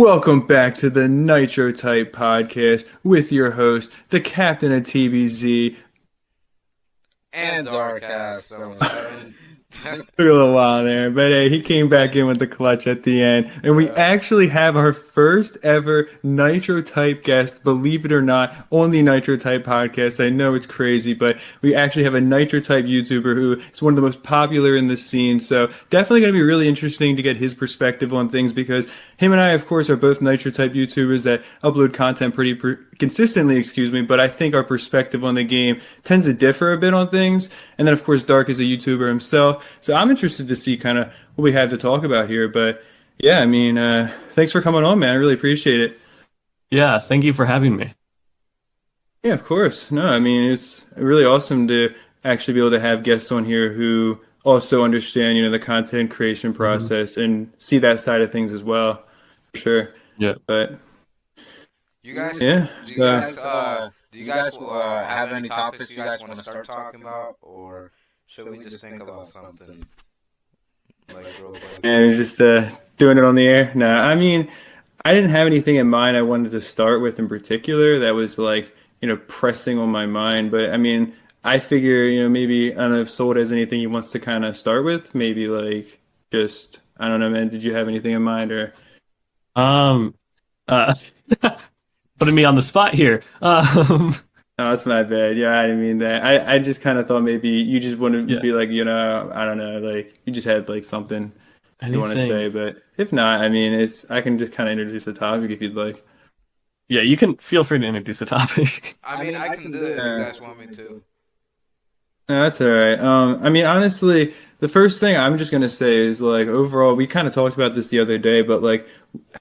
Welcome back to the Nitro Type Podcast with your host, the captain of TBZ. And Darkcast. Took a little while there, but hey, he came back in with the clutch at the end. And we actually have our first ever Nitro Type guest, believe it or not, on the Nitro Type podcast. I know it's crazy, but we actually have a Nitro Type YouTuber who is one of the most popular in the scene. So definitely going to be really interesting to get his perspective on things because him and I, of course, are both Nitro Type YouTubers that upload content pretty consistently, but I think our perspective on the game tends to differ a bit on things. And then, of course, Dark is a YouTuber himself. So I'm interested to see kind of what we have to talk about here. But yeah, I mean, thanks for coming on, man. I really appreciate it. Yeah, thank you for having me. Yeah, of course. No, I mean, it's really awesome to actually be able to have guests on here who also understand, the content creation process and see that side of things as well. For sure. Yeah. But you guys, yeah. Do you guys have any topics you guys want to start talking about, or should we just think about something like real quick? And just doing it on the air? No, I mean, I didn't have anything in mind I wanted to start with in particular that was like, pressing on my mind. But I mean, I figure, maybe, I don't know if Sold has anything he wants to kind of start with. Maybe like just, I don't know, man. Did you have anything in mind or? Putting me on the spot here. Oh, that's my bad. Yeah, I didn't mean that. I just kind of thought maybe you just want to be like, I don't know, like you just had like something you want to say. But if not, I mean, I can just kind of introduce the topic if you'd like. Yeah, you can feel free to introduce the topic. I mean, I can do it if you guys want me to. No, that's all right. I mean, honestly, the first thing I'm just going to say is like overall, we kind of talked about this the other day, but like,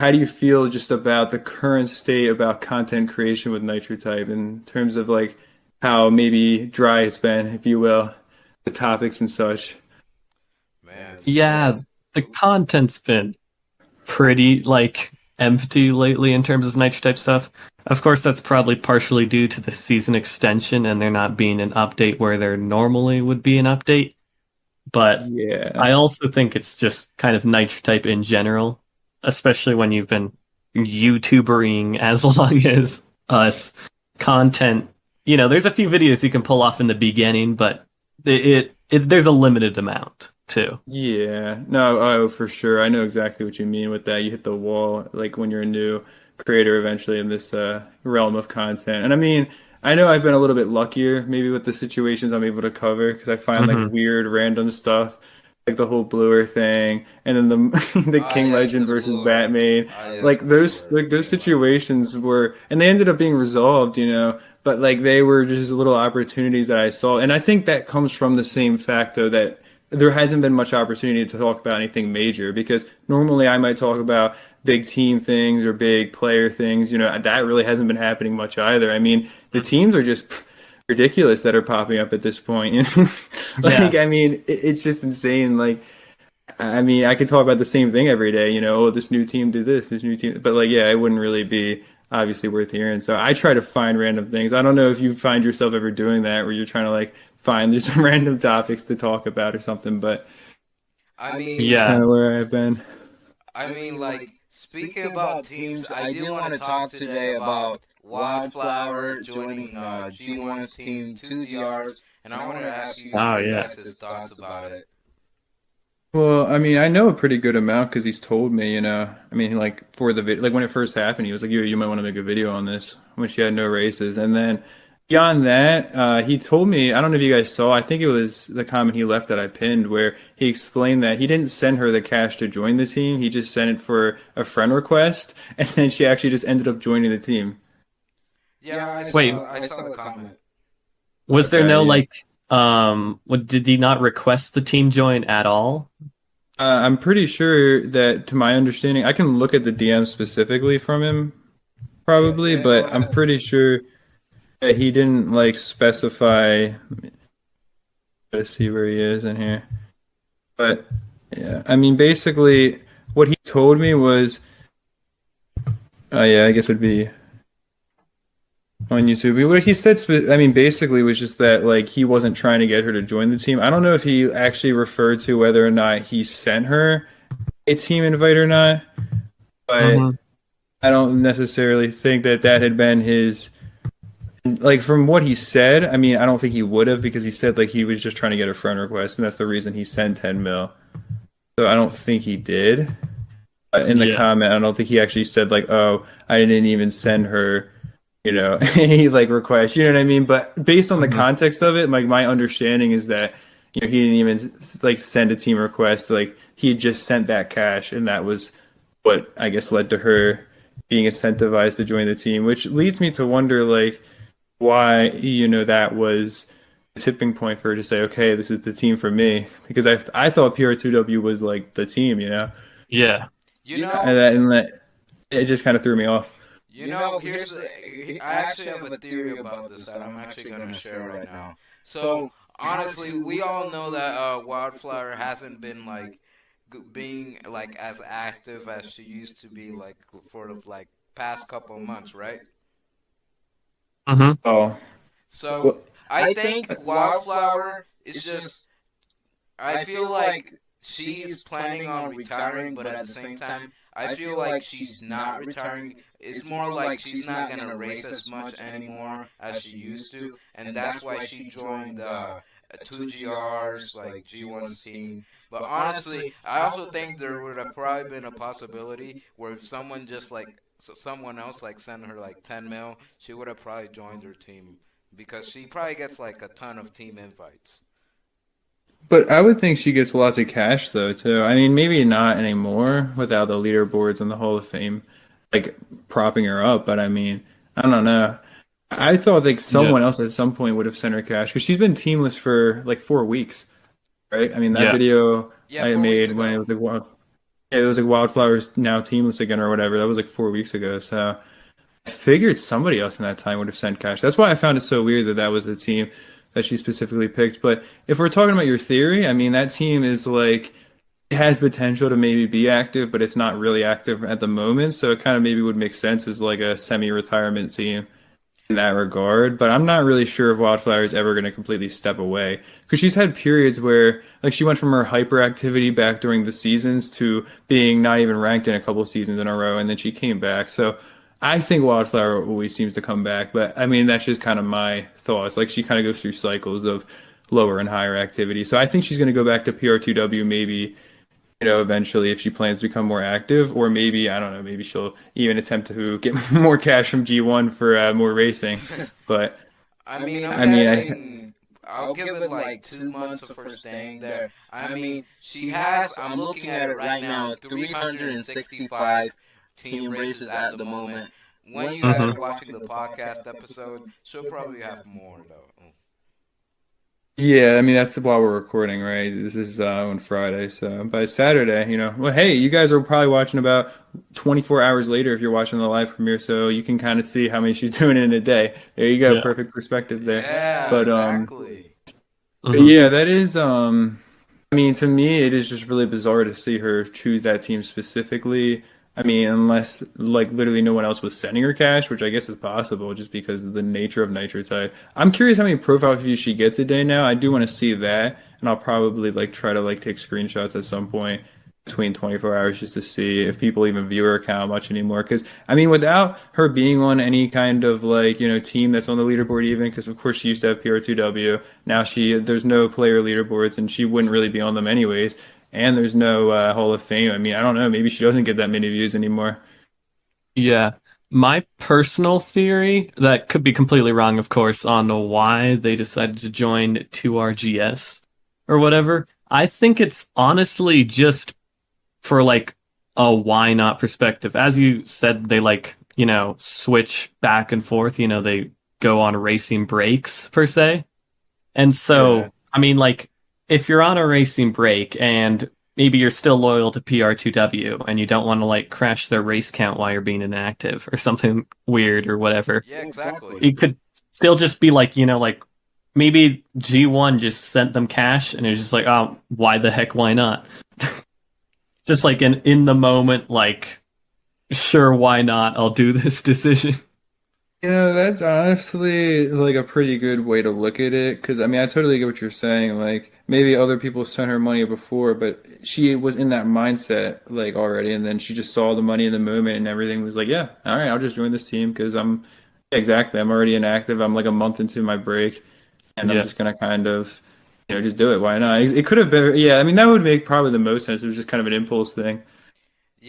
how do you feel just about the current state about content creation with NitroType in terms of like how maybe dry it's been, if you will, the topics and such? Man. Yeah, the content's been pretty like empty lately in terms of NitroType stuff. Of course, that's probably partially due to the season extension and there not being an update where there normally would be an update. But yeah, I also think it's just kind of NitroType in general, especially when you've been YouTubering as long as us. Content, there's a few videos you can pull off in the beginning, but there's a limited amount too. Yeah, no, for sure. I know exactly what you mean with that. You hit the wall like when you're a new creator eventually in this realm of content. And I mean, I know I've been a little bit luckier maybe with the situations I'm able to cover because I find like weird random stuff like the whole Bluer thing and then the King Legend versus Batman. Like those situations were, and they ended up being resolved, but like they were just little opportunities that I saw. And I think that comes from the same fact though that there hasn't been much opportunity to talk about anything major because normally I might talk about big team things or big player things. That really hasn't been happening much either. I mean, the teams are just ridiculous that are popping up at this point. I mean, it's just insane. Like, I mean, I could talk about the same thing every day, this new team did this new team. But like, yeah, it wouldn't really be obviously worth hearing. So I try to find random things. I don't know if you find yourself ever doing that where you're trying to like find there's some random topics to talk about or something. But I mean, that's kind of where I've been. I mean, like, speaking about teams, I do want to talk today about Wildflower joining G1's team 2GRs, and I wanted to ask you guys' thoughts about it. Well, I mean, I know a pretty good amount because he's told me, I mean, like for the video, like when it first happened, he was like, you might want to make a video on this when she had no races. And then beyond that, he told me, I don't know if you guys saw, I think it was the comment he left that I pinned where he explained that he didn't send her the cash to join the team. He just sent it for a friend request. And then she actually just ended up joining the team. Yeah, I saw the comment. Was there no did he not request the team join at all? I'm pretty sure that, to my understanding, I can look at the DM specifically from him, probably, but I'm pretty sure that he didn't like specify. Let's see where he is in here. But yeah, I mean, basically, what he told me was, I guess it'd be on YouTube. What he said, I mean, basically was just that like he wasn't trying to get her to join the team. I don't know if he actually referred to whether or not he sent her a team invite or not, but I don't necessarily think that had been his. Like from what he said, I mean, I don't think he would have because he said like he was just trying to get a friend request, and that's the reason he sent 10 mil. So I don't think he did. In the Yeah. comment, I don't think he actually said like, "Oh, I didn't even send her, any like request." You know what I mean? But based on the Mhm. context of it, like my understanding is that he didn't even like send a team request. Like he had just sent that cash, and that was what I guess led to her being incentivized to join the team, which leads me to wonder like why that was a tipping point for her to say, okay, this is the team for me, because I thought PR2W was like the team. Yeah. You And know, that it just kind of threw me off. I actually have a theory about this that I'm actually going to share right now. So, honestly, we all know that Wildflower hasn't been like being like as active as she used to be like for the like past couple of months, right? Hmm. Oh, So, well, I think Wildflower is just I feel like she's planning on retiring, but at the same time, I feel like she's not retiring. It's more like she's not gonna race as much anymore as she used to, and that's why she joined the 2GRs, like G1's team. But honestly, I also think there would have probably been a possibility where if someone just like someone else like sent her like 10 mil, she would have probably joined her team because she probably gets like a ton of team invites. but I would think she gets lots of cash though too. I mean, maybe not anymore without the leaderboards and the Hall of Fame like propping her up. But I mean, I don't know. I thought like Yeah. someone else at some point would have sent her cash because she's been teamless for like 4 weeks, right? I mean, that Yeah. video Yeah, I 4 weeks made when ago. it was like Wildflowers now teamless again or whatever. That was like 4 weeks ago. So I figured somebody else in that time would have sent cash. That's why I found it so weird that that was the team that she specifically picked. But if we're talking about your theory, I mean, that team is like, it has potential to maybe be active, but it's not really active at the moment. So it kind of maybe would make sense as like a semi-retirement team in that regard. But I'm not really sure if Wildflower is ever going to completely step away because she's had periods where like she went from her hyperactivity back during the seasons to being not even ranked in a couple seasons in a row, and then she came back. So I think Wildflower always seems to come back, but I mean that's just kind of my thoughts. Like she kind of goes through cycles of lower and higher activity. So I think she's going to go back to PR2W maybe eventually if she plans to become more active, or maybe, I don't know, maybe she'll even attempt to get more cash from G1 for more racing. But I mean, I'm I mean, guessing I'll give it like 2 months of her staying there. I mean, she has, I'm looking at it right now, 365 team races at the moment. When you guys Hmm. are watching the podcast episode, she'll probably have more though. yeah, I mean, that's while we're recording, right? This is on Friday. So by Saturday, well, hey, you guys are probably watching about 24 hours later if you're watching the live premiere. So you can kind of see how many she's doing in a day. There you go. Yeah. Perfect perspective there. Yeah, But, exactly. Hmm. yeah, that is, I mean, to me, it is just really bizarre to see her choose that team specifically. I mean, unless like literally no one else was sending her cash, which I guess is possible just because of the nature of Nitro Type. I'm curious how many profile views she gets a day now. I do want to see that, and I'll probably like try to like take screenshots at some point between 24 hours just to see if people even view her account much anymore. Because I mean, without her being on any kind of like team that's on the leaderboard, even because of course she used to have PR2W. Now there's no player leaderboards, and she wouldn't really be on them anyways. And there's no Hall of Fame. I mean, I don't know. Maybe she doesn't get that many views anymore. Yeah. My personal theory, that could be completely wrong, of course, on why they decided to join 2RGS or whatever. I think it's honestly just for like a why not perspective. As you said, they like, switch back and forth, they go on racing breaks per se. And Yeah. so, I mean, like, if you're on a racing break and maybe you're still loyal to PR2W and you don't want to like crash their race count while you're being inactive or something weird or whatever, Yeah, exactly. you could still just be like, like maybe G1 just sent them cash and it's just like, oh, why the heck, why not? Just like in the moment, like, sure, why not? I'll do this decision. That's honestly like a pretty good way to look at it. Because I mean, I totally get what you're saying. Like maybe other people sent her money before, but she was in that mindset like already, and then she just saw the money in the moment, and everything was like, yeah, all right, I'll just join this team because yeah, exactly, I'm already inactive. I'm like a month into my break, and I'm Yeah. just gonna kind of, just do it. Why not? It could have been, yeah. I mean, that would make probably the most sense. It was just kind of an impulse thing.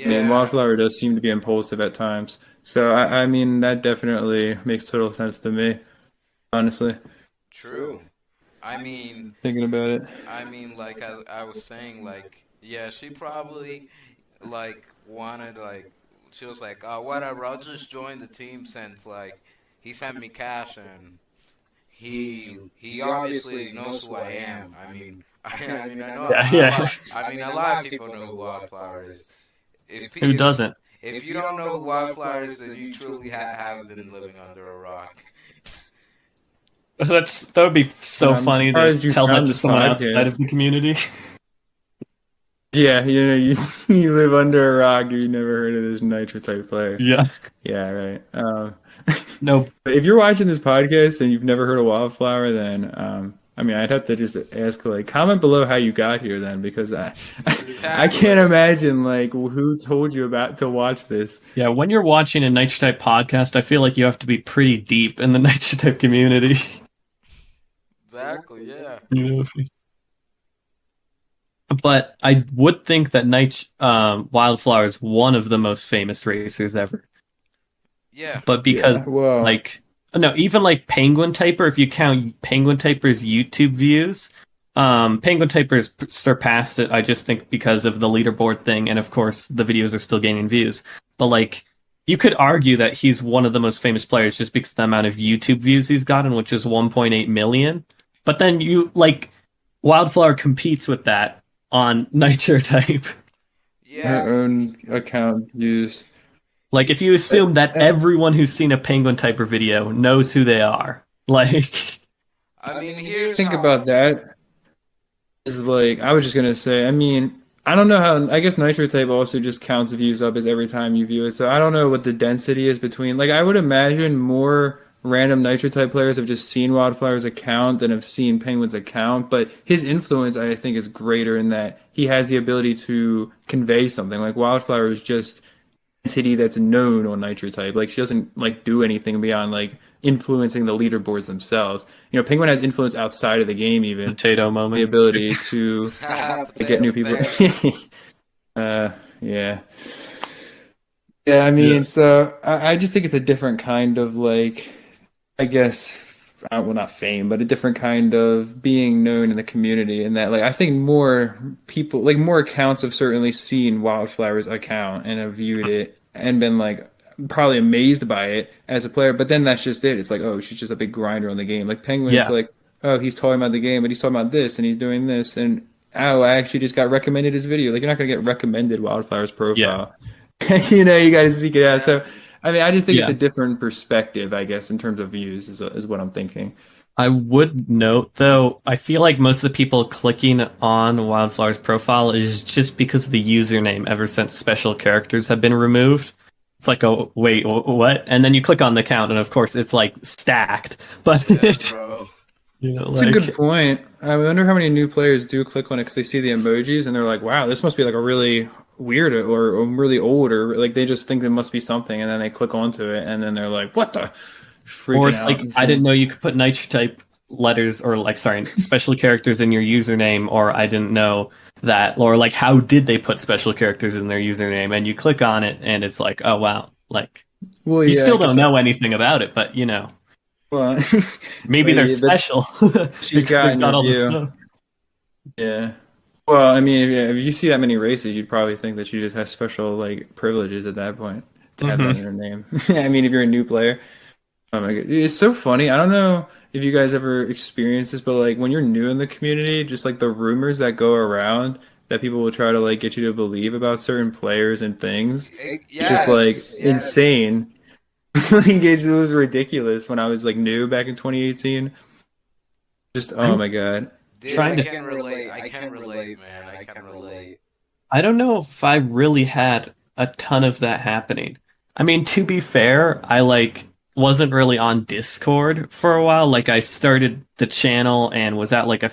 I mean, Yeah, Wildflower does seem to be impulsive at times. So I mean that definitely makes total sense to me, honestly, true. I mean, thinking about it. like I was saying, like, yeah, she probably like wanted like she was like, oh, whatever, I'll just join the team since like he sent me cash and he obviously knows who I am. I mean, I know Yeah, a yeah. lot. I mean, a lot of people know who Wildflower is. Who doesn't? If you don't know who Wildflower is, then you truly have been living under a rock. That would be so I'm funny to surprised you tell that found to this someone outside of podcast. the community. Yeah, you you live under a rock. You never heard of this Nitro type player. Yeah. Yeah, right. No, But if you're watching this podcast and you've never heard of Wildflower, then I mean, I'd have to just ask, like, comment below how you got here, then, because I can't Exactly. imagine like who told you about to watch this. yeah, when you're watching a Nitro Type podcast, I feel like you have to be pretty deep in the Nitro Type community. Exactly. Yeah. You know? But I would think that Wildflower is one of the most famous racers ever. Yeah. But Yeah, because, well, like, no, even like Penguin Typer, if you count Penguin Typer's YouTube views, Penguin Typer's surpassed it, I just think, because of the leaderboard thing. And of course, the videos are still gaining views. But, like, you could argue that he's one of the most famous players just because of the amount of YouTube views he's gotten, which is 1.8 million. But then Wildflower competes with that on Nitro Type. Yeah. her own account views. Like, if you Uh, assume that uh, everyone who's seen a Penguin Typer video knows who they are, like, I mean, here's Think how. about that. Is like I was just gonna say. I mean, I don't know how. I guess Nitro Tape also just counts views up as every time you view it. So I don't know what the density is between. Like I would imagine more random Nitro Type players have just seen Wildflower's account than have seen Penguin's account. But his influence, I think, is greater in that he has the ability to convey something. Like Wildflower is just entity that's known on Nitro Type. Like she doesn't like do anything beyond like influencing the leaderboards themselves. Penguin has influence outside of the game, even potato the moment. ability to get Potato, new people. potato. Yeah. Yeah, I Yeah. mean, so I just think it's a different kind of like, I guess, well, not fame, but a different kind of being known in the community. And that, like, I think more people, like, more accounts have certainly seen Wildflower's account and have viewed it and been like, probably amazed by it as a player. But then that's just it. It's like, oh, she's just a big grinder on the game. Like, Penguin, it's Yeah. like, oh, he's talking about the game, but he's talking about this and he's doing this. And, oh, I actually just got recommended his video. Like, you're not going to get recommended Wildflower's Yeah. profile. You got to seek it out. Yeah. So, I mean, I just think it's Yeah. a different perspective, I guess, in terms of views, is what I'm thinking. I would note, though, I feel like most of the people clicking on Wildflower's profile is just because of the username ever since special characters have been removed. It's like, oh, wait, what? And then you click on the account, and of course, it's like stacked. But, Yeah, bro. That's a like, good point. I wonder how many new players do click on it because they see the emojis and they're like, wow, this must be like a really weird or really old, or like they just think it must be something. And then they click onto it and then they're like, what the? or Freaking it's out like, and I didn't saying, know you could put nitro type letters or, like, sorry, special characters in your username, or I didn't know that, or like, how did they put special characters in their username? And you click on it, and it's like, oh, wow. Like, well, you yeah, still because don't know anything about it, but, well, maybe well, they're yeah, but special she's because they've gotten got your all this view. stuff. Yeah. Well, I mean, if you see that many races, you'd probably think that she just has special like privileges at that point to have that in Hmm. her name. I mean, if you're a new player. Oh my God. It's so funny. I don't know if you guys ever experienced this, but like when you're new in the community, just like the rumors that go around that people will try to like get you to believe about certain players and things, it's just like Yes, yes. insane. Like it was ridiculous when I was like new back in 2018. Just oh I'm my God. Dude, trying I to. can relate. I can relate, man. I can relate. I don't know if I really had a ton of that happening. I mean, to be fair, I like wasn't really on Discord for a while. Like I started the channel and was at like a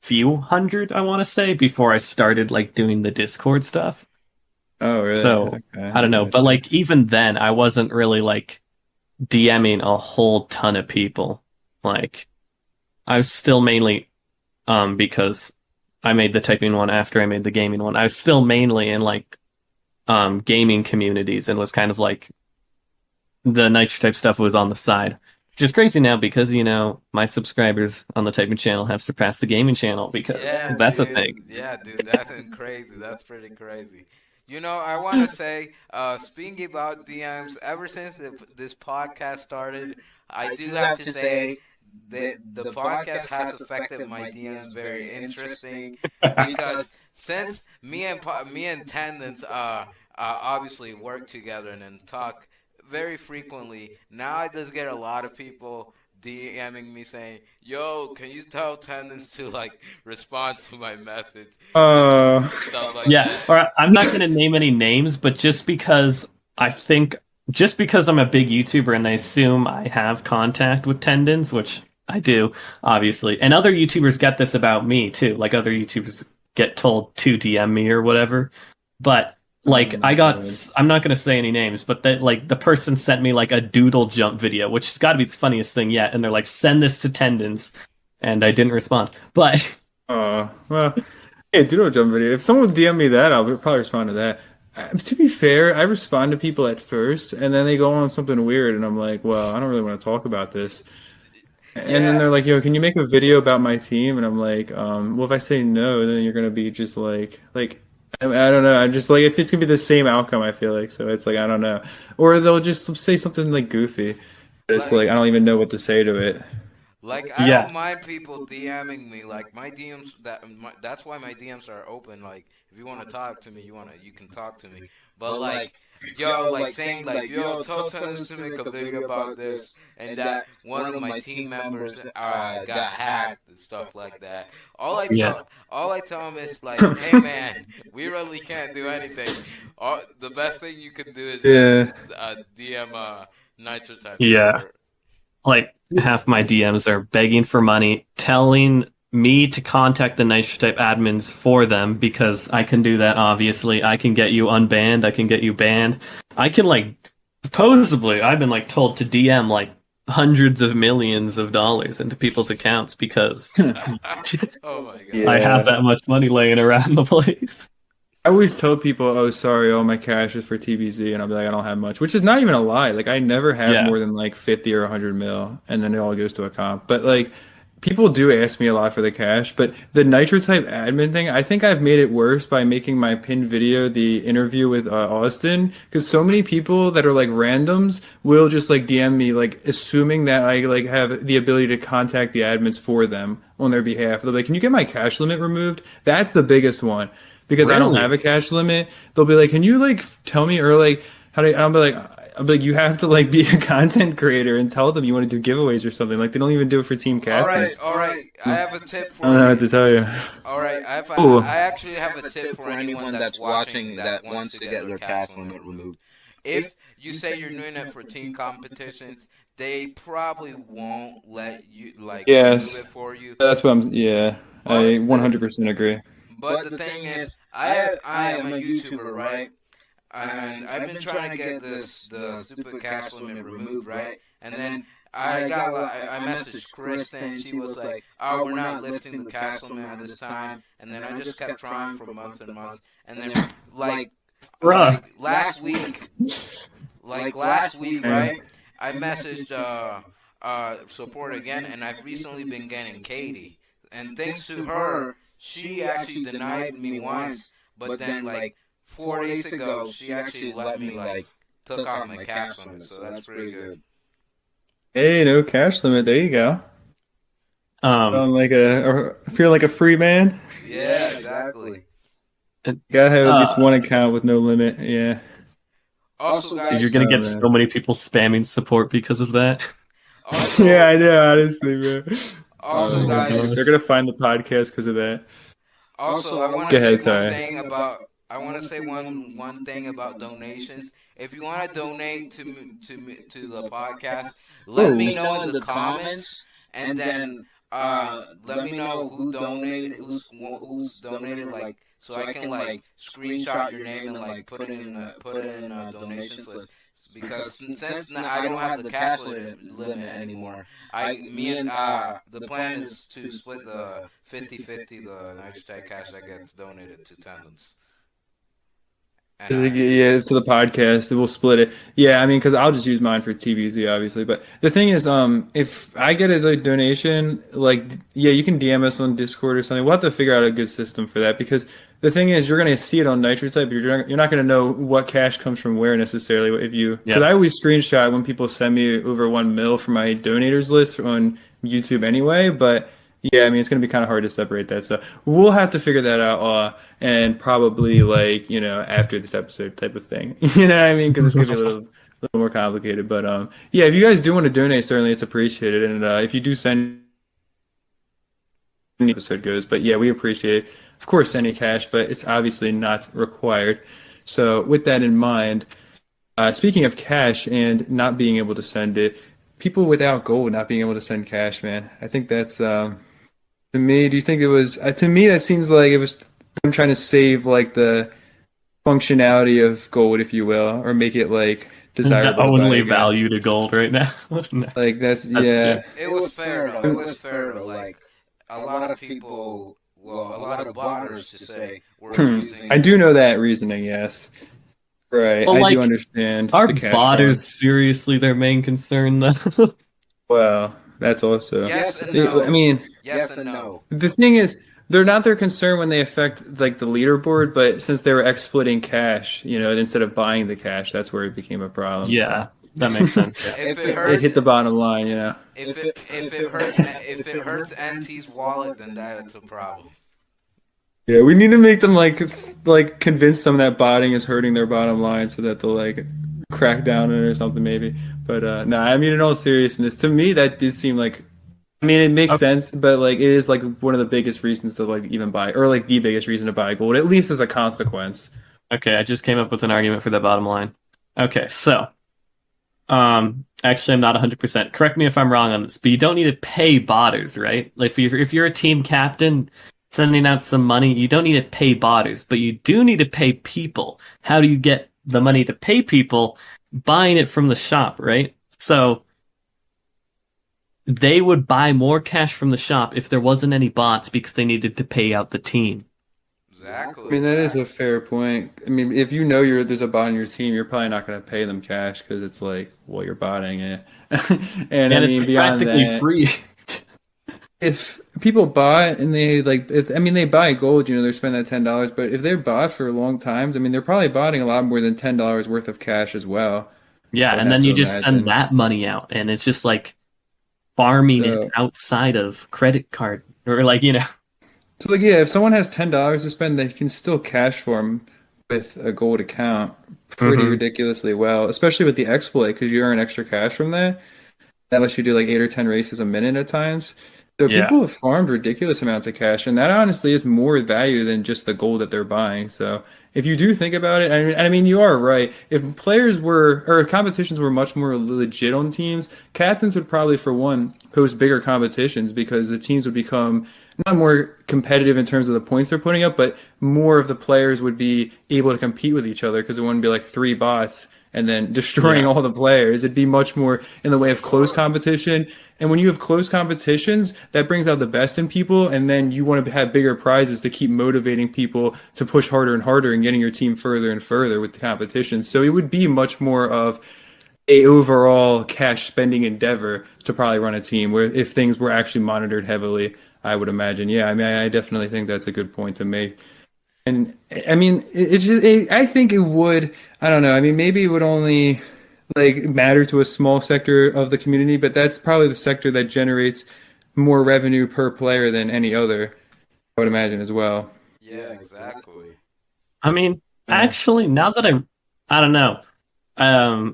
few hundred, I want to say, before I started like doing the Discord stuff. Oh, really? So Okay, I don't know, but gotcha. like even then, I wasn't really like DMing a whole ton of people. Like I was still mainly because I made the typing one after I made the gaming one. I was still mainly in like gaming communities and was kind of like the nitro type stuff was on the side. Which is crazy now because, my subscribers on the typing channel have surpassed the gaming channel because Yeah, that's a dude. thing. Yeah, dude. That's crazy. That's pretty crazy. I want to say, speaking about DMs, ever since this podcast started, I do have to say that the podcast has affected my DMs very interesting because since me and Tendons obviously work together and then talk very frequently, now I just get a lot of people DMing me saying, "Yo, can you tell Tendons to like respond to my message?" and Oh, stuff like Yeah, that. or I'm not going to name any names, but just because I'm a big YouTuber and they assume I have contact with Tendons, which I do, obviously, and other YouTubers get this about me too. Like other YouTubers get told to DM me or whatever. But oh like my God. I'm not going to say any names, but that like the person sent me like a doodle jump video, which has got to be the funniest thing yet. And they're like, send this to Tendons, and I didn't respond. But Oh, well, hey, doodle jump video. If someone would DM me that, I'll probably respond to that. To be fair, I respond to people at first, and then they go on something weird, and I'm like, well, I don't really want to talk about this. And then Yeah, they're like, yo, can you make a video about my team? And I'm like, well, if I say no, then you're gonna be just like, I don't know. I'm just like, if it's gonna be the same outcome, I feel like. So it's like, I don't know. Or they'll just say something like goofy. It's like like, I don't even know what to say to it. I yeah, don't mind people DMing me. Like my DMs, that's why my DMs are open. Like if you want to talk to me, you can talk to me. But like, yo, like saying like, yo, tell Tennis to make a video about this, and that one of my team members got hacked and stuff like that. yeah, All I tell them is like, hey man, we really can't do anything. The best thing you can do is just Yeah. DM Nitro type yeah. support. Like half my DMs are begging for money, telling me to contact the Nitro Type admins for them because I can do that, obviously. I can get you unbanned, I can get you banned. I can like supposedly I've been like told to DM like hundreds of millions of dollars into people's accounts because Oh my god. I have Yeah. that much money laying around the place. I always tell people, "Oh, sorry, all my cash is for TBZ," and I'll be like, "I don't have much," which is not even a lie. Like, I never have Yeah. more than like 50 or 100 mil, and then it all goes to a comp. But like, people do ask me a lot for the cash. But the Nitro Type admin thing, I think I've made it worse by making my pinned video the interview with Austin, because so many people that are like randoms will just like DM me, like assuming that I like have the ability to contact the admins for them on their behalf. They'll be like, "Can you get my cash limit removed?" That's the biggest one because I don't Really? have a cash limit. They'll be like, "Can you like tell me or like how do?" I'll be like, you have to like be a content creator and tell them you want to do giveaways or something. Like they don't even do it for team captains. All right. I have a tip I don't for know what to you. tell you. All right, Ooh. I actually have a tip for anyone that's watching that wants to get their cash limit removed. If you say you're doing it for team competitions, they probably won't let you like remove Yes, it for you. that's what I'm. Yeah, I But the 100% agree. but the thing is, I am a YouTuber, right? And I've been trying to get the stupid cash limit removed, right? And then I messaged Chris and she was like, "Oh, we're not lifting the cash limit at this time." And then I just kept trying for months and months. And then like Bruh. last week, Yeah. right? I messaged support again, and I've recently been getting Katie. And thanks to her, she actually denied me once, but then like 4 days ago, she actually let me like took off my cash limit, so that's pretty good. Hey, no cash limit. There you go. Um, Or feel like a free man. Yeah, exactly. Gotta have at least uh, one account with no limit. Yeah. Also, you're guys, gonna Oh get so man. many people spamming support because of that. Yeah, also, I know. Honestly, bro. also, Oh my guys, God. They're gonna find the podcast because of that. also, I want Go to say ahead. one Sorry. thing about I want to say one thing about donations. If you want to donate to the podcast, let me know in the comments, and then let me know who's donated, like, so I can like screenshot your name and like put it in a donations list. Because since I don't have the cash limit anymore, the plan is to split the 50-50 the nitrogen cash that gets donated to Tendons. And Yeah, to the podcast, we'll split it. Yeah, I mean, because I'll just use mine for TBZ, obviously. But the thing is, if I get a like, donation, like, yeah, you can DM us on Discord or something. We'll have to figure out a good system for that because the thing is, you're gonna see it on Nitrotype, but you're not gonna know what cash comes from where necessarily. If you, because I always screenshot when people send me over 1 mil for my donators list on YouTube anyway, but. Yeah, I mean, it's going to be kind of hard to separate that. So we'll have to figure that out and probably like, after this episode type of thing. You know what I mean? Because it's going to be a little more complicated. But yeah, if you guys do want to donate, certainly it's appreciated. And if you do send the episode goes, but yeah, we appreciate, of course, sending cash, but it's obviously not required. So with that in mind, speaking of cash and not being able to send it, people without gold not being able to send cash, man, I think that's... To me, do you think it was? To me, that seems like it was. I'm trying to save like the functionality of gold, if you will, or make it like desirable. The only value to gold right now. No. Like that's yeah. It was fair though. It was fair though. Like a lot of people, well, a lot of botters to say were using. I do know that reasoning. Yes. Right. Well, I do understand. Are botters seriously their main concern though? Well. That's also. Yes and no. I mean, yes and no. The thing is, they're not their concern when they affect like the leaderboard, but since they were exploiting cash, instead of buying the cash, that's where it became a problem. Yeah, so. That makes sense. Yeah. If it hurts, it hit the bottom line, If it hurts NT's wallet, then that's a problem. Yeah, we need to make them like convince them that botting is hurting their bottom line, so that they'll like crack down on it or something maybe. But I mean, in all seriousness, to me that did seem like, I mean, it makes sense, but like it is like one of the biggest reasons to like even buy, or like the biggest reason to buy gold, at least as a consequence. Okay, I just came up with an argument for the bottom line. Okay, so actually I'm not 100%. Correct me if I'm wrong on this, but you don't need to pay botters, right? Like if you're a team captain sending out some money, you don't need to pay botters, but you do need to pay people. How do you get the money to pay people? Buying it from the shop, right? So they would buy more cash from the shop if there wasn't any bots because they needed to pay out the team. Exactly. I mean, that is a fair point. I mean, if you know there's a bot on your team, you're probably not going to pay them cash because it's like, well, you're botting it. and I mean, it's practically free. If people bought and they they buy gold, they're spending that $10, but if they're bought for long times, I mean, they're probably botting a lot more than $10 worth of cash as well. Yeah, and then you just send that money out, and it's just like farming it outside of credit card or So yeah, if someone has $10 to spend, they can still cash farm with a gold account pretty ridiculously well, especially with the exploit because you earn extra cash from that. That lets you do like 8 or 10 races a minute at times. So people have farmed ridiculous amounts of cash, and that honestly is more value than just the gold that they're buying. So if you do think about it, I mean, you are right. If competitions were much more legit on teams, captains would probably, for one, host bigger competitions because the teams would become not more competitive in terms of the points they're putting up, but more of the players would be able to compete with each other because it wouldn't be like 3 bots and then destroying all the players. It'd be much more in the way of close competition. And when you have close competitions, that brings out the best in people, and then you want to have bigger prizes to keep motivating people to push harder and harder and getting your team further and further with the competition. So it would be much more of a overall cash spending endeavor to probably run a team where if things were actually monitored heavily, I would imagine. Yeah, I mean, I definitely think that's a good point to make. And I mean, I think it would, I don't know. I mean, maybe it would only matter to a small sector of the community, but that's probably the sector that generates more revenue per player than any other, I would imagine as well. Yeah, exactly. I mean, actually, now that I don't know.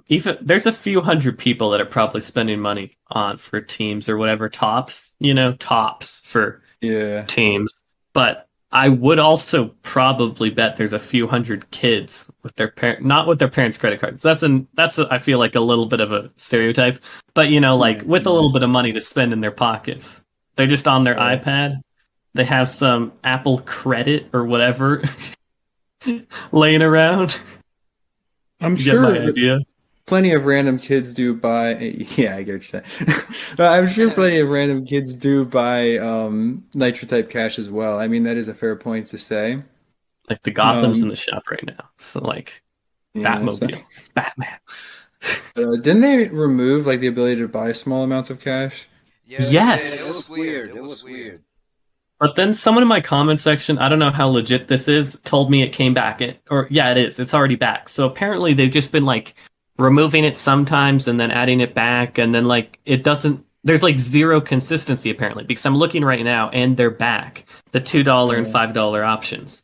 Even there's a few hundred people that are probably spending money for teams or whatever tops for teams. But I would also probably bet there's a few hundred kids with their not with their parents' credit cards. I feel like a little bit of a stereotype, but like with a little bit of money to spend in their pockets. They're just on their Yeah. iPad. They have some Apple credit or whatever laying around. I'm You get my sure idea? plenty of random kids do buy. Yeah, I get what you're saying. I'm sure plenty of random kids do buy Nitro type cash as well. I mean, that is a fair point to say. Like the Gotham's in Um, the shop right now. So like yeah, so, Batmobile. It's Batman. didn't they remove like the ability to buy small amounts of cash? Yeah, they did. It Yes. was weird. It was weird. But then someone in my comment section, I don't know how legit this is, told me it came back. Yeah, it is. It's already back. So apparently they've just been like removing it sometimes and then adding it back, and then like it doesn't. There's like zero consistency apparently because I'm looking right now and they're back. The $2 and Yeah. $5 options.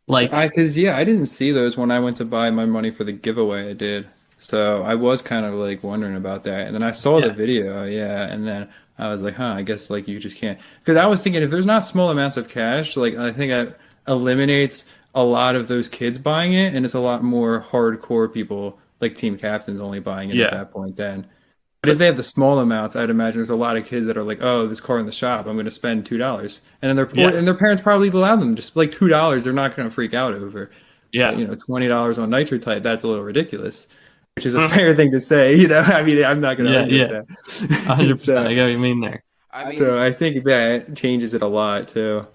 Like Cause I didn't see those when I went to buy my money for the giveaway I did. So I was kind of like wondering about that. And then I saw the yeah, video, yeah, and then I was like, huh, I guess like you just can't. Because I was thinking if there's not small amounts of cash, like I think that eliminates a lot of those kids buying it, and it's a lot more hardcore people like team captains only buying it at yeah. that point then. But if they have the small amounts, I'd imagine there's a lot of kids that are like, "Oh, this car in the shop, I'm going to spend $2," and then Yeah. and their parents probably allow them just like $2. They're not going to freak out over. But, Yeah. $20 on Nitro Type, that's a little ridiculous, which is a fair thing to say. I mean, I'm not going to Yeah, argue yeah. with that. 100%. I get what you mean there. I mean, So I think that changes it a lot too.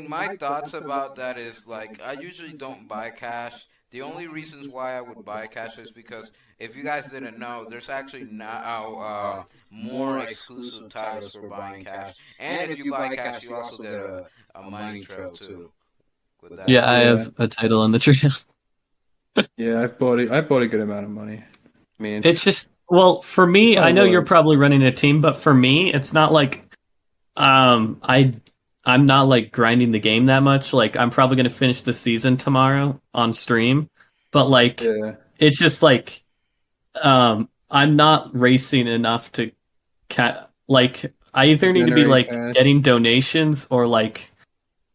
my thoughts about that is like I usually don't buy cash. The only reasons why I would buy cash is because if you guys didn't know, there's actually now more exclusive titles for buying cash. And if you buy cash, you also get a mining trail too with that. Yeah, I Yeah, have a title in the trail. yeah, I bought a good amount of money. I mean, It's just well, for me, I probably know you're was. probably running a team, but for me, it's not like I'm not like grinding the game that much. Like I'm probably gonna finish the season tomorrow on stream, but like Yeah, it's just like I'm not racing enough to like I either need to be generate like cash. getting donations or like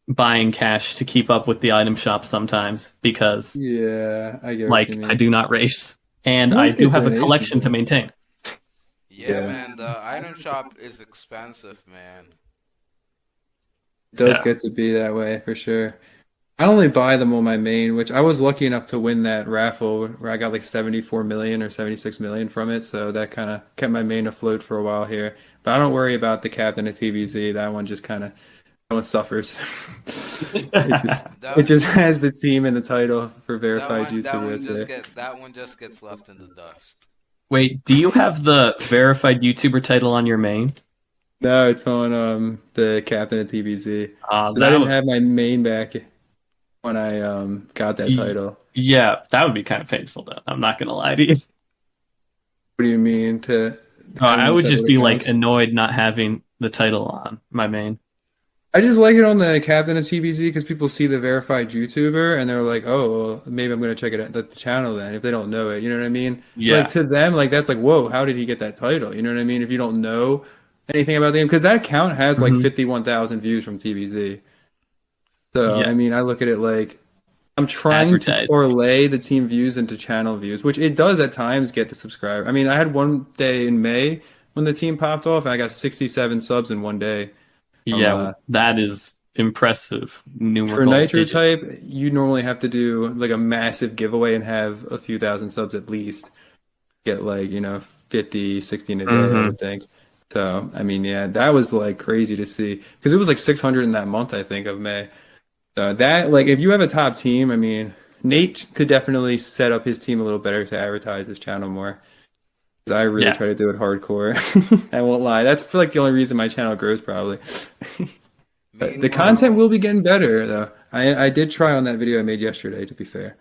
buying cash to keep up with the item shop sometimes because Yeah, I get what you like I mean. do not race and You I always do get have a donations collection to though. maintain. Yeah, Yeah. man, the item shop is expensive, man. It does Yeah. get to be that way for sure. I only buy them on my main, which I was lucky enough to win that raffle where I got like 74 million or 76 million from it. So that kind of kept my main afloat for a while here. But I don't worry about the captain of TVZ. That one just kind of that one suffers. It just it That just has the team and the title for that verified one that YouTuber. one That's just it. gets left in the dust. Wait, do you have the verified YouTuber title on your main? No, it's on the captain of TVZ because I That didn't would, have my main back when I got that title. yeah, that would be kind of painful though. I'm not gonna lie to you. What do you mean to how I much would that just would be have like cost? annoyed not having the title on my main. I just like it on the captain of TBZ because people see the verified YouTuber and they're like, oh, well, maybe I'm gonna check it out the channel then if they don't know it. You know what I mean? Like Yeah, to them, like that's like, whoa, how did he get that title? You know what I mean? If you don't know anything about the game, because that account has like hmm 51,000 views from TBZ. So yeah, I mean, I look at it like I'm trying to advertising. correlate the team views into channel views, which it does at times get the subscriber. I mean, I had one day in May when the team popped off and I got 67 subs in one day from Yeah, that is impressive for numerical Nitro digits. type, you normally have to do like a massive giveaway and have a few thousand subs at least. Get like, 50, 60 in a day, I hmm would think. So, I mean, yeah, that was like crazy to see because it was like 600 in that month, I think, of May. So that, like, if you have a top team, I mean, Nate could definitely set up his team a little better to advertise his channel more. 'Cause I really Yeah, try to do it hardcore. I won't lie. That's for like the only reason my channel grows, probably. But the content Meanwhile, will be getting better though. I did try on that video I made yesterday, to be fair.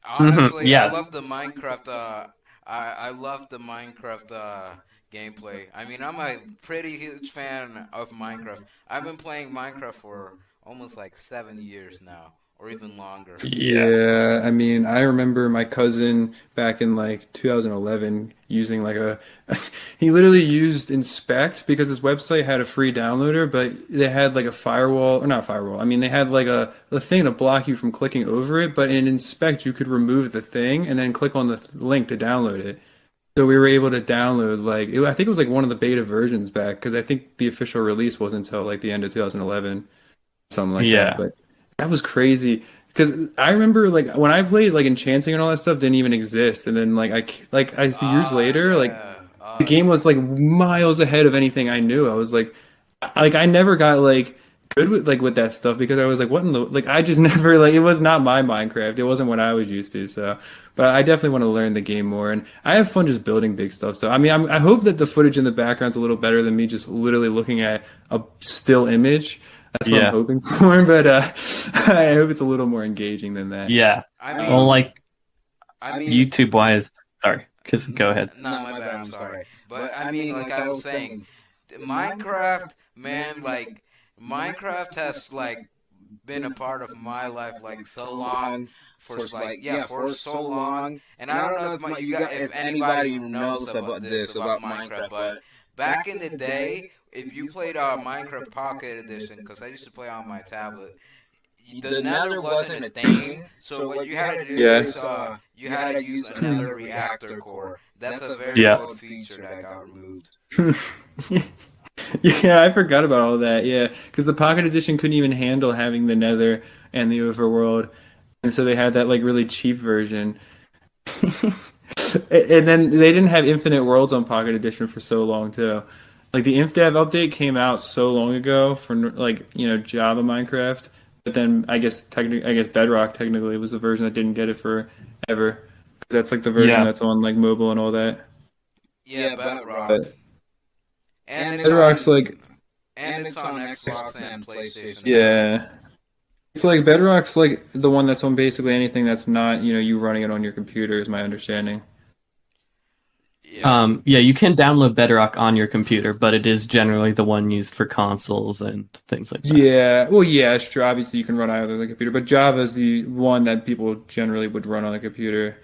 honestly, I yeah, love the Minecraft. I love the Minecraft gameplay. I mean, I'm a pretty huge fan of Minecraft. I've been playing Minecraft for almost like 7 years now. or even longer. Yeah, I mean, I remember my cousin back in like 2011 using like a he literally used Inspect because his website had a free downloader, but they had like a firewall or not firewall. I mean, they had like a thing to block you from clicking over it, but in Inspect you could remove the thing and then click on the link to download it. So we were able to download like I think it was like one of the beta versions back because I think the official release wasn't until like the end of 2011, something like that. Yeah. But that was crazy because I remember like when I played like enchanting and all that stuff didn't even exist, and then I see years later like Yeah. the game was like miles ahead of anything I knew. I was like I never got like good with that stuff because I was like what in the like I just never like it was not my Minecraft. It wasn't what I was used to. So, but I definitely want to learn the game more, and I have fun just building big stuff. So I mean I hope that the footage in the background's a little better than me just literally looking at a still image. That's what I'm Yeah. hoping for, but I hope it's a little more engaging than that. Yeah. I mean, Well, like I mean, YouTube wise, sorry, go ahead. No, my bad. I'm sorry. But I mean, like I was saying, Minecraft, man, like Minecraft has like been a part of my life like so long, for so long, and I don't know if anybody knows about this about Minecraft, but back in the day, if you played Minecraft Pocket Edition, because I used to play on my tablet. The Nether wasn't a thing, so what you had to do is you had to use another reactor core. That's a very Yeah. old feature that got removed. Yeah, I forgot about all that. Yeah, because the Pocket Edition couldn't even handle having the Nether and the Overworld, and so they had that like really cheap version. And then they didn't have Infinite Worlds on Pocket Edition for so long too. Like the InfDev update came out so long ago for like Java Minecraft, but then I guess Bedrock technically was the version that didn't get it forever. Because that's like the version Yeah. that's on like mobile and all that. Yeah, Bedrock. But And it's Bedrock's on, like and it's on Xbox and PlayStation. yeah. It's like Bedrock's like the one that's on basically anything that's not, you running it on your computer is my understanding. Yeah. Yeah, you can download Bedrock on your computer, but it is generally the one used for consoles and things like that. Yeah, well, yeah, it's true. Obviously, you can run either on the computer, but Java is the one that people generally would run on a computer,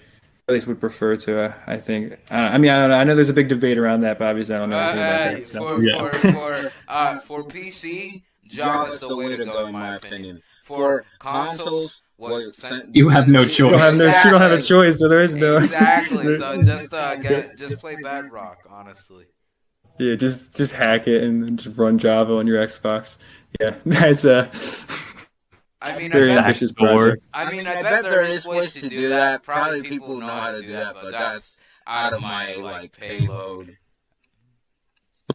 at least would prefer to. I think. I mean, I don't know. I know there's a big debate around that, but obviously, I don't know anything about that. So. For PC, Java is the way to go in my opinion. For consoles, You have no choice. You don't have a choice, so there is no. Exactly. So just play Bedrock, honestly. Yeah, just hack it and then just run Java on your Xbox. Yeah, that's I mean, very I bet, ambitious Board. project. I bet there is ways to do that. Probably people know how to do that, but that's out of my like payload.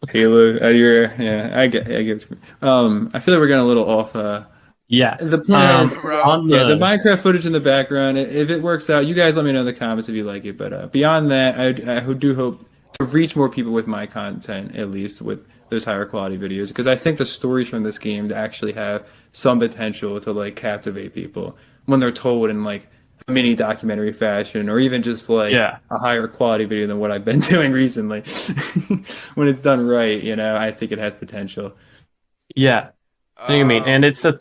Halo, yeah, I get it. I feel like we're getting a little off. Yeah. The plan is on the Minecraft footage in the background. If it works out, you guys let me know in the comments if you like it. But beyond that, I do hope to reach more people with my content, at least with those higher quality videos, because I think the stories from this game actually have some potential to like captivate people when they're told in like a mini documentary fashion, or even just like a higher quality video than what I've been doing recently. When it's done right, I think it has potential. Yeah. I know what you mean. And it's a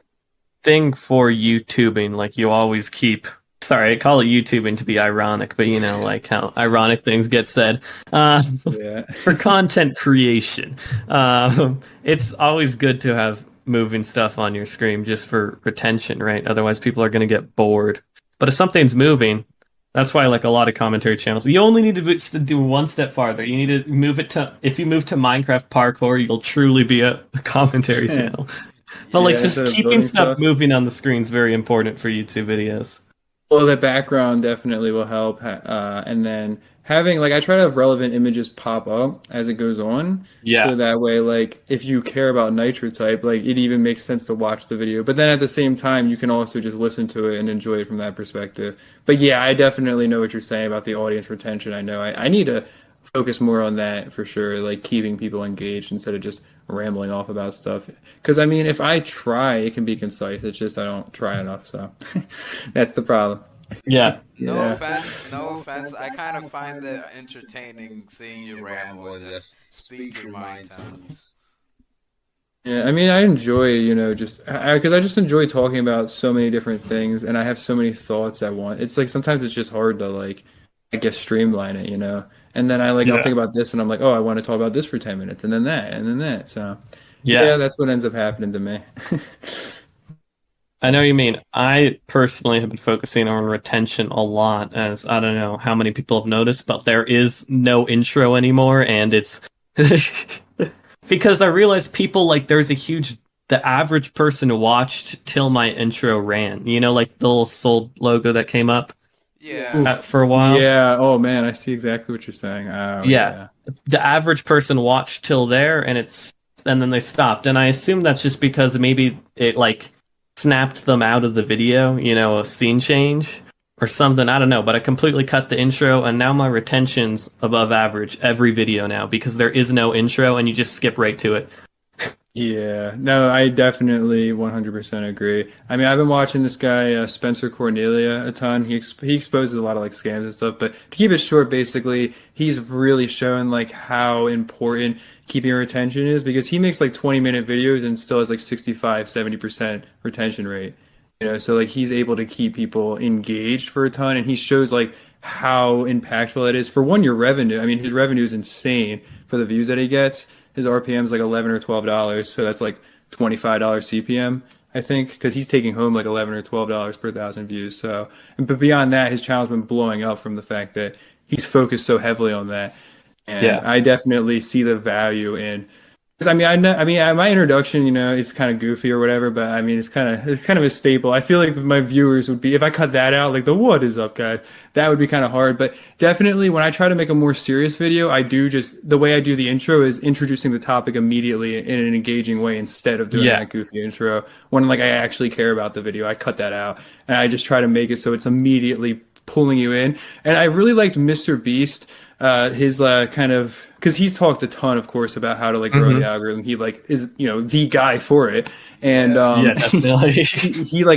thing for YouTubing. Like you always keep. Sorry, I call it YouTubing to be ironic, but like how ironic things get said. For content creation, it's always good to have moving stuff on your screen just for retention, right? Otherwise, people are going to get bored. But if something's moving, that's why like a lot of commentary channels, you only need to do one step farther. You need to move it to, if you move to Minecraft parkour, you'll truly be a commentary channel. But like just keeping stuff moving on the screen is very important for YouTube videos. Well, the background definitely will help. And then having, like, I try to have relevant images pop up as it goes on. Yeah. So that way, like, if you care about Nitro Type, like, it even makes sense to watch the video. But then at the same time, you can also just listen to it and enjoy it from that perspective. But yeah, I definitely know what you're saying about the audience retention. I know I need to focus more on that for sure, like keeping people engaged instead of just rambling off about stuff. Because, I mean, if I try, it can be concise. It's just I don't try enough. So that's the problem. Yeah. No offense. I kind of find it entertaining seeing you ramble and just speak your mind, Tendons. Yeah, I mean, I enjoy, just because I just enjoy talking about so many different things, and I have so many thoughts at once. It's like sometimes it's just hard to like, I guess, streamline it. And then I'll Yeah. think about this, and I'm like, oh, I want to talk about this for 10 minutes, and then that, and then that. So, yeah, Yeah. that's what ends up happening to me. I know what you mean. I personally have been focusing on retention a lot, as I don't know how many people have noticed, but there is no intro anymore, and it's because I realized people like the average person watched till my intro ran. You know, like the little sold logo that came up Yeah. for a while. Yeah. Oh man, I see exactly what you're saying. Oh Yeah, yeah. the average person watched till there, and then they stopped. And I assume that's just because maybe it like snapped them out of the video, a scene change or something. I don't know, but I completely cut the intro, and now my retention's above average every video now because there is no intro, and you just skip right to it. Yeah, no, I definitely 100% agree. I mean, I've been watching this guy Spencer Cornelia a ton. He exposes a lot of like scams and stuff, but to keep it short, basically, he's really shown like how important keeping your retention is because he makes like 20-minute videos and still has like 65-70% retention rate. So like he's able to keep people engaged for a ton, and he shows like how impactful it is for one, your revenue. I mean, his revenue is insane for the views that he gets. His RPM is like $11 or $12, so that's like $25 CPM, I think, because he's taking home like $11 or $12 per thousand views. So, but beyond that, his channel's been blowing up from the fact that he's focused so heavily on that, and Yeah. I definitely see the value in. 'Cause I mean, my introduction, it's kind of goofy or whatever, but I mean, it's kind of a staple. I feel like my viewers would be, if I cut that out, like the what is up, guys, that would be kind of hard. But definitely, when I try to make a more serious video, the way I do the intro is introducing the topic immediately in an engaging way instead of doing Yeah. that goofy intro. When like I actually care about the video, I cut that out and I just try to make it so it's immediately pulling you in. And I really liked Mr. Beast, his kind of, because he's talked a ton, of course, about how to like grow the algorithm. He like is the guy for it, and Yeah, definitely.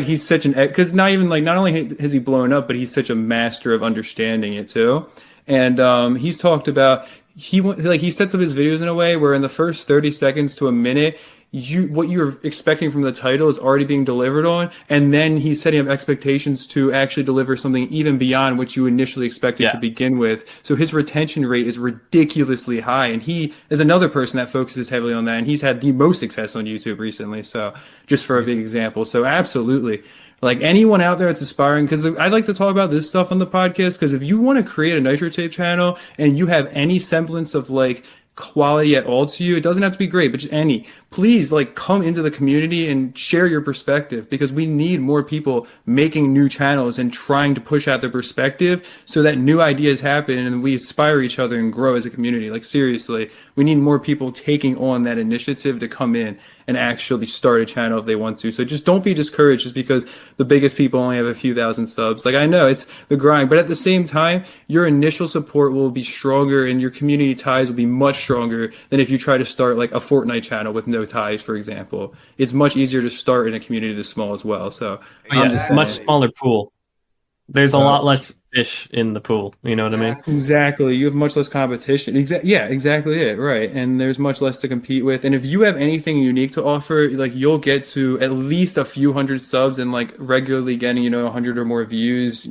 he's such an, because not only has he blown up, but he's such a master of understanding it too. And he's talked about he sets up his videos in a way where in the first 30 seconds to a minute, what you're expecting from the title is already being delivered on, and then he's setting up expectations to actually deliver something even beyond what you initially expected Yeah. to begin with. So his retention rate is ridiculously high, and he is another person that focuses heavily on that, and he's had the most success on YouTube recently. So just for a big example. So absolutely. Like anyone out there that's aspiring, because I like to talk about this stuff on the podcast, because if you want to create a Nitro Tape channel and you have any semblance of like quality at all to you, it doesn't have to be great, but just any, please like come into the community and share your perspective, because we need more people making new channels and trying to push out their perspective so that new ideas happen and we inspire each other and grow as a community. Like seriously, we need more people taking on that initiative to come in and actually start a channel if they want to. So just don't be discouraged just because the biggest people only have a few thousand subs. Like I know it's the grind, but at the same time, your initial support will be stronger and your community ties will be much stronger than if you try to start like a Fortnite channel with no ties, for example. It's much easier to start in a community this small as well. So Yeah, I'm just it's a saying. much smaller pool. There's a lot less fish in the pool. You know what I mean? Exactly. You have much less competition. Yeah, exactly it. Right. And there's much less to compete with. And if you have anything unique to offer, like you'll get to at least a few hundred subs and like regularly getting, 100 or more views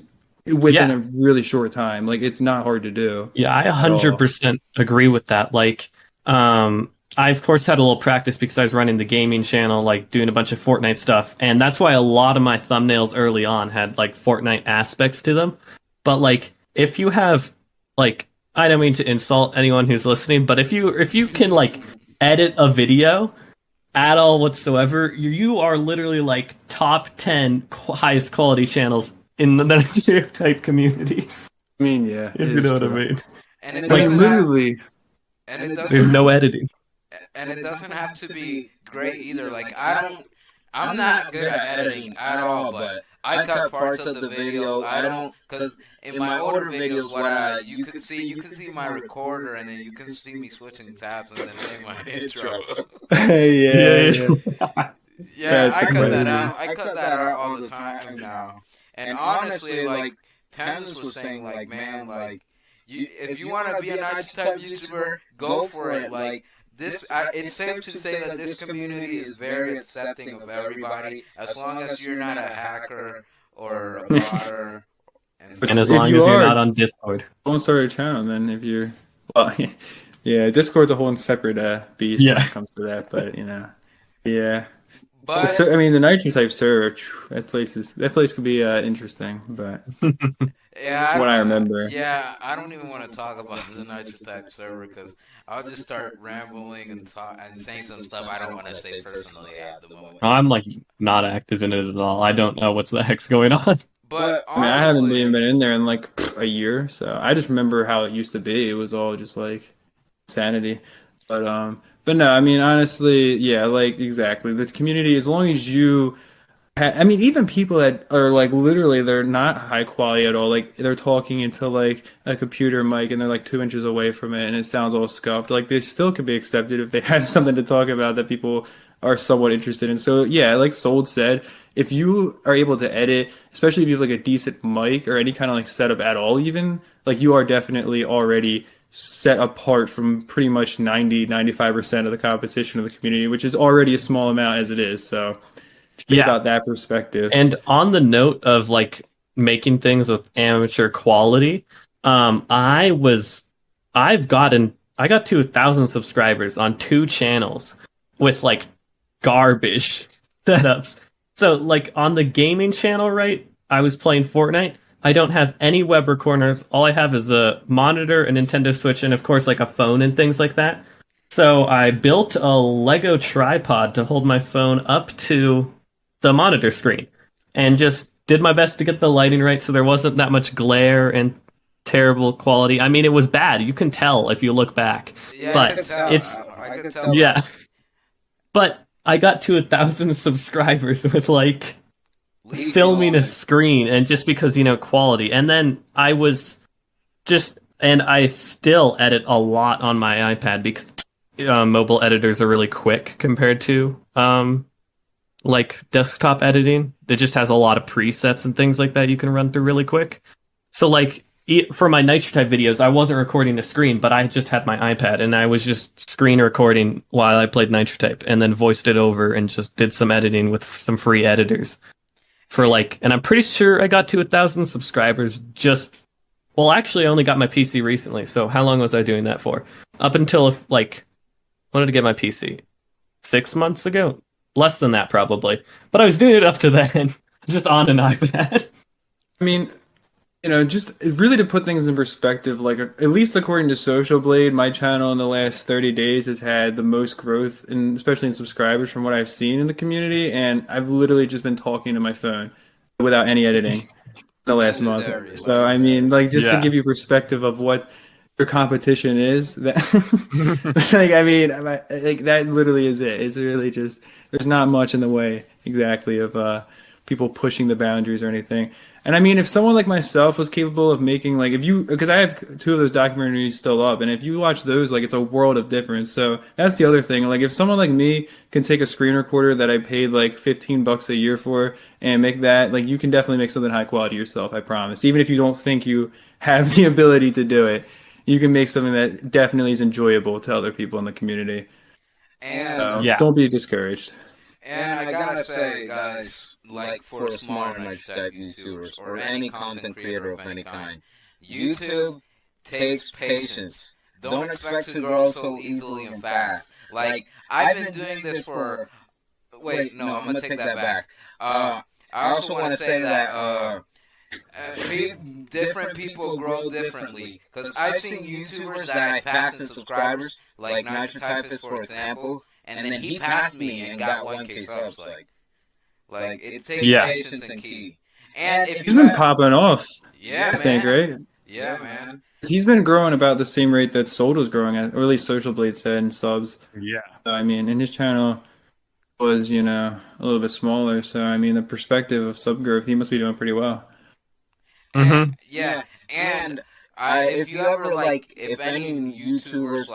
within a really short time. Like it's not hard to do. Yeah, I 100% agree with that. Like, I of course had a little practice because I was running the gaming channel, like doing a bunch of Fortnite stuff, and that's why a lot of my thumbnails early on had like Fortnite aspects to them. But like, if you have like, I don't mean to insult anyone who's listening, but if you can like edit a video at all whatsoever, you are literally like top 10 highest quality channels in the type community. I mean, yeah. If you know what I mean. And it Like doesn't literally. There's no editing. And it doesn't have to be great either. Like I'm not good at editing at all, but I cut parts of the video. Because in my older videos, you could see my recorder, and then you can see me switching tabs and then say my intro. Yeah. Yeah, That's I cut crazy. that out. I cut that out all the time now. And honestly, like Tendons was saying, like man, like if you want to be a nice type YouTuber, go for it. Like it's safe to say that this community is very accepting of everybody, as long as you're not a hacker or a botter. And as If long you as you're are, not on Discord. don't start a channel. Then if you're, well, yeah, Discord's a whole separate beast when Yeah. it comes to that. But yeah. But I mean, the nitro type server, that place could be interesting. But yeah, what I remember, yeah, I don't even want to talk about the Nitro Type server because I'll just start rambling and saying some stuff I don't want to say personally at the moment. I'm like not active in it at all. I don't know what's the heck's going on. But I mean, I haven't even honestly, been in there in like a year, so I just remember how it used to be. It was all just like sanity. But no, I mean, honestly, yeah, like exactly. The community, as long as you I mean, even people that are like literally they're not high quality at all. Like they're talking into like a computer mic and they're like 2 inches away from it and it sounds all scuffed. Like they still could be accepted if they had something to talk about that people are somewhat interested in. So yeah, like Sold said, if you are able to edit, especially if you have like a decent mic or any kind of like setup at all, even like you are definitely already set apart from pretty much 95% of the competition of the community, which is already a small amount as it is. So think Yeah. about that perspective. And on the note of like making things with amateur quality, I got to 1,000 subscribers on 2 channels with like garbage setups. So like on the gaming channel, right? I was playing Fortnite. I don't have any web recorders. All I have is a monitor, a Nintendo Switch, and of course like a phone and things like that. So I built a Lego tripod to hold my phone up to the monitor screen and just did my best to get the lighting right so there wasn't that much glare and terrible quality. I mean, it was bad. You can tell if you look back. yeah, But I could tell. it's- I could tell. Yeah. But I got to 1,000 subscribers with like Leave filming me a alone. screen and just because, quality. And then I still edit a lot on my iPad because mobile editors are really quick compared to like desktop editing. It just has a lot of presets and things like that you can run through really quick. So like for my Nitro Type videos, I wasn't recording a screen, but I just had my iPad and I was just screen recording while I played Nitro Type and then voiced it over and just did some editing with some free editors for like, and I'm pretty sure I got to 1,000 subscribers actually I only got my PC recently. So how long was I doing that for? Up until like, when did I get my PC? 6 months ago? Less than that, probably. But I was doing it up to then, just on an iPad. I mean, just really to put things in perspective, like at least according to Social Blade, my channel in the last 30 days has had the most growth, especially in subscribers from what I've seen in the community, and I've literally just been talking to my phone without any editing the last month. So I mean, like just to give you perspective of what your competition is, that like I mean, like that literally is it. It's really just there's not much in the way exactly of people pushing the boundaries or anything. And I mean, if someone like myself was capable of making like because I have 2 of those documentaries still up, and if you watch those, like it's a world of difference. So that's the other thing. Like if someone like me can take a screen recorder that I paid like $15 a year for and make that, like you can definitely make something high quality yourself. I promise. Even if you don't think you have the ability to do it, you can make something that definitely is enjoyable to other people in the community. And So don't be discouraged. And I gotta say, guys, like for smaller niche type YouTubers or any content creator of any kind, YouTube takes patience. Don't expect to grow so easily and fast. Like, I've been doing this for... Wait, no, I'm gonna take that back. I also want to say that different people grow differently. Because I've seen YouTubers that I passed in subscribers, like Nitro Typist, for example, and then he passed me and got 1K subs. Like it takes patience and key. And if he's been popping off, yeah, I think, right? Yeah, man. He's been growing about the same rate that Sold was growing at, or at least Social Blade said in subs. Yeah. So, I mean, and his channel was, a little bit smaller. So, I mean, the perspective of sub growth, he must be doing pretty well. Mm-hmm. Yeah, and if you ever if any YouTubers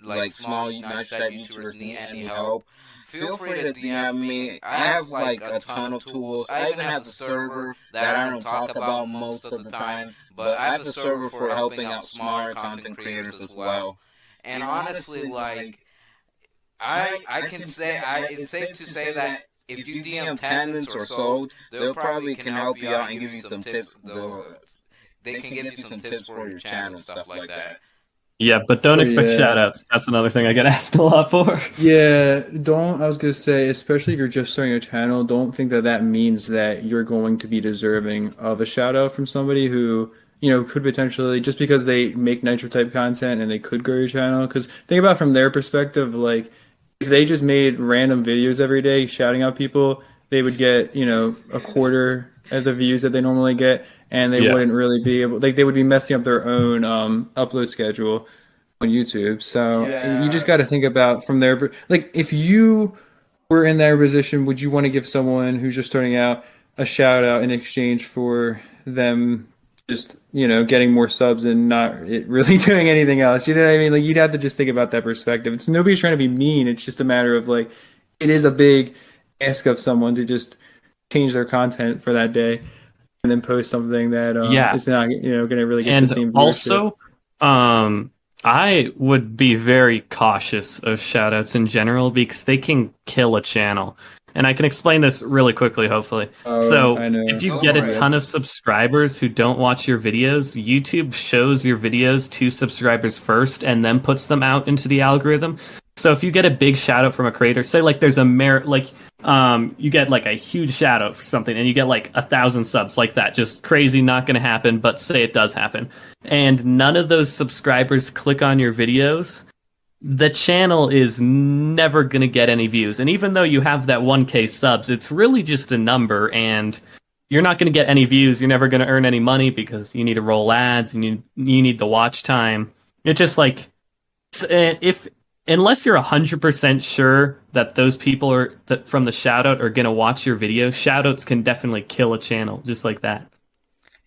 like small niche type YouTubers need any help, feel free to DM me. I have a ton of tools. I even have the server that I don't talk about most of the time, but I have the server for helping out smaller content creators as well. And honestly, like I can say it's safe to say that if you DM Tendons or Sold, they'll probably can help you out and give you some tips. They can give you some tips for your channel, stuff like that. Yeah, but don't expect yeah. shout-outs. That's another thing I get asked a lot for. Yeah, don't, I was gonna say, especially if you're just starting a channel, don't think that that means that you're going to be deserving of a shout out from somebody who, could potentially, just because they make Nitro type content and they could grow your channel. Because think about from their perspective, like, if they just made random videos every day shouting out people, they would get, a quarter of the views that they normally get, and they Yeah. wouldn't really be able, like, they would be messing up their own upload schedule on YouTube. So you just got to think about from their, like, if you were in their position, would you want to give someone who's just starting out a shout out in exchange for them just, getting more subs and not really doing anything else? You know what I mean? Like, you'd have to just think about that perspective. It's nobody's trying to be mean. It's just a matter of, like, it is a big ask of someone to just change their content for that day and then post something that is not, going to really get the same And viewership. also, I would be very cautious of shoutouts in general because they can kill a channel. And I can explain this really quickly, hopefully. So I know. if you get a ton of subscribers who don't watch your videos, YouTube shows your videos to subscribers first and then puts them out into the algorithm. So if you get a big shout out from a creator, say like there's a you get like a huge shout out for something and you get like 1,000 subs like that, just crazy, not going to happen, but say it does happen. And none of those subscribers click on your videos, the channel is never going to get any views. And even though you have that 1K subs, it's really just a number and you're not going to get any views. You're never going to earn any money because you need to roll ads and you need the watch time. It's just like, unless you're 100% sure that those people that from the shoutout are going to watch your video, shoutouts can definitely kill a channel just like that.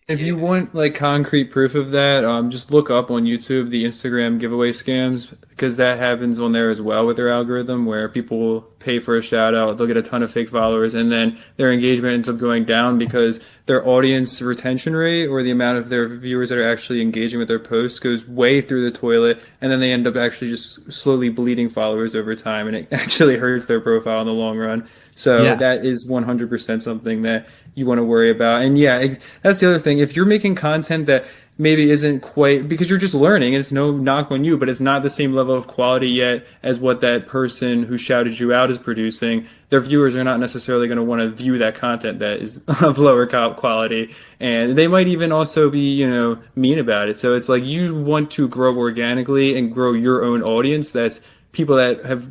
If you want like concrete proof of that, just look up on YouTube the Instagram giveaway scams, because that happens on there as well with their algorithm, where people will pay for a shout out, they'll get a ton of fake followers, and then their engagement ends up going down because their audience retention rate, or the amount of their viewers that are actually engaging with their posts, goes way through the toilet, and then they end up actually just slowly bleeding followers over time, and it actually hurts their profile in the long run. So that is 100% something that you want to worry about. And yeah, that's the other thing. If you're making content that maybe isn't quite, because you're just learning, and it's no knock on you, but it's not the same level of quality yet as what that person who shouted you out is producing, their viewers are not necessarily going to want to view that content that is of lower quality. And they might even also be, mean about it. So it's like you want to grow organically and grow your own audience. That's people that have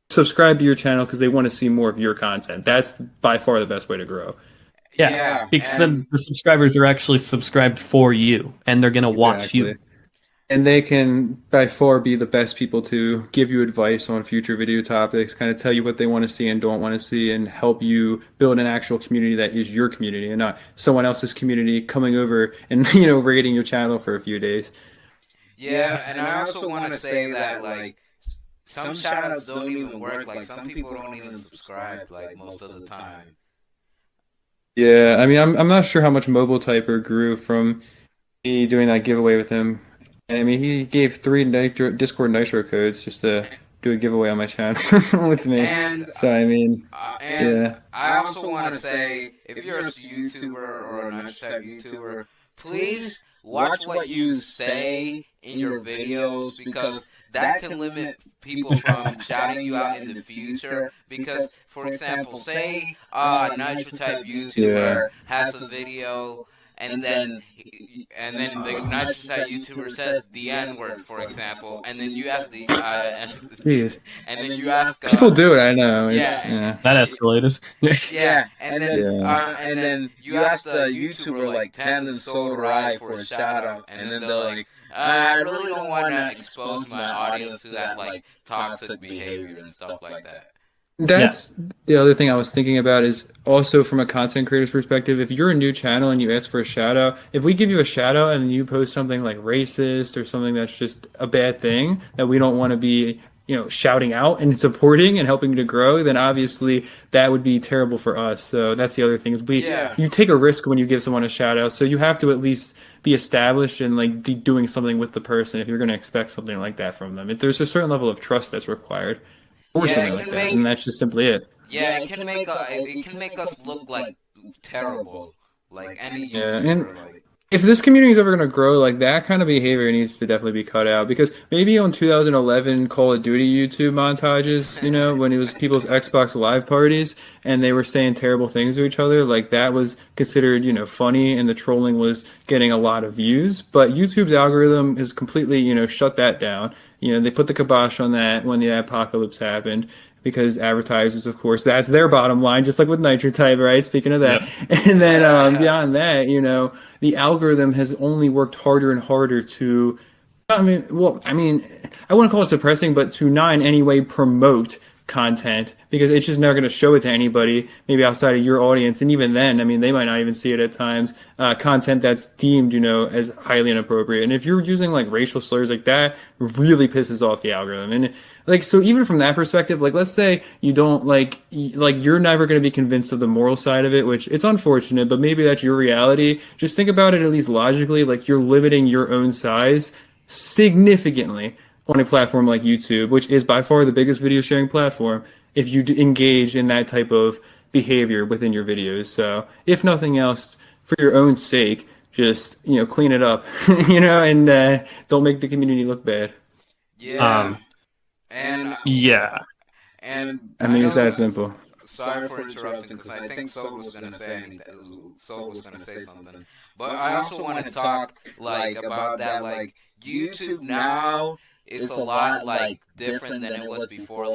subscribe to your channel because they want to see more of your content. That's by far the best way to grow. Yeah, because then the subscribers are actually subscribed for you, and they're going to watch you. And they can by far be the best people to give you advice on future video topics, kind of tell you what they want to see and don't want to see, and help you build an actual community that is your community and not someone else's community coming over and, raiding your channel for a few days. Yeah, and I also want to say that, like, some shoutouts don't even work. Like, some people don't even subscribe, like, most of the time. Yeah, I mean, I'm not sure how much Mobile Typer grew from me doing that giveaway with him. And I mean, he gave 3 Discord Nitro codes just to do a giveaway on my channel with me. So I mean, yeah. I also want to say, if you're a YouTuber or a Nitro type YouTuber, please watch what you say in your videos, because that can limit people from shouting you out in the future. Because, for example, say a Nitro type YouTuber has a video, and then the Nitro type YouTuber says the N word, for example, and then you ask and then you ask people do it. I know. That escalated. And then you ask the YouTuber like Tendons Sold for a shout out, and then they're like, I really don't want to expose my audience to that like toxic behavior and stuff like that. That's the other thing I was thinking about, is also from a content creator's perspective. If you're a new channel and you ask for a shout out, if we give you a shout out and you post something like racist or something that's just a bad thing that we don't want to be shouting out and supporting and helping to grow, then obviously that would be terrible for us. So that's the other thing is you take a risk when you give someone a shout out. So you have to at least be established and like be doing something with the person if you're going to expect something like that from them. There's a certain level of trust that's required or something like that, and that's just simply it. Yeah, it can make us look like terrible, like any YouTuber. And if this community is ever going to grow, like that kind of behavior needs to definitely be cut out because maybe on 2011 Call of Duty YouTube montages, when it was people's Xbox Live parties and they were saying terrible things to each other, like that was considered, funny and the trolling was getting a lot of views. But YouTube's algorithm has completely, shut that down. They put the kibosh on that when the apocalypse happened. Because advertisers, of course, that's their bottom line, just like with NitroType, right? Speaking of that. Yep. And then beyond that, the algorithm has only worked harder and harder to, I wouldn't call it suppressing, but to not in any way promote content because it's just not going to show it to anybody, maybe outside of your audience. And even then, they might not even see it at times. Content that's deemed, as highly inappropriate. And if you're using like racial slurs like that, really pisses off the algorithm. And like, so even from that perspective, like, let's say you don't like you're never going to be convinced of the moral side of it, which it's unfortunate, but maybe that's your reality. Just think about it at least logically, like you're limiting your own size significantly on a platform like YouTube, which is by far the biggest video sharing platform, if you engage in that type of behavior within your videos. So if nothing else, for your own sake, just, clean it up, and don't make the community look bad. Yeah. And it's that simple. Sorry for interrupting, because I think Soul was going to say something. But I also want to talk, about that, YouTube now is a lot, different than it was before.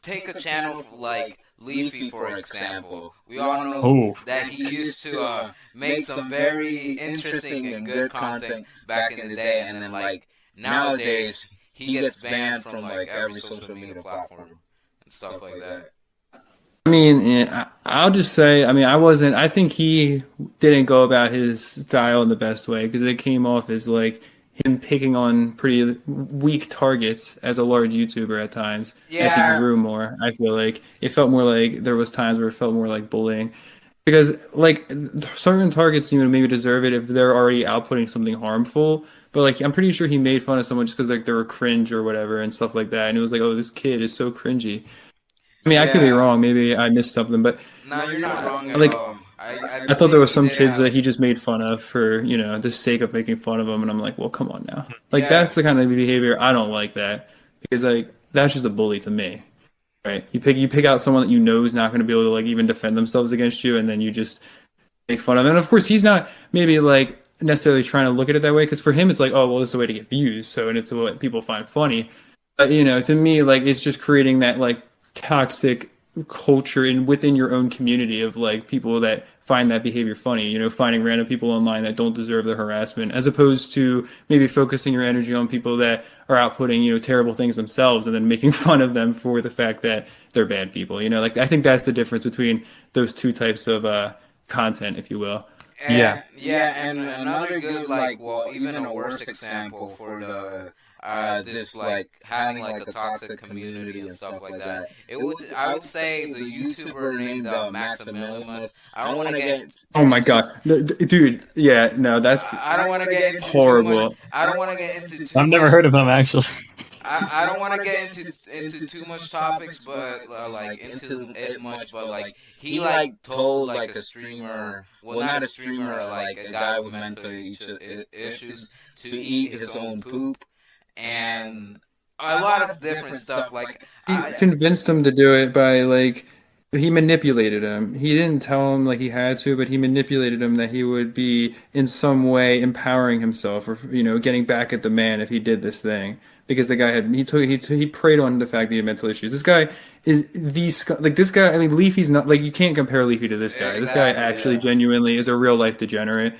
Take a channel like Leafy, for example. We all know that he used to make some very interesting and good content back in the day, and then, nowadays, he gets banned from, every social media platform and stuff like that. I'll just say, I think he didn't go about his style in the best way because it came off as him picking on pretty weak targets as a large YouTuber at times. Yeah. As he grew more. I feel like it felt more like there was times where it felt more like bullying because certain targets, maybe deserve it if they're already outputting something harmful. But I'm pretty sure he made fun of someone just because they were cringe or whatever and stuff like that. And it was oh, this kid is so cringy. I could be wrong. Maybe I missed something, but no, you're not wrong at all. I thought there was some kids that he just made fun of for, the sake of making fun of them. And I'm like, well, come on now. That's the kind of behavior. I don't like that because that's just a bully to me, right? You pick out someone that is not going to be able to even defend themselves against you. And then you just make fun of them. And of course, he's not maybe necessarily trying to look at it that way. Cause for him, it's oh, well, it's a way to get views. And it's what people find funny. But, to me, it's just creating that toxic culture within your own community of people that find that behavior funny, finding random people online that don't deserve the harassment, as opposed to maybe focusing your energy on people that are outputting, terrible things themselves and then making fun of them for the fact that they're bad people. I think that's the difference between those two types of content, if you will. And another good, even a worse example for the this having a toxic community and stuff like that. I would say the YouTuber named Maximilimus. I don't want to get. Oh my god, dude! Yeah, no, that's. I don't want to get into horrible. I don't want to get into. I've never heard of him actually. I don't want to get into too much topics, but into it much. But he told a streamer, well, not a streamer, a guy with mental issues, to eat his own poop. And a lot of different stuff. He convinced him to do it by he manipulated him. He didn't tell him he had to, but he manipulated him that he would be in some way empowering himself or getting back at the man if he did this thing. Because the guy he preyed on the fact that he had mental issues. This guy is this guy. Leafy's not you can't compare Leafy to this guy. Exactly, this guy actually genuinely is a real life degenerate.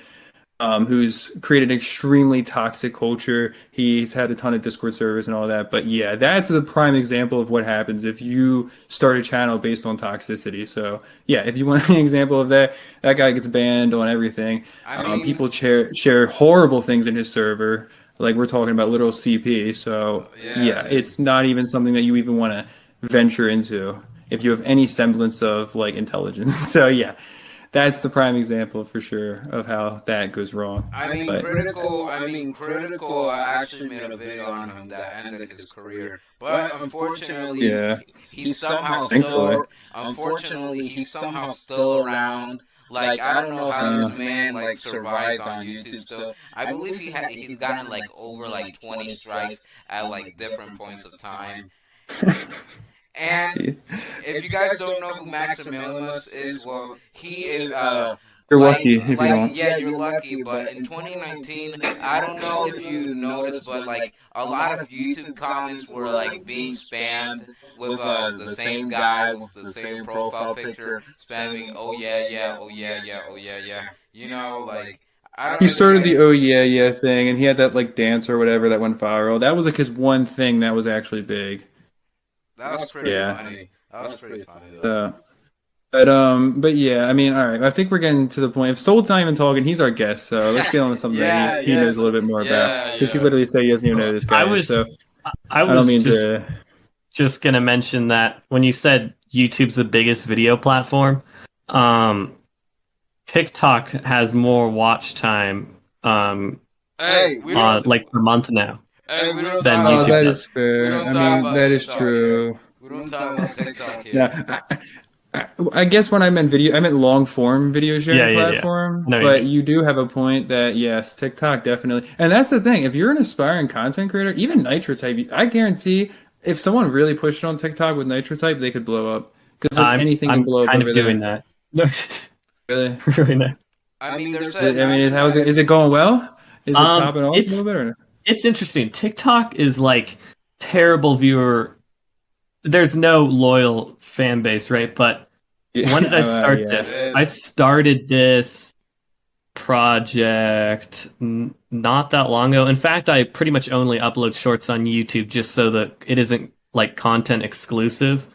who's created an extremely toxic culture. He's had a ton of Discord servers and all that. But yeah, that's the prime example of what happens if you start a channel based on toxicity. So yeah, if you want an example of that, that guy gets banned on everything. People share horrible things in his server. Like we're talking about literal CP. So yeah, it's not even something that you even want to venture into if you have any semblance of like intelligence. So yeah. That's the prime example for sure of how that goes wrong. Critical. I actually made a video on him that ended his career, but unfortunately, he's somehow still around. Like I don't know how this man like survived on YouTube. Still, I believe he's gotten like over like 20 strikes at like different points of time. And if you guys don't know who Maximilimus is, well, he is. You're lucky if you don't. Yeah, you're lucky. But in 2019, I don't know if you noticed, but like a lot of YouTube comments were like being spammed with the same guy with the same profile picture, spamming "oh yeah, yeah, oh yeah, yeah, oh yeah, yeah." You know, like. I don't He know started the oh yeah thing, and he had that like dance or whatever that went viral. That was like his one thing that was actually big. That was pretty funny. That was pretty funny though. But yeah, I mean, all right. I think we're getting to the point. If Sold's not even talking, he's our guest, so let's get on to something that he knows a little bit more about. Because he literally said he doesn't even know this guy. I was just gonna mention that when you said YouTube's the biggest video platform, TikTok has more watch time like per month now. Than YouTube that is fair. I mean, that is true. We don't talk about TikTok here. Yeah, I guess when I meant video, I meant long form video sharing platform. No, but you do have a point that yes, TikTok definitely, and that's the thing. If you're an aspiring content creator, even Nitro Type, I guarantee if someone really pushed it on TikTok with Nitro Type, they could blow up because anything can blow up. I'm kind of doing that. Really, really not. I mean, is it going well? Is it popping off a little bit or no? It's interesting. TikTok is like terrible viewer. There's no loyal fan base, right? But when did I start this? I started this project not that long ago. In fact, I pretty much only upload shorts on YouTube just so that it isn't like content exclusive.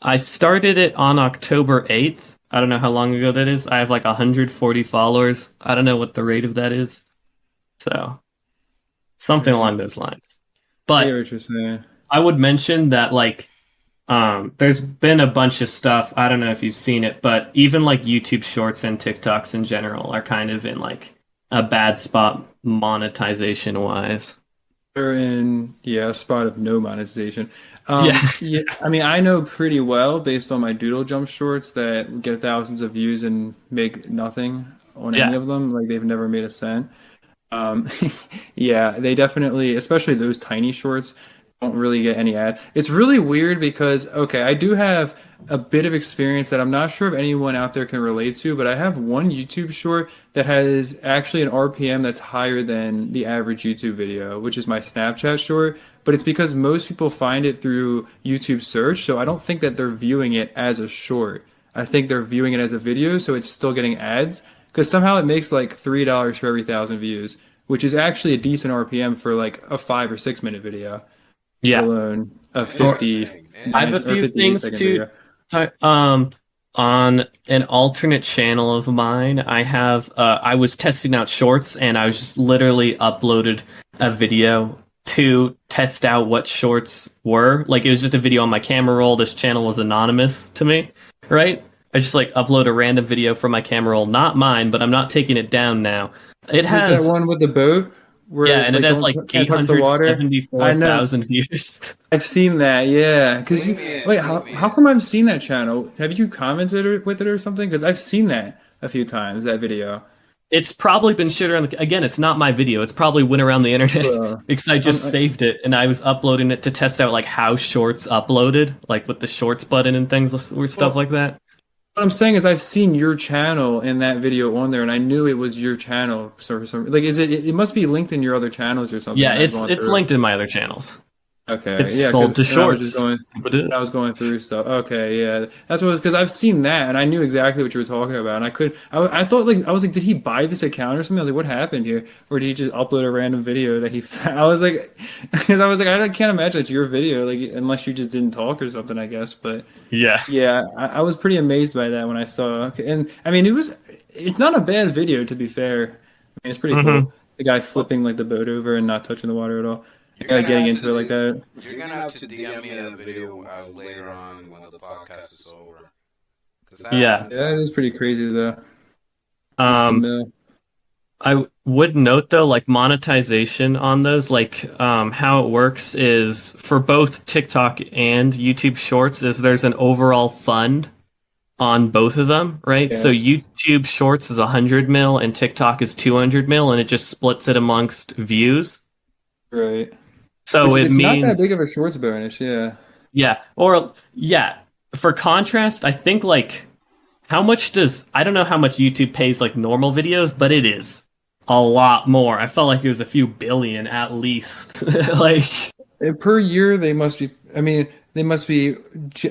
I started it on October 8th. I don't know how long ago that is. I have like 140 followers. I don't know what the rate of that is. So something along those lines. But I would mention that like there's been a bunch of stuff. I don't know if you've seen it, but even like YouTube Shorts and TikToks in general are kind of in like a bad spot monetization wise. They're in a spot of no monetization. I mean, I know pretty well based on my Doodle Jump shorts that get thousands of views and make nothing on any of them. Like they've never made a cent. They definitely, especially those tiny shorts, don't really get any ads. It's really weird because, I do have a bit of experience that I'm not sure if anyone out there can relate to, but I have one YouTube short that has actually an RPM that's higher than the average YouTube video, which is my Snapchat short. But it's because most people find it through YouTube search, so I don't think that they're viewing it as a short. I think they're viewing it as a video, so it's still getting ads. Because somehow it makes like $3 for every 1,000 views, which is actually a decent RPM for like a 5 or 6 minute video. Yeah. Alone a 50. I have a few things to on an alternate channel of mine. I have I was testing out shorts and I was just literally uploaded a video to test out what shorts were. Like it was just a video on my camera roll. This channel was anonymous to me, right? I just like upload a random video from my camera roll, not mine, but I'm not taking it down now. It has that one with the boat. And it has like 874,000 views. I've seen that, Because how come I've seen that channel? Have you commented with it or something? Because I've seen that a few times. That video. It's probably been shared around. Again, it's not my video. It's probably went around the internet because I just saved it and I was uploading it to test out like how shorts uploaded, like with the shorts button and things or stuff like that. What I'm saying is I've seen your channel in that video on there, and I knew it was your channel. So like, is it? It must be linked in your other channels or something. Yeah, it's linked in my other channels. Okay, It's yeah, sold because to I was just shorts. going, But it, I was going through stuff. Okay, yeah, that's what it was because I've seen that and I knew exactly what you were talking about. And I thought like I was like, did he buy this account or something? I was like, what happened here? Or did he just upload a random video that he found? I was like, because I was like, I can't imagine it's your video, like unless you just didn't talk or something, I guess. But yeah. yeah, I was pretty amazed by that when I saw. Okay, and I mean, it's not a bad video to be fair. I mean, it's pretty hmm cool. The guy flipping like the boat over and not touching the water at all. You're Yeah, gonna getting have into it like to that. you're gonna have to DM me that video later on when the podcast is over. Because Yeah. Yeah, it is pretty crazy though. Almost a Um, mill. I would note though, like monetization on those, like how it works is for both TikTok and YouTube Shorts is there's an overall fund on both of them, right? So Yes, YouTube Shorts is 100 mil and TikTok is 200 mil, and it just splits it amongst views. right. So Which it it's not that means, big of a shorts bonus, yeah. yeah, or yeah. For contrast, I think like how much does I don't know how much YouTube pays like normal videos, but it is a lot more. I felt like it was a few billion at least. Like, And per year, they must be. I mean, they must be.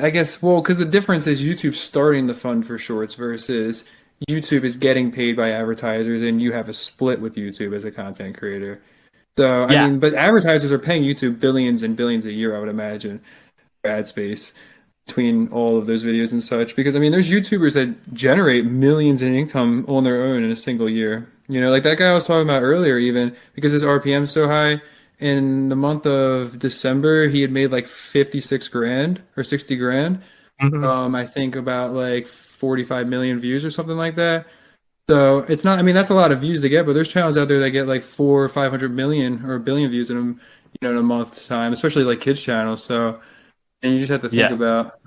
I guess. Well, because the difference is YouTube starting the fund for shorts versus YouTube is getting paid by advertisers, and you have a split with YouTube as a content creator. So, I yeah, mean, but advertisers are paying YouTube billions and billions a year, I would imagine, for ad space between all of those videos and such. Because, I mean, there's YouTubers that generate millions in income on their own in a single year. You know, like that guy I was talking about earlier, even because his RPM's so high. In the month of December, he had made like 56 grand or 60 grand. hmm I think about like 45 million views or something like that. So it's not, I mean, that's a lot of views to get, but there's channels out there that get like four or 500 million or a billion views in them, in a month's time, especially like kids channels. So, and you just have to think yeah. about,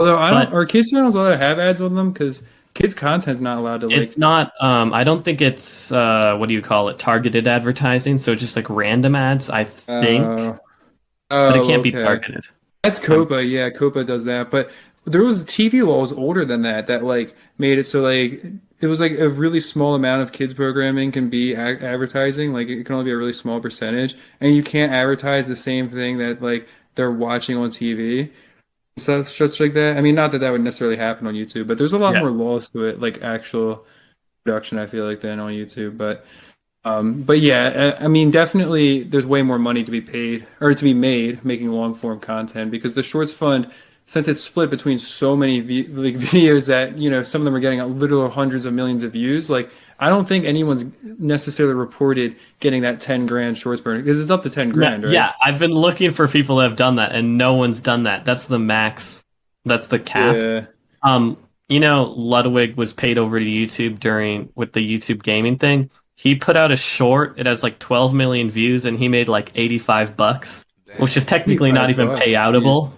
although I don't, But are kids channels allowed to have ads on them? Because kids content's not allowed to like, it's not. I don't think it's what do you call it? Targeted advertising. So just like random ads, I think, uh, but it oh, can't be okay. targeted. That's Um, Copa. Yeah, Copa does that. But there was TV laws older than that that like made it so like it was like a really small amount of kids programming can be advertising. Like it can only be a really small percentage, and you can't advertise the same thing that like they're watching on TV. So it's just like that. I mean, not that that would necessarily happen on YouTube, but there's a lot yeah, more laws to it, like actual production. I feel like than on YouTube, but yeah, I mean, definitely there's way more money to be paid or to be made making long form content because the Shorts Fund, since it's split between so many like videos that, some of them are getting literal hundreds of millions of views, like I don't think anyone's necessarily reported getting that 10 grand Shorts burn because it's up to 10 no, grand, right? yeah. I've been looking for people that have done that, and no one's done that. That's the max. That's the cap. Yeah. Um, Ludwig was paid over to YouTube during with the YouTube gaming thing. He put out a short. It has like 12 million views, and he made like $85, which is damn. technically not even 85 bucks. Jeez. payoutable.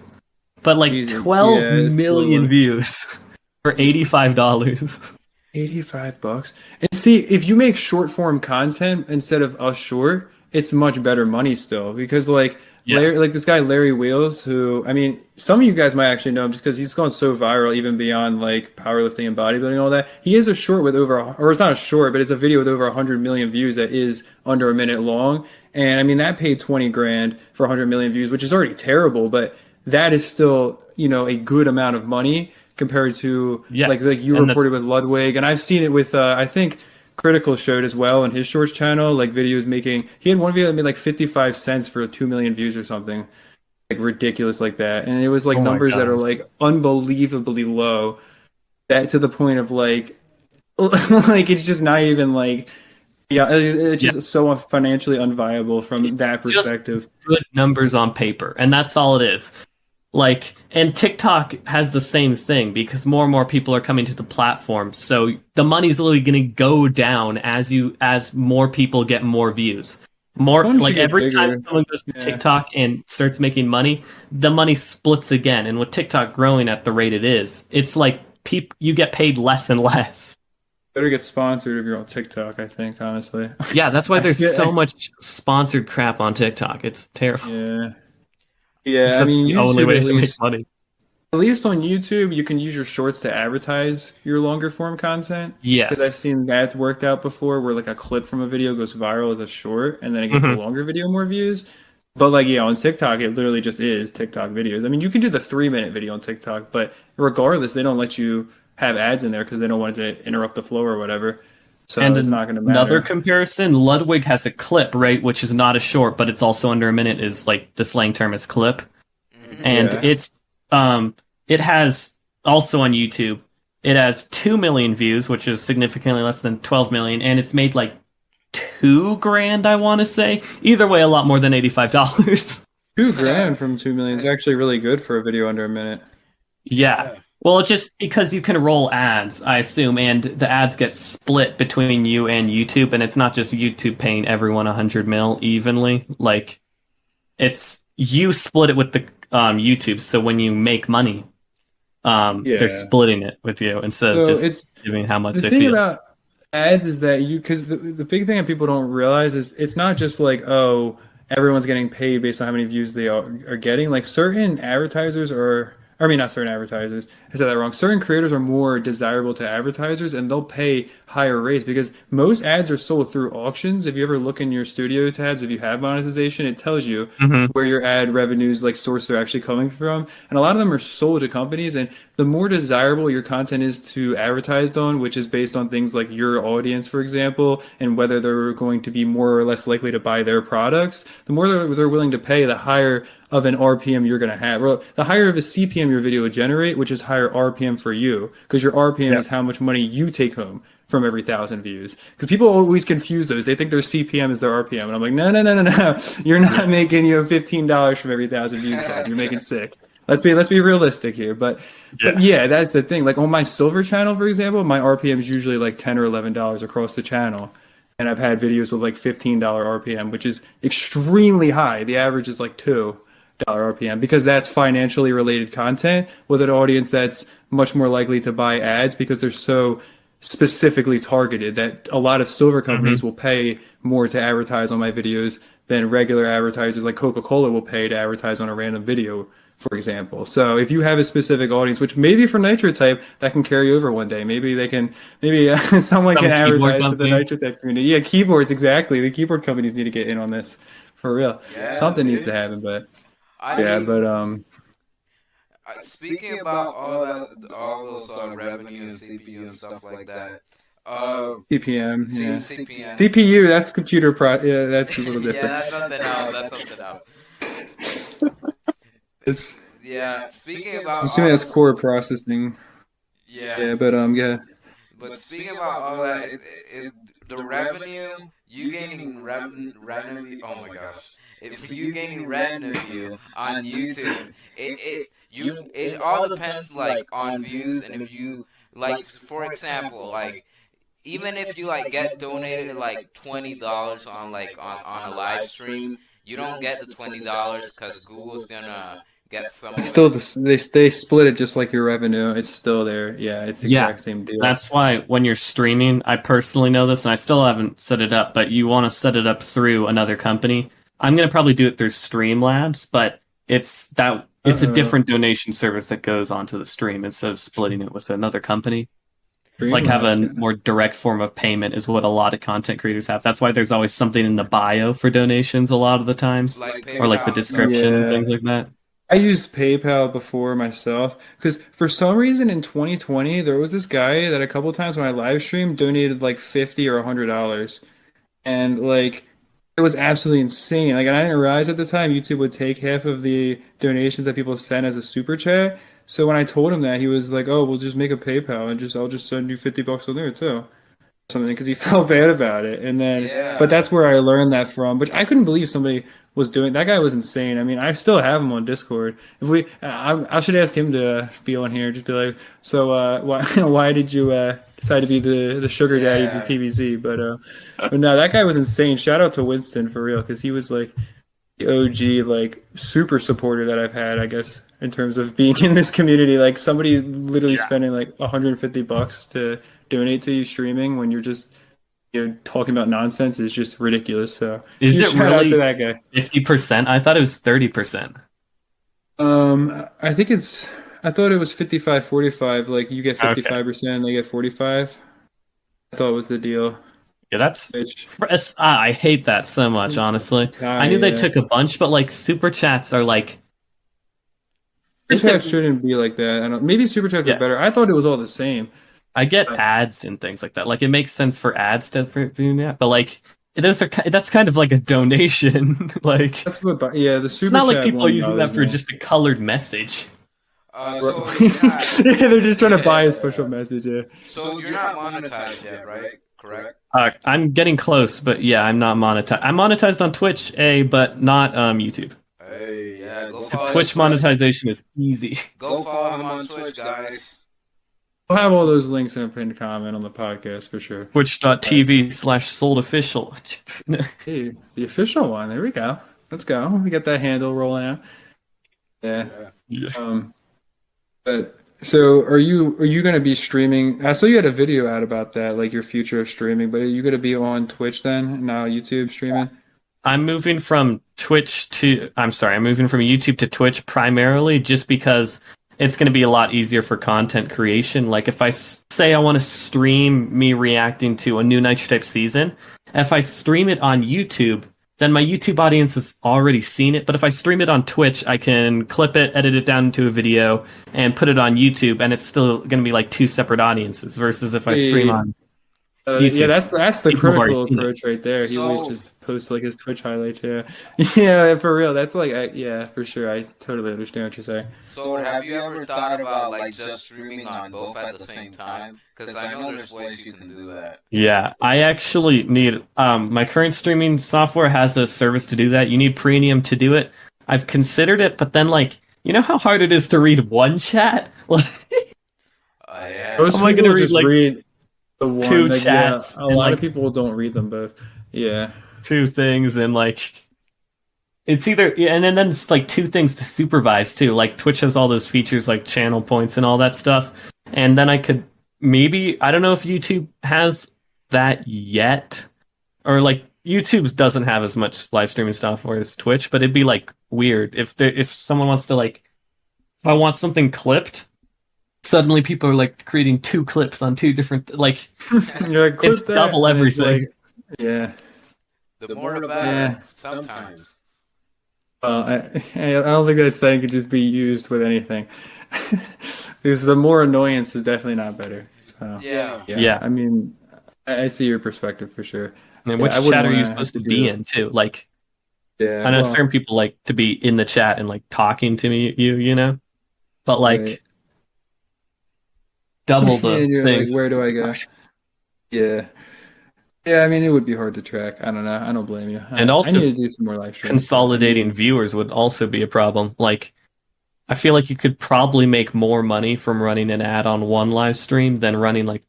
But like Jesus. 12 Yeah, it's million totally. views for $85. 85 bucks. And see, if you make short form content instead of a short, it's much better money still because like Yeah. Larry, like this guy Larry Wheels, who I mean, some of you guys might actually know him just because he's gone so viral, even beyond like powerlifting and bodybuilding and all that. He is a short with or it's not a short, but it's a video with over 100 million views that is under a minute long. And I mean, that paid 20 grand for 100 million views, which is already terrible, but that is still, a good amount of money compared to Yeah. like you And that's reported with Ludwig, and I've seen it with I think Critical showed as well on his shorts channel, like videos making. He had one video that made like 55 cents for 2 million views or something, like ridiculous like that, and it was like oh my numbers that are god. like unbelievably low, that to the point of like, like it's just not even like, yeah, it's Yeah. just so financially unviable from It's that just perspective. good numbers on paper, and that's all it is. Like, and TikTok has the same thing because more and more people are coming to the platform. So the money's literally going to go down as more people get more views. More Fun like should get every time bigger. someone goes to Yeah. TikTok and starts making money, the money splits again. And with TikTok growing at the rate it is, it's like you get paid less and less. Better get sponsored if you're on TikTok, I think, honestly. Yeah, that's why I there's feel, so much sponsored crap on TikTok. It's terrible. yeah. Yeah, I That's mean, the only YouTube way at to make least. money. At least on YouTube, you can use your shorts to advertise your longer form content. Because I've Yes. seen that worked out before where like a clip from a video goes viral as a short and then it gets the hmm longer video more views. But like, yeah, on TikTok, it literally just is TikTok videos. I mean, you can do the 3 minute video on TikTok, but regardless, they don't let you have ads in there because they don't want it to interrupt the flow or whatever. So And it's not going to another matter. comparison, Ludwig has a clip, right, which is not a short, but it's also under a minute, is like the slang term is clip. And Yeah. it has also on YouTube, it has 2 million views, which is significantly less than 12 million, and it's made like $2,000, I want to say. Either way, a lot more than $85. $2,000 from 2 million is actually really good for a video under a minute. Yeah. Well, it's just because you can roll ads, I assume, and the ads get split between you and YouTube, and it's not just YouTube paying everyone 100 mil evenly. Like, it's you split it with the YouTube, so when you make money, they're splitting it with you instead of just giving how much they feel. The thing about ads is that because the big thing that people don't realize is it's not just like, oh, everyone's getting paid based on how many views they are getting. Like certain advertisers are, I mean, not certain advertisers, I said that wrong. Certain creators are more desirable to advertisers and they'll pay higher rates because most ads are sold through auctions. If you ever look in your studio tabs, if you have monetization, it tells you where your ad revenues, like source they're actually coming from. And a lot of them are sold to companies. And the more desirable your content is to advertised on, which is based on things like your audience, for example, and whether they're going to be more or less likely to buy their products, the more they're willing to pay, the higher of an RPM you're going to have. Well, the higher of a CPM your video would generate, which is higher RPM for you, because your RPM is how much money you take home from every 1,000 views. Because people always confuse those. They think their CPM is their RPM. And I'm like, no. You're not making, $15 from every 1,000 views, bro. You're making 6. Let's be realistic here. But yeah, that's the thing. Like on my silver channel, for example, my RPM is usually like $10 or $11 across the channel. And I've had videos with like $15 RPM, which is extremely high. The average is like $2 RPM because that's financially related content with an audience that's much more likely to buy ads because they're so specifically targeted that a lot of silver companies will pay more to advertise on my videos than regular advertisers like Coca-Cola will pay to advertise on a random video, for example. So if you have a specific audience, which maybe for NitroType that can carry over one day, maybe someone can advertise to the NitroType community. Yeah, keyboards, exactly. The keyboard companies need to get in on this for real. Yeah, something needs to happen, but speaking about all those revenue and CPU and stuff like that. CPM, CPM. CPU, that's computer that's a little different. Yeah, that's something else. Speaking about assuming that's core processing. But speaking about all that, the revenue, you gaining revenue. Oh my gosh. If you gaining revenue on YouTube, it all depends like on views and if you like, for example, like even if you like get donated like $20 on a live stream, you don't get the $20 because Google's gonna get some. Still, they split it just like your revenue. It's still there. Yeah, it's the exact same deal. That's why when you're streaming, I personally know this, and I still haven't set it up, but you want to set it up through another company. I'm going to probably do it through Streamlabs, but it's a different donation service that goes onto the stream instead of splitting it with another company. Like have a more direct form of payment is what a lot of content creators have. That's why there's always something in the bio for donations a lot of the times, or like the description and things like that. I used PayPal before myself because for some reason in 2020 there was this guy that a couple times when I live streamed donated like $50 or $100, and like it was absolutely insane. Like, and I didn't realize at the time YouTube would take half of the donations that people send as a super chat. So when I told him that, he was like, "Oh, we'll just make a PayPal and I'll just send you $50 on there too." Something because he felt bad about it. And then, but that's where I learned that from. Which I couldn't believe somebody was doing. That guy was insane. I mean, I still have him on Discord. I should ask him to be on here. Just be like, so why did you decide to be the sugar daddy to TVZ? But no, that guy was insane. Shout out to Winston for real because he was like the OG like super supporter that I've had, I guess, in terms of being in this community. Like somebody literally spending like $150 to donate to you streaming when you're just talking about nonsense is just ridiculous. So is it really out to that guy? 50%? I thought it was 30%. I thought it was 55-45. Like you get 55%, they get 45. I thought it was the deal. Yeah, Which, I hate that so much, honestly. I knew they yeah. took a bunch, but like super chats are like Super is it chats shouldn't be like that. I don't. Maybe super chats are yeah. better. I thought it was all the same. I get Uh, ads and things like that. Like it makes sense for ads to for doing that, but like that's kind of like a donation. Like that's what. Yeah, the it's super not like chat people are one using that bothers for me. just a colored message. So you're not. Yeah, they're just trying to buy a Yeah. special message. Yeah. So you're not monetized yet, right? Correct. I'm getting close, but yeah, I'm not monetized. I'm monetized on Twitch, but not YouTube. Hey, yeah, go follow his Twitch Twitch. monetization is easy. Go follow him on Twitch, guys. We'll have all those links in a pinned comment on the podcast for sure. Twitch.tv/soldofficial. Hey, the official one. There we go. Let's go. We got that handle rolling out. Yeah. Yeah. But so are you going to be streaming? I saw you had a video out about that, like your future of streaming. But are you going to be on Twitch then? Now YouTube streaming? I'm moving from I'm moving from YouTube to Twitch primarily just because it's going to be a lot easier for content creation. Like if I say I want to stream me reacting to a new Nitro Type season, if I stream it on YouTube, then my YouTube audience has already seen it. But if I stream it on Twitch, I can clip it, edit it down into a video, and put it on YouTube, and it's still going to be like two separate audiences versus if I stream on YouTube. Yeah, that's the People have already critical seen it. approach right there. He So- always just posts like his Twitch highlights. Yeah, yeah, for real. That's like, yeah, for sure. I totally understand what you're saying. So have you ever thought about like just streaming on both at the same time? Because I know there's ways you can do that. Yeah, I actually need my current streaming software has a service to do that. You need premium to do it. I've considered it, but then like, you know how hard it is to read one chat? Yeah. Most Am I people gonna read, just like, read the one. two like, chats Yeah, a and, lot like, of people don't read them both. Yeah. two things and like it's either and then it's like two things to supervise too. Like Twitch has all those features like channel points and all that stuff. And then I could maybe I don't know if YouTube has that yet. Or like YouTube doesn't have as much live streaming stuff as Twitch, but it'd be like weird if someone wants to like if I want something clipped, suddenly people are like creating two clips on two different like You're like, clip it's that, double and it's everything. like, yeah. The more the better. Yeah. Sometimes. Well, I don't think that saying could just be used with anything. Because the more annoyance is definitely not better. So, Yeah. Yeah. I mean, I see your perspective for sure. And Yeah, which I wouldn't chat are you wanna supposed to have to be do in too? Like Yeah. I know well, certain people like to be in the chat and like talking to you know? But like Right. double the and you're things. like, where do I go? Yeah. Yeah, I mean, it would be hard to track. I don't know. I don't blame you. And I also need to do some more live streams. Consolidating viewers would also be a problem. Like I feel like you could probably make more money from running an ad on one live stream than running like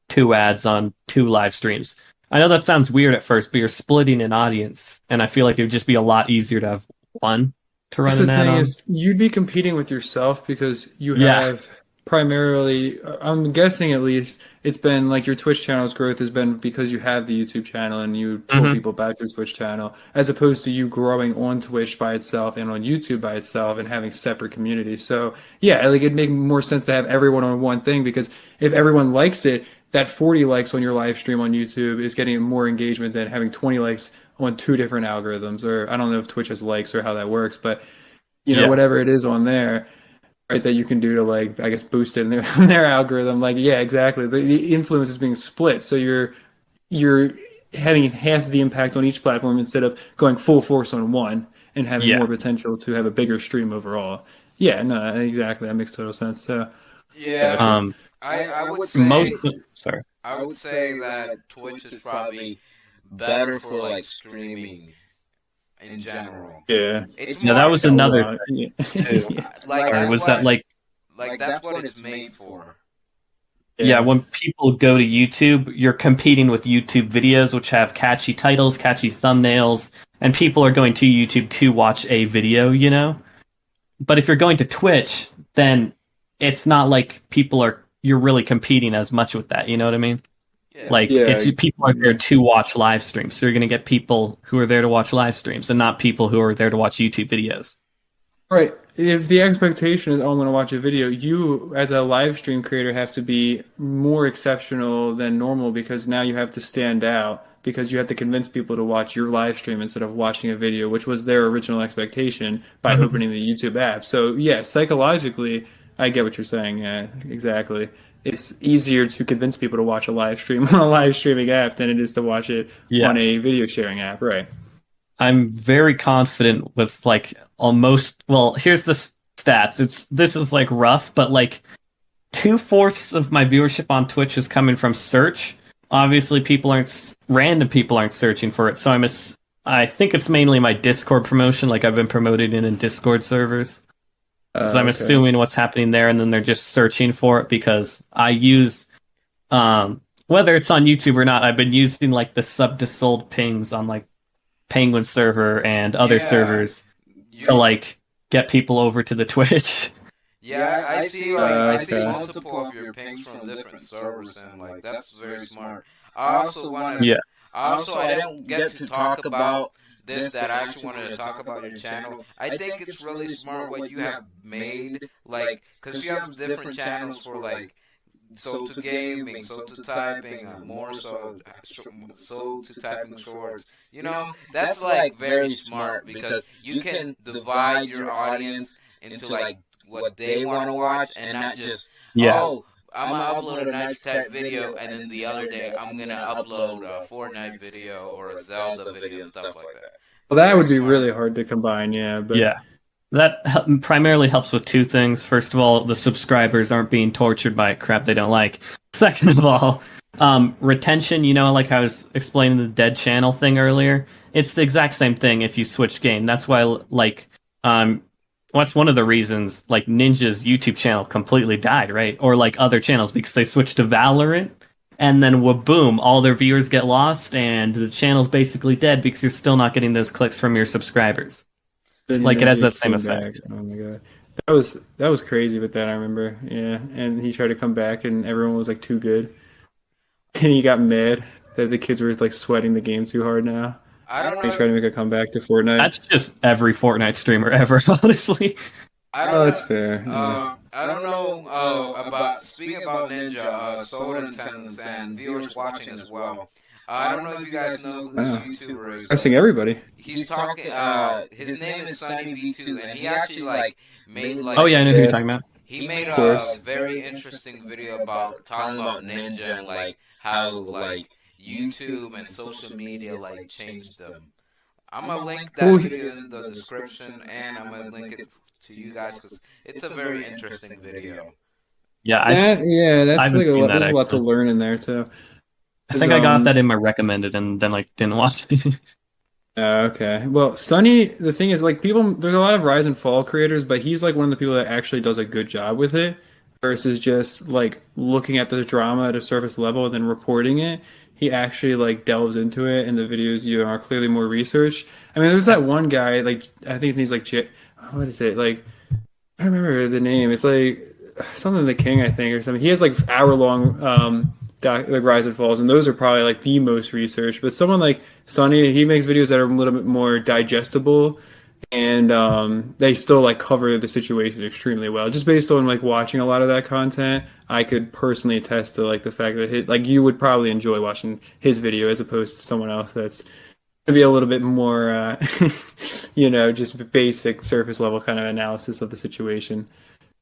two ads on two live streams. I know that sounds weird at first, but you're splitting an audience, and I feel like it would just be a lot easier to have one to run The an ad thing on. is, you'd be competing with yourself because you Yeah. have primarily, I'm guessing at least, it's been like your Twitch channel's growth has been because you have the YouTube channel and you pull Mhm. people back to your Twitch channel, as opposed to you growing on Twitch by itself and on YouTube by itself and having separate communities. So yeah, like it'd make more sense to have everyone on one thing because if everyone likes it, that 40 likes on your live stream on YouTube is getting more engagement than having 20 likes on two different algorithms. Or I don't know if Twitch has likes or how that works, but you know, Yeah. whatever it is on there, right, that you can do to like, I guess, boost it in their algorithm. Like, yeah, exactly. The influence is being split. So you're having half the impact on each platform instead of going full force on one and having Yeah. more potential to have a bigger stream overall. Yeah, no, exactly. That makes total sense. So Yeah. I would say Sorry. I would say that Twitch is probably better for like streaming in general. yeah. It's Yeah, more that was A another lot. thing Yeah. too. like Or that's was what, that like that's what it's made for. yeah, when people go to YouTube, you're competing with YouTube videos which have catchy titles, catchy thumbnails, and people are going to YouTube to watch a video, you know? But if you're going to Twitch, then it's not like you're really competing as much with that, you know what I mean? Yeah. Like Yeah. it's people are there to watch live streams. So you're going to get people who are there to watch live streams and not people who are there to watch YouTube videos. Right. if the expectation is, oh, I'm going to watch a video, you as a live stream creator have to be more exceptional than normal because now you have to stand out because you have to convince people to watch your live stream instead of watching a video, which was their original expectation by Mhm. opening the YouTube app. So, yeah, psychologically, I get what you're saying. Yeah, exactly. It's easier to convince people to watch a live stream on a live streaming app than it is to watch it Yeah. on a video sharing app, right? I'm very confident with like almost, well, here's the stats. This is like rough, but like 2/4 of my viewership on Twitch is coming from search. Obviously, random people aren't searching for it. So I think it's mainly my Discord promotion. Like I've been promoted in Discord servers. So I'm Okay. assuming what's happening there, and then they're just searching for it because I use, whether it's on YouTube or not, I've been using like the sub to sold pings on like Penguin server and other Yeah. servers to You, like get people over to the Twitch. yeah, I see I see Okay. multiple of your pings from different servers, and like that's very smart. I also wanna, Yeah. I don't get to talk about this, that I actually wanted to talk about your channel. I think it's really smart what you have made, like, cause you have different channels for like sold to gaming, sold to typing, more sold to typing shorts. You know, that's like very smart because you can divide your audience into like what they want to watch and not just, Yeah. oh, I'm gonna upload a Night type video and then the other day I'm gonna upload a Fortnite video or a Zelda video and stuff like that. Well, that Very would be smart. really hard to combine, yeah. But Yeah. That primarily helps with two things. First of all, the subscribers aren't being tortured by crap they don't like. Second of all, retention, like I was explaining the dead channel thing earlier. It's the exact same thing if you switch game. That's why, like, what's one of the reasons, like, Ninja's YouTube channel completely died, right? Or, like, other channels, because they switched to Valorant, and then, boom, all their viewers get lost, and the channel's basically dead because you're still not getting those clicks from your subscribers. then Like, it has that same came back. effect. Oh my god, that was crazy. With that, I remember. Yeah, and he tried to come back, and everyone was like too good, and he got mad that the kids were like sweating the game too hard. Now I don't he know. tried to make a comeback to Fortnite. That's just every Fortnite streamer ever, honestly. I Oh, don't that's know. fair. Yeah. I don't know about speaking about Ninja, Soul and Tendons, and viewers watching as well. I don't know if you guys know who Wow. this YouTuber is. I think everybody. He's talking. His name is Sunny V2, and he actually like made like. Oh, yeah, I know who you're Yes. talking about. He made Of a course. very interesting video about talking about Ninja and like how like YouTube and social media like changed them. I'm gonna link that Well, video in the description, and I'm gonna link it to you guys because it's a very interesting video. Yeah, I that's haven't like a seen lot, that, there's a lot to actually. learn in there too. think I got that in my recommended and then like didn't watch it. Okay. Well, Sunny, the thing is, like, people, there's a lot of rise and fall creators, but he's like one of the people that actually does a good job with it versus just like looking at the drama at a surface level and then reporting it. He actually like delves into it, and the videos are clearly more research. I mean, there's that one guy, like, I think his name's like what is it? Like, I don't remember the name. It's like something the King, I think, or something. He has like hour long like rise and falls, and those are probably like the most researched. But someone like Sonny, he makes videos that are a little bit more digestible, and they still like cover the situation extremely well. Just based on like watching a lot of that content, I could personally attest to like the fact that like you would probably enjoy watching his video as opposed to someone else that's gonna be a little bit more, just basic surface level kind of analysis of the situation.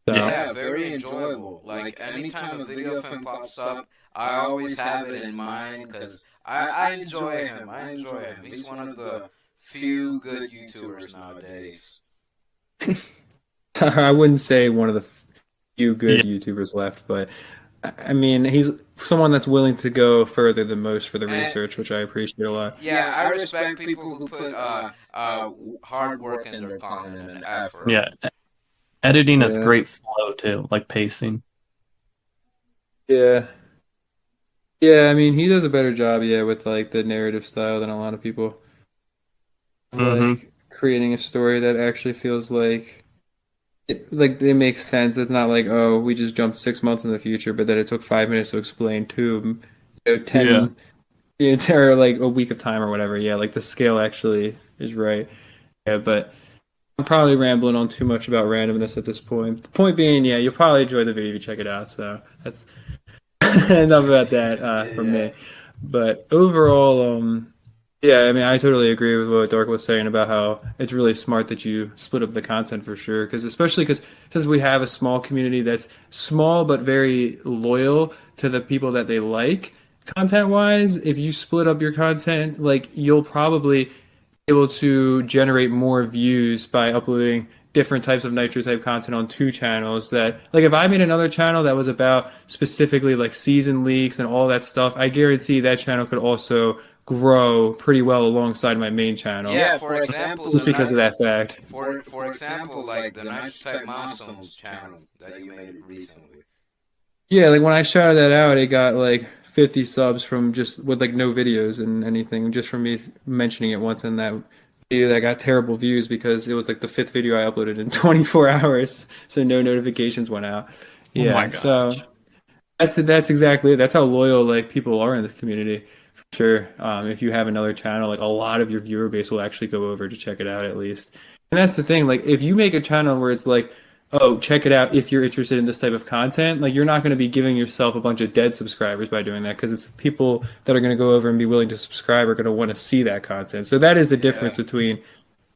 So, Yeah, very enjoyable. Like anytime a video of him pops up, I always have it in mind because I enjoy him. I enjoy him. He's one of the few good YouTubers nowadays. I wouldn't say one of the few good Yeah. YouTubers left, but I mean, he's someone that's willing to go further than most for the And- research, which I appreciate a lot. Yeah, I respect people who put hard work in their content and effort. Yeah. Editing has Yeah. great flow too, like pacing. Yeah. Yeah, I mean, he does a better job, with like the narrative style than a lot of people. Like creating a story that actually feels like it makes sense. It's not like, oh, we just jumped 6 months in the future, but that it took 5 minutes to explain to 10 or like a week of time or whatever. Yeah, like the scale actually is right. Yeah, but I'm probably rambling on too much about randomness at this point. The point being, yeah, you'll probably enjoy the video if you check it out. So that's enough about that from Yeah. me. But overall, yeah, I mean, I totally agree with what Dork was saying about how it's really smart that you split up the content for sure. Because especially because since we have a small community that's small but very loyal to the people that they like, content wise, if you split up your content, like you'll probably able to generate more views by uploading different types of nitro type content on two channels that like if I made another channel that was about specifically like season leaks and all that stuff, I guarantee that channel could also grow pretty well alongside my main channel. Yeah, for example, just because of that fact. For example, like the Nitro Type Milestones channel that you made recently. Yeah, like when I shouted that out, it got like 50 subs from just with like no videos and anything, just from me mentioning it once in that video that got terrible views because it was like the fifth video I uploaded in 24 hours, so no notifications went out. Yeah, my so gosh. that's exactly it. That's how loyal like people are in this community. For sure. If you have another channel, like a lot of your viewer base will actually go over to check it out at least. And that's the thing. Like if you make a channel where it's like, oh, check it out if you're interested in this type of content, like you're not going to be giving yourself a bunch of dead subscribers by doing that because it's people that are going to go over and be willing to subscribe are going to want to see that content. So that is the difference between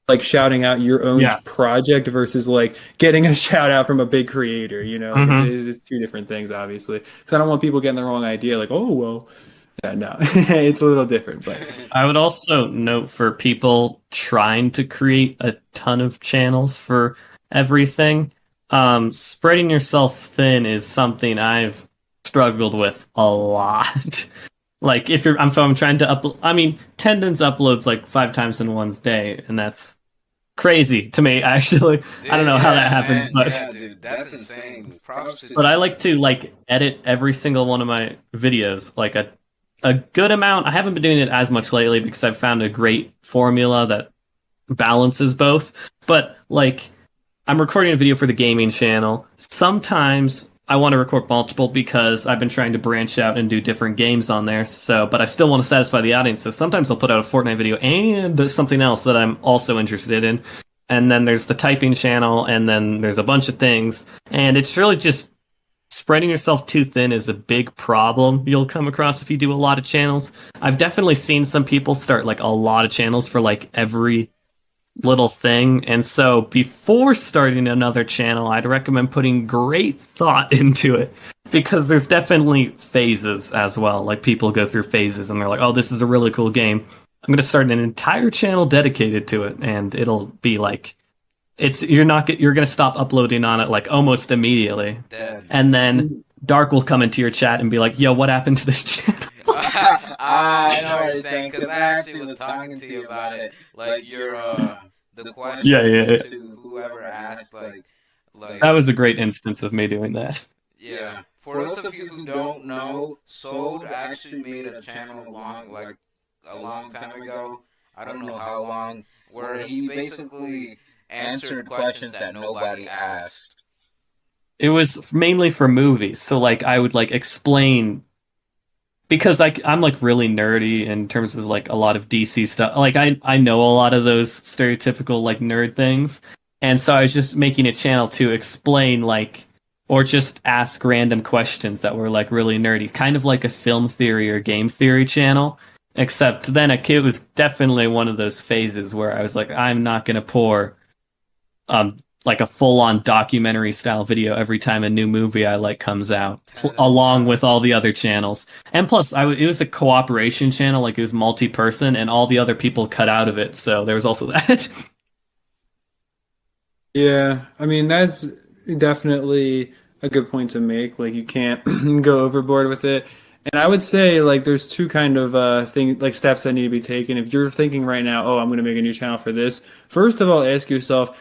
like shouting out your own project versus like getting a shout out from a big creator, you know. It's two different things, obviously, because I don't want people getting the wrong idea like, oh well, yeah, no. It's a little different. But I would also note for people trying to create a ton of channels for everything, spreading yourself thin is something I've struggled with a lot. Like if I'm trying to upload, I mean, Tendons uploads like 5 times in one day, and that's crazy to me. Actually, dude, I don't know how that happens, man, but yeah, dude, that's insane. But I like to like edit every single one of my videos, like a good amount. I haven't been doing it as much lately because I've found a great formula that balances both. But like, I'm recording a video for the gaming channel. Sometimes I want to record multiple because I've been trying to branch out and do different games on there. So, but I still want to satisfy the audience. So sometimes I'll put out a Fortnite video and there's something else that I'm also interested in. And then there's the typing channel, and then there's a bunch of things. And it's really just spreading yourself too thin is a big problem you'll come across if you do a lot of channels. I've definitely seen some people start like a lot of channels for like every little thing. And so before starting another channel, I'd recommend putting great thought into it because there's definitely phases as well. Like people go through phases and they're like, oh, this is a really cool game. I'm going to start an entire channel dedicated to it. And it'll be like, you're going to stop uploading on it like almost immediately. Dead. And then Dark will come into your chat and be like, yo, what happened to this channel? I know what you're saying, because I actually was talking to you about it. Like, the question to whoever asked, like... That was a great instance of me doing that. Yeah. For those of you who don't know, Sold actually made a channel a long time ago. I don't know how long, where he basically answered questions that nobody asked. It was mainly for movies, so like I would like explain, because I'm like really nerdy in terms of like a lot of DC stuff. Like I know a lot of those stereotypical like nerd things, and so I was just making a channel to explain like, or just ask random questions that were like really nerdy, kind of like a film theory or game theory channel. Except then it was definitely one of those phases where I was like, I'm not gonna pour like a full-on documentary style video every time a new movie I like comes out, along with all the other channels. And plus, it was a cooperation channel, like it was multi-person, and all the other people cut out of it, so there was also that. Yeah, I mean, that's definitely a good point to make. Like, you can't go overboard with it. And I would say, like, there's two kind of steps that need to be taken. If you're thinking right now, oh, I'm going to make a new channel for this, first of all, ask yourself,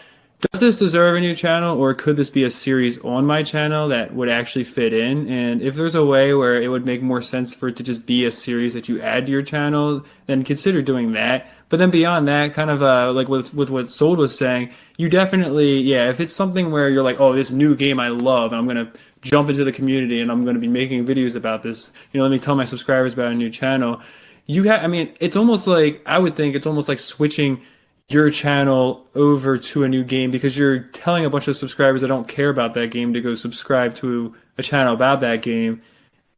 does this deserve a new channel, or could this be a series on my channel that would actually fit in? And if there's a way where it would make more sense for it to just be a series that you add to your channel, then consider doing that. But then beyond that, kind of like with what Sold was saying, you definitely, yeah, if it's something where you're like, oh, this new game I love, and I'm going to jump into the community and I'm going to be making videos about this, let me tell my subscribers about a new channel. I mean, it's almost like, I would think it's almost like switching your channel over to a new game because you're telling a bunch of subscribers that don't care about that game to go subscribe to a channel about that game.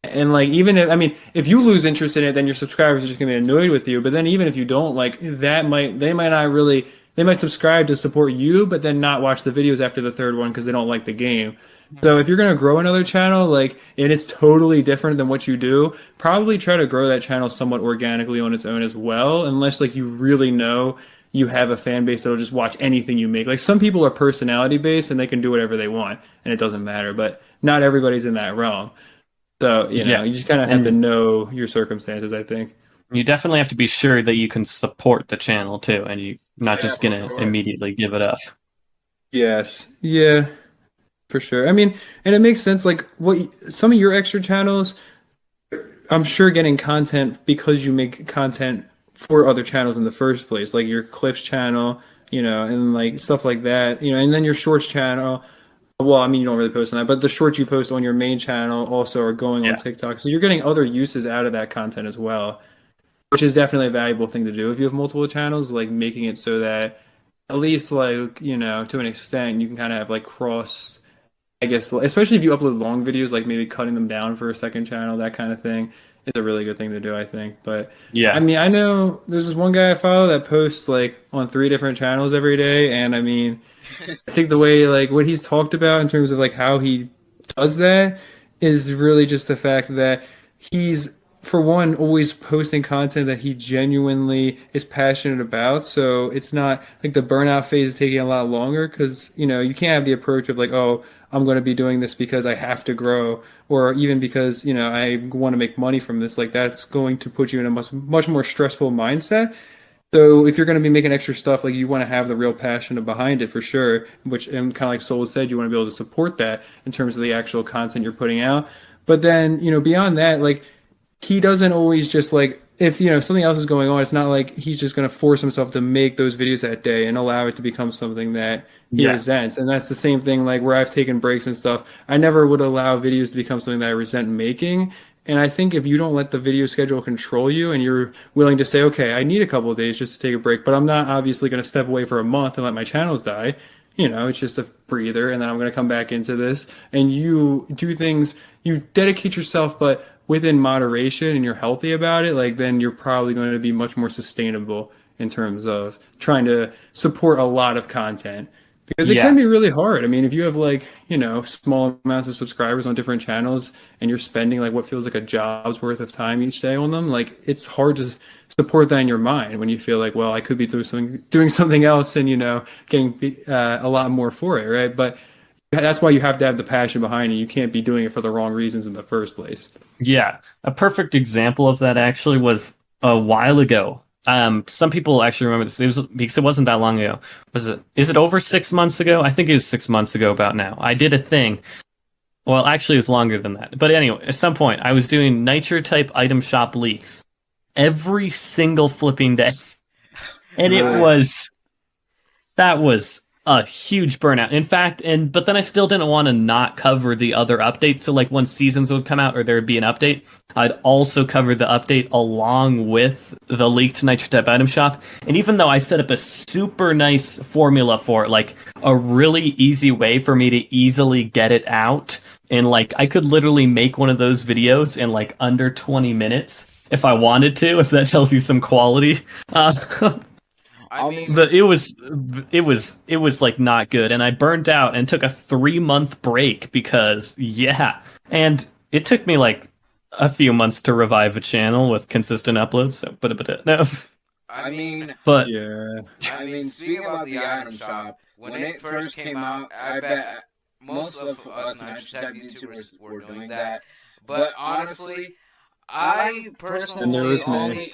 And like even if I mean if you lose interest in it, then your subscribers are just gonna be annoyed with you. But then even if you don't, like they might not really they might subscribe to support you, but then not watch the videos after the third one because they don't like the game. So if you're gonna grow another channel, like and it's totally different than what you do, probably try to grow that channel somewhat organically on its own as well, unless like you really know you have a fan base that'll just watch anything you make. Like some people are personality based and they can do whatever they want and it doesn't matter, but not everybody's in that realm. So, you just kind of have to know your circumstances, I think. You definitely have to be sure that you can support the channel too, and you're not just going to immediately give it up. Yes. Yeah, for sure. I mean, and it makes sense. Like, some of your extra channels, I'm sure getting content because you make content for other channels in the first place, like your clips channel, and like stuff like that, and then your shorts channel. Well, I mean, you don't really post on that, but the shorts you post on your main channel also are going on TikTok. So you're getting other uses out of that content as well, which is definitely a valuable thing to do. If you have multiple channels, like making it so that at least like, to an extent, you can kind of have like cross, I guess, especially if you upload long videos, like maybe cutting them down for a second channel, that kind of thing. It's a really good thing to do, I think. But yeah, I mean, I know there's this one guy I follow that posts like on 3 different channels every day. And I mean, I think the way like what he's talked about in terms of like how he does that is really just the fact that he's, for one, always posting content that he genuinely is passionate about. So it's not like the burnout phase is taking a lot longer because, you can't have the approach of like, oh, I'm going to be doing this because I have to grow, or even because, I want to make money from this. Like that's going to put you in a much more stressful mindset. So if you're going to be making extra stuff, like you want to have the real passion behind it for sure, which, and kind of like Soul said, you want to be able to support that in terms of the actual content you're putting out. But then, beyond that, like he doesn't always just like, if, something else is going on, it's not like he's just going to force himself to make those videos that day and allow it to become something that he resents. And that's the same thing, like where I've taken breaks and stuff. I never would allow videos to become something that I resent making. And I think if you don't let the video schedule control you and you're willing to say, okay, I need a couple of days just to take a break, but I'm not obviously going to step away for a month and let my channels die. It's just a breather, and then I'm going to come back into this. And you do things, you dedicate yourself, but within moderation, and you're healthy about it, like then you're probably going to be much more sustainable in terms of trying to support a lot of content. Because it can be really hard. I mean, if you have like, small amounts of subscribers on different channels and you're spending like what feels like a job's worth of time each day on them, like it's hard to support that in your mind when you feel like, well, I could be doing something else and, getting a lot more for it, right? But that's why you have to have the passion behind it. You can't be doing it for the wrong reasons in the first place. Yeah. A perfect example of that actually was a while ago. Some people actually remember this. It was because it wasn't that long ago. Is it over 6 months ago? I think it was 6 months ago about now. I did a thing. Well, actually, it was longer than that. But anyway, at some point, I was doing Nitro type item shop leaks every single flipping day. And that was a huge burnout. In fact, but then I still didn't want to not cover the other updates. So like when seasons would come out or there would be an update, I'd also cover the update along with the leaked Nitro type item shop. And even though I set up a super nice formula for it, like a really easy way for me to easily get it out, and like I could literally make one of those videos in like under 20 minutes if I wanted to, if that tells you some quality. I mean, it was like not good, and I burned out and took a 3-month break because and it took me like a few months to revive a channel with consistent uploads. So, no. I mean, speaking about the item shop, when it first came out, I bet most of us Nitro Tech YouTubers were doing that. But honestly, I personally only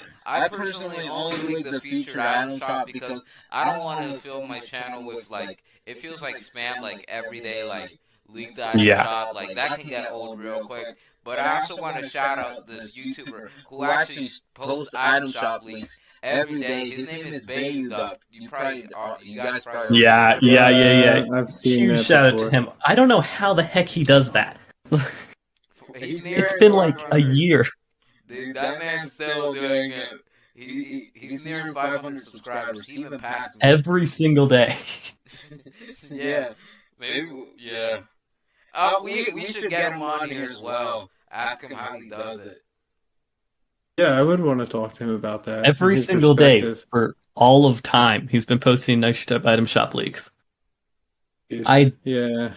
leak the featured item shop because I don't want to fill my channel with like, it feels like spam like every day, like leak the item shop, like that can get old real quick. But I also want to shout out this YouTuber who actually posts item shop leaks every day. His name is Bayudup. You guys probably yeah. I've seen huge that shout before. out to him. I don't know how the heck he does that. It's been like a year. Dude, that man's still doing it. He's nearing 500 subscribers. He even passed me. Every single day. Yeah, maybe. Yeah. We should get him on here as well. Ask him how he does it. Yeah, I would want to talk to him about that. Every single day for all of time, he's been posting Nitro Type item shop leaks. Yeah,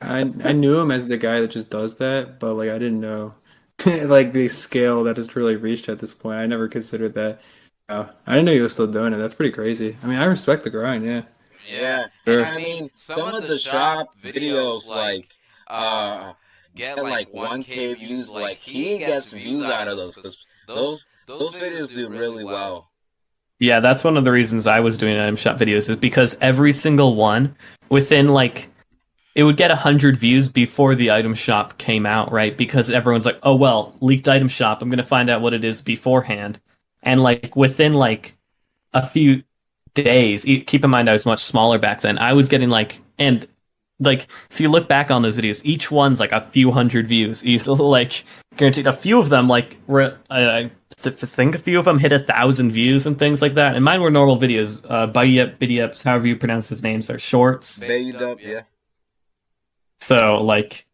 I knew him as the guy that just does that, but like I didn't know like the scale that it's really reached at this point. I never considered that. I didn't know he was still doing it. That's pretty crazy. I mean, I respect the grind. Yeah. Yeah, Sure. and I mean, some of the shop videos get like 1K views. Like he gets views out of those because those videos do really well. Yeah, that's one of the reasons I was doing item shop videos, is because every single one within like it would get 100 views before the item shop came out, right? Because everyone's like, oh well, leaked item shop, I'm gonna find out what it is beforehand. And like within like a few days, keep in mind I was much smaller back then, I was getting like, and like if you look back on those videos, each one's like a few hundred views easily, like guaranteed. A few of them like I think a few of them hit 1,000 views and things like that, and mine were normal videos. Biddy-ups, however you pronounce his names, are shorts. Biddy-up, yeah. So like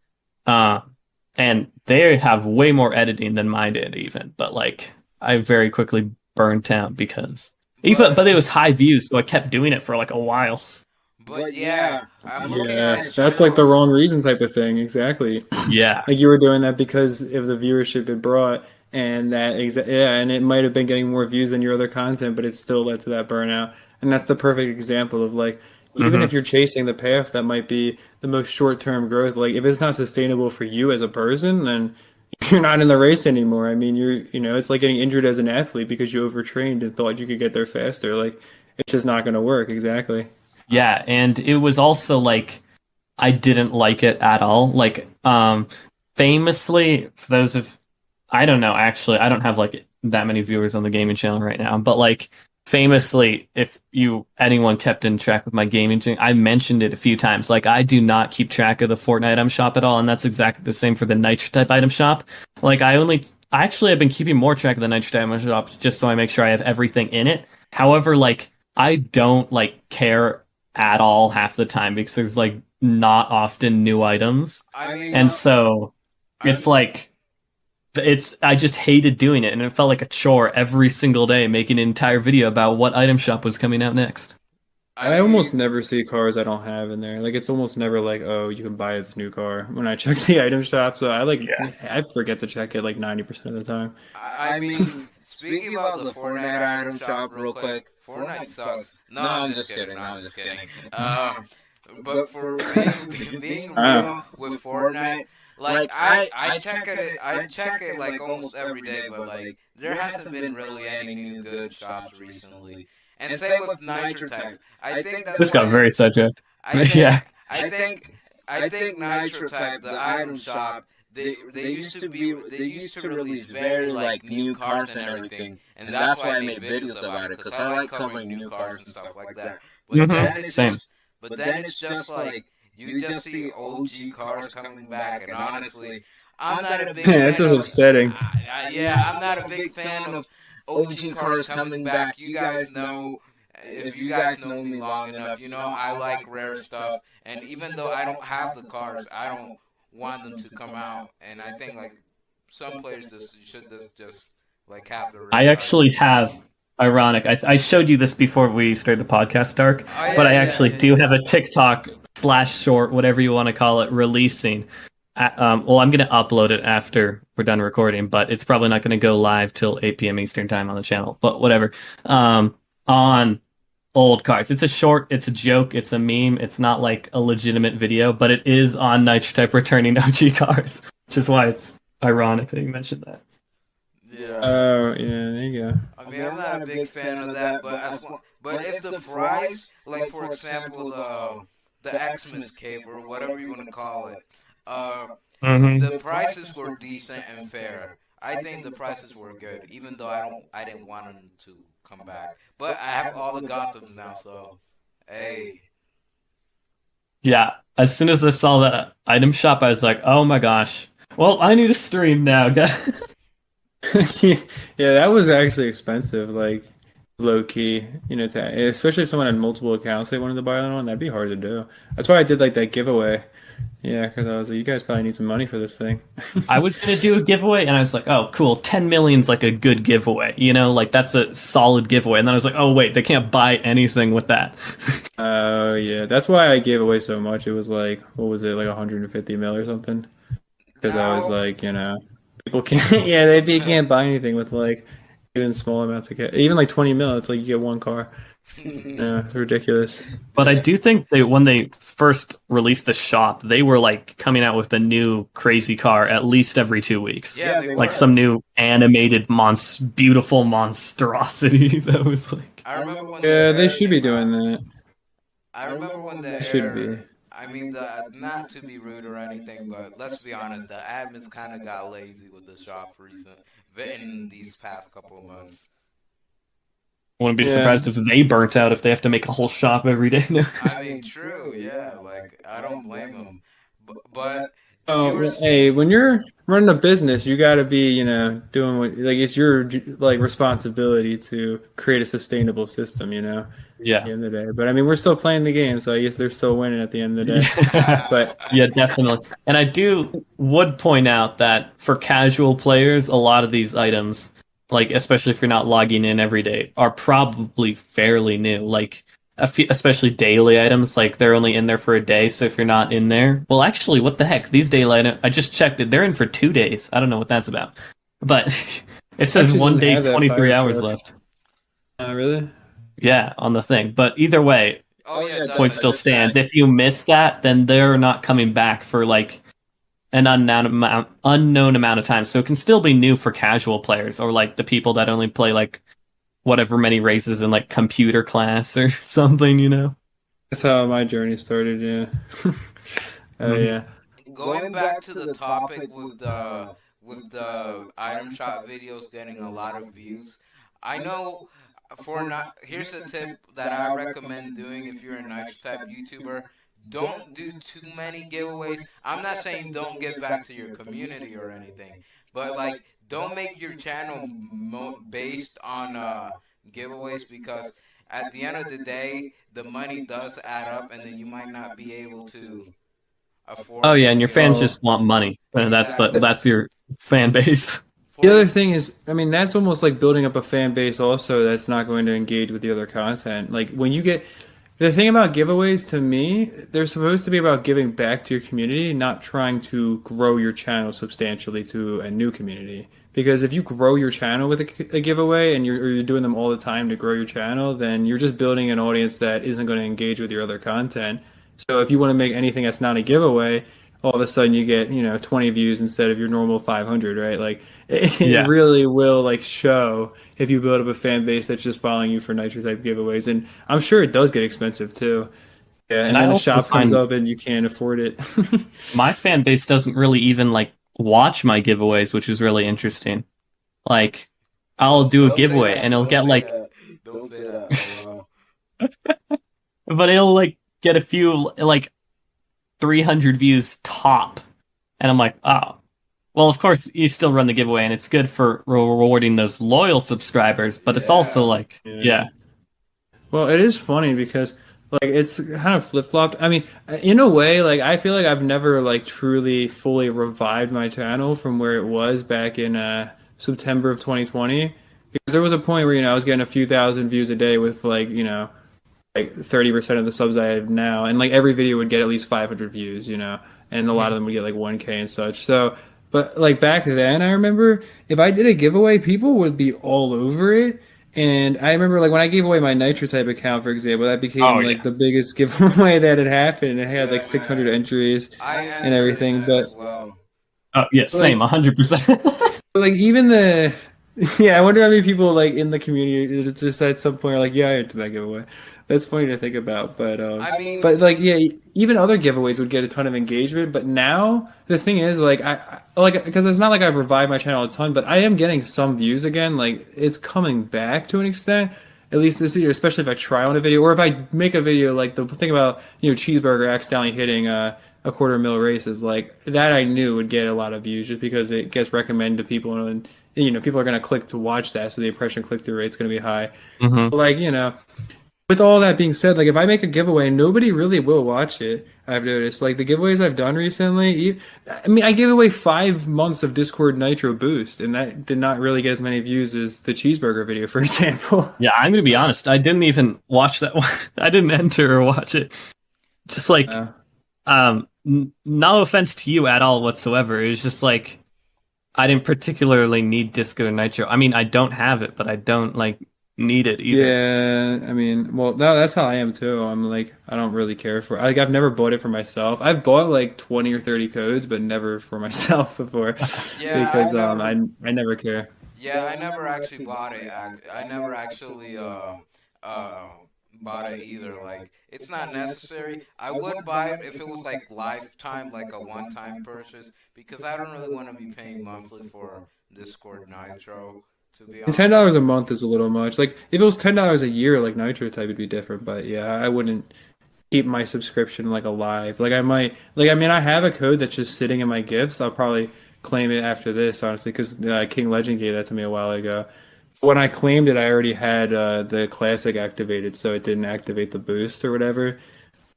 and they have way more editing than mine did even, but like I very quickly burned out because but it was high views, so I kept doing it for like a while. But yeah, that's like the wrong reason type of thing. Exactly. Yeah, like you were doing that because of the viewership it brought, and and it might have been getting more views than your other content, but it still led to that burnout. And that's the perfect example of like, even if you're chasing the path that might be the most short-term growth, like if it's not sustainable for you as a person, then you're not in the race anymore. I mean, it's like getting injured as an athlete because you overtrained and thought you could get there faster. Like, it's just not going to work. Exactly. Yeah, and it was also like I didn't like it at all. Like, famously, for those of I don't know, actually, I don't have like that many viewers on the gaming channel right now, but like famously, if anyone kept in track with my gaming channel, I mentioned it a few times. Like, I do not keep track of the Fortnite item shop at all, and that's exactly the same for the Nitro Type item shop. Like, I've been keeping more track of the Nitro Type item shop just so I make sure I have everything in it. However, like, I don't like care at all half the time because there's like not often new items. I mean, and so it's like I just hated doing it, and it felt like a chore every single day making an entire video about what item shop was coming out next. I almost never see cars I don't have in there. Like, it's almost never like, oh, you can buy this new car when I check the item shop. So I forget to check it like 90% of the time. I mean, speaking about the Fortnite item shop real quick, Fortnite sucks. No, I'm just kidding. But for being real with Fortnite, like I check it like almost every day, but like there hasn't been really any new good shops recently. And same with Nitro Type. I think that's this got very subject. I think Nitro Type, the item shop, they used to release very like new cars and everything, and that's why I made videos about it, because I like covering new cars and stuff like that. But then it's just like you just see OG cars coming back, and honestly, I'm not a big fan. It's just upsetting. I'm not a big fan of OG cars coming back. You guys know, if you guys know me long enough, you know I like rare stuff, and even though I don't have the cars, I don't want them to come out. And I think like some players should just like have the. I actually have. Ironic. I showed you this before we started the podcast, Dark, but I actually do have a TikTok /short, whatever you want to call it, releasing. Well, I'm going to upload it after we're done recording, but it's probably not going to go live till 8 p.m. Eastern time on the channel. But whatever. On old cars. It's a short. It's a joke. It's a meme. It's not like a legitimate video, but it is on Nitro Type returning OG cars, which is why it's ironic that you mentioned that. Yeah. Oh, yeah, there you go. I mean, I'm not a big fan of that, but if the price, like for example, the Xmas Cave or whatever you want to call it, the prices were decent and fair. I think the prices were good, even though I didn't want them to come back. But I have all the Gothams now, so hey. Yeah, as soon as I saw that item shop, I was like, oh my gosh. Well, I need to stream now, guys. Yeah, that was actually expensive, like low key, especially if someone had multiple accounts they wanted to buy on, that'd be hard to do. That's why I did like that giveaway. Yeah, because I was like, you guys probably need some money for this thing. I was gonna do a giveaway, and I was like, "Oh, cool! 10 million's like a good giveaway, like that's a solid giveaway." And then I was like, "Oh wait, they can't buy anything with that." Oh yeah, that's why I gave away so much. It was like, what was it, like 150 mil or something? Because I was Now, like, people can't, yeah, they can't buy anything with like even small amounts of cash. Even like 20 mil, it's like you get one car. Yeah, it's ridiculous. But I do think when they first released the shop, they were like coming out with a new crazy car at least every 2 weeks. yeah, they Like were. some new animated beautiful monstrosity that was like. I remember when the Yeah, they Air should be came doing out. that. I remember when the They should be. Air. I mean, not to be rude or anything, but let's be honest, the admins kind of got lazy with the shop in these past couple of months. Wouldn't be Yeah. surprised if they burnt out if they have to make a whole shop every day now. I mean, true, yeah. Like I don't blame them, but you Oh, were well, hey, speak. when you're running a business, you got to be, doing what, like, it's your, like, responsibility to create a sustainable system, at Yeah. the end of the day. But I mean, we're still playing the game, so I guess they're still winning at the end of the day. But Yeah, definitely. And I would point out that for casual players, a lot of these items, like especially if you're not logging in every day, are probably fairly new. Like especially daily items, like they're only in there for a day. So if you're not in there, well, actually, what the heck? These daily items, I just checked it. They're in for 2 days. I don't know what that's about, but it says actually one didn't day, have that 23 fire hours truck. left. Really? Yeah, on the thing. But either way, Oh yeah, it does. point I still just stands. added. If you miss that, then they're not coming back for like an unknown amount of time. So it can still be new for casual players or like the people that only play like whatever many races in like computer class or something. That's how my journey started, yeah. Oh, Mhm. yeah. Going back to the topic with the item shop videos getting a lot of views. I know for not here's a tip that I recommend doing if you're a nitro type YouTuber. Don't do too many giveaways. I'm not saying don't give back to your community or anything, but like don't make your channel based on giveaways because at the end of the day, the money does add up, and then you might not be able to Oh afford yeah, to and your pay. fans Well, just want money. And Exactly. that's your fan base. the For other thing is, I mean, that's almost like building up a fan base also that's not going to engage with the other content. Like when you get the thing about giveaways to me, they're supposed to be about giving back to your community, not trying to grow your channel substantially to a new community. Because if you grow your channel with a giveaway and you're doing them all the time to grow your channel, then you're just building an audience that isn't going to engage with your other content. So if you want to make anything that's not a giveaway, all of a sudden you get 20 views instead of your normal 500, right? Like it Yeah. really will like show if you build up a fan base that's just following you for nitro type giveaways. And I'm sure it does get expensive too. Yeah, And and I then the also shop comes find up and you can't afford it. my fan base doesn't really even like watch my giveaways, which is really interesting. Like I'll do a don't say giveaway that. and it'll Don't get say like that. Don't say that. Oh, but it'll like get a few like 300 views top. And I'm like, oh, well, of course, you still run the giveaway, and it's good for rewarding those loyal subscribers, but it's also yeah. like, Yeah. yeah, Well, it is funny because like it's kind of flip-flopped. I mean, in a way, like I feel like I've never like truly fully revived my channel from where it was back in September of 2020 because there was a point where I was getting a few thousand views a day with like 30% of the subs I have now, and like every video would get at least 500 views, and a lot of them would get like 1K and such. So, but like back then, I remember if I did a giveaway, people would be all over it. And I remember like when I gave away my Nitro type account, for example, that oh, became like yeah. the biggest giveaway that had happened. It had like Yeah, 600 man. entries I and entered in everything. it But as well. Oh, yeah, same, like, 100%. like even the yeah, I wonder how many people like in the community it's just at some point are like, yeah, I entered that giveaway. That's funny to think about, I mean, but like yeah, even other giveaways would get a ton of engagement. But now the thing is like like because it's not like I've revived my channel a ton, but I am getting some views again. Like it's coming back to an extent, at least this year, especially if I try on a video or if I make a video like the thing about Cheeseburger accidentally hitting a quarter mil races like that, I knew would get a lot of views just because it gets recommended to people and people are going to click to watch that, so the impression click-through rate's going to be high. Mm-hmm. Like with all that being said, like if I make a giveaway, nobody really will watch it. I've noticed, like the giveaways I've done recently. I mean, I gave away 5 months of Discord Nitro Boost, and that did not really get as many views as the cheeseburger video, for example. Yeah, I'm gonna be honest. I didn't even watch that one. I didn't enter or watch it. Just like, no offense to you at all whatsoever. It was just like I didn't particularly need Discord Nitro. I mean, I don't have it, but I don't need it either. Yeah, I mean, well, no, that's how I am too. I'm like, I don't really care for. Like, I've never bought it for myself. I've bought like 20 or 30 codes, but never for myself before. Yeah, because I never care. Yeah, I never actually bought it. I never actually bought it either. Like, it's not necessary. I would buy it if it was like lifetime, like a one-time purchase, because I don't really want to be paying monthly for Discord Nitro. To be honest. $10 a month is a little much. Like if it was $10 a year, like Nitro type, it'd be different. But yeah, I wouldn't keep my subscription like alive. Like I might, like I mean, I have a code that's just sitting in my gifts. I'll probably claim it after this, honestly, because King Legend gave that to me a while ago. When I claimed it, I already had the classic activated, so it didn't activate the boost or whatever.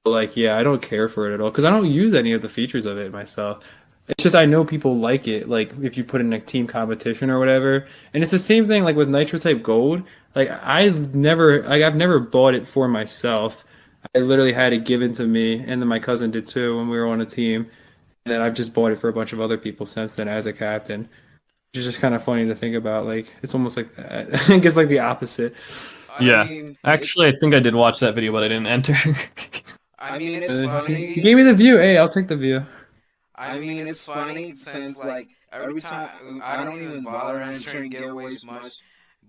But like, yeah, I don't care for it at all because I don't use any of the features of it myself. It's just I know people like it, like if you put in a team competition or whatever. And it's the same thing like with Nitro Type Gold. Like I've never bought it for myself. I literally had it given to me, and then my cousin did too when we were on a team. And then I've just bought it for a bunch of other people since then as a captain. Which is just kind of funny to think about. Like it's almost like I think it's like the opposite. Actually, I think I did watch that video, but I didn't enter. I mean, it's funny. You gave me the view. Hey, I'll take the view. I mean, it's funny since, like, every time, I don't even bother answering giveaways much,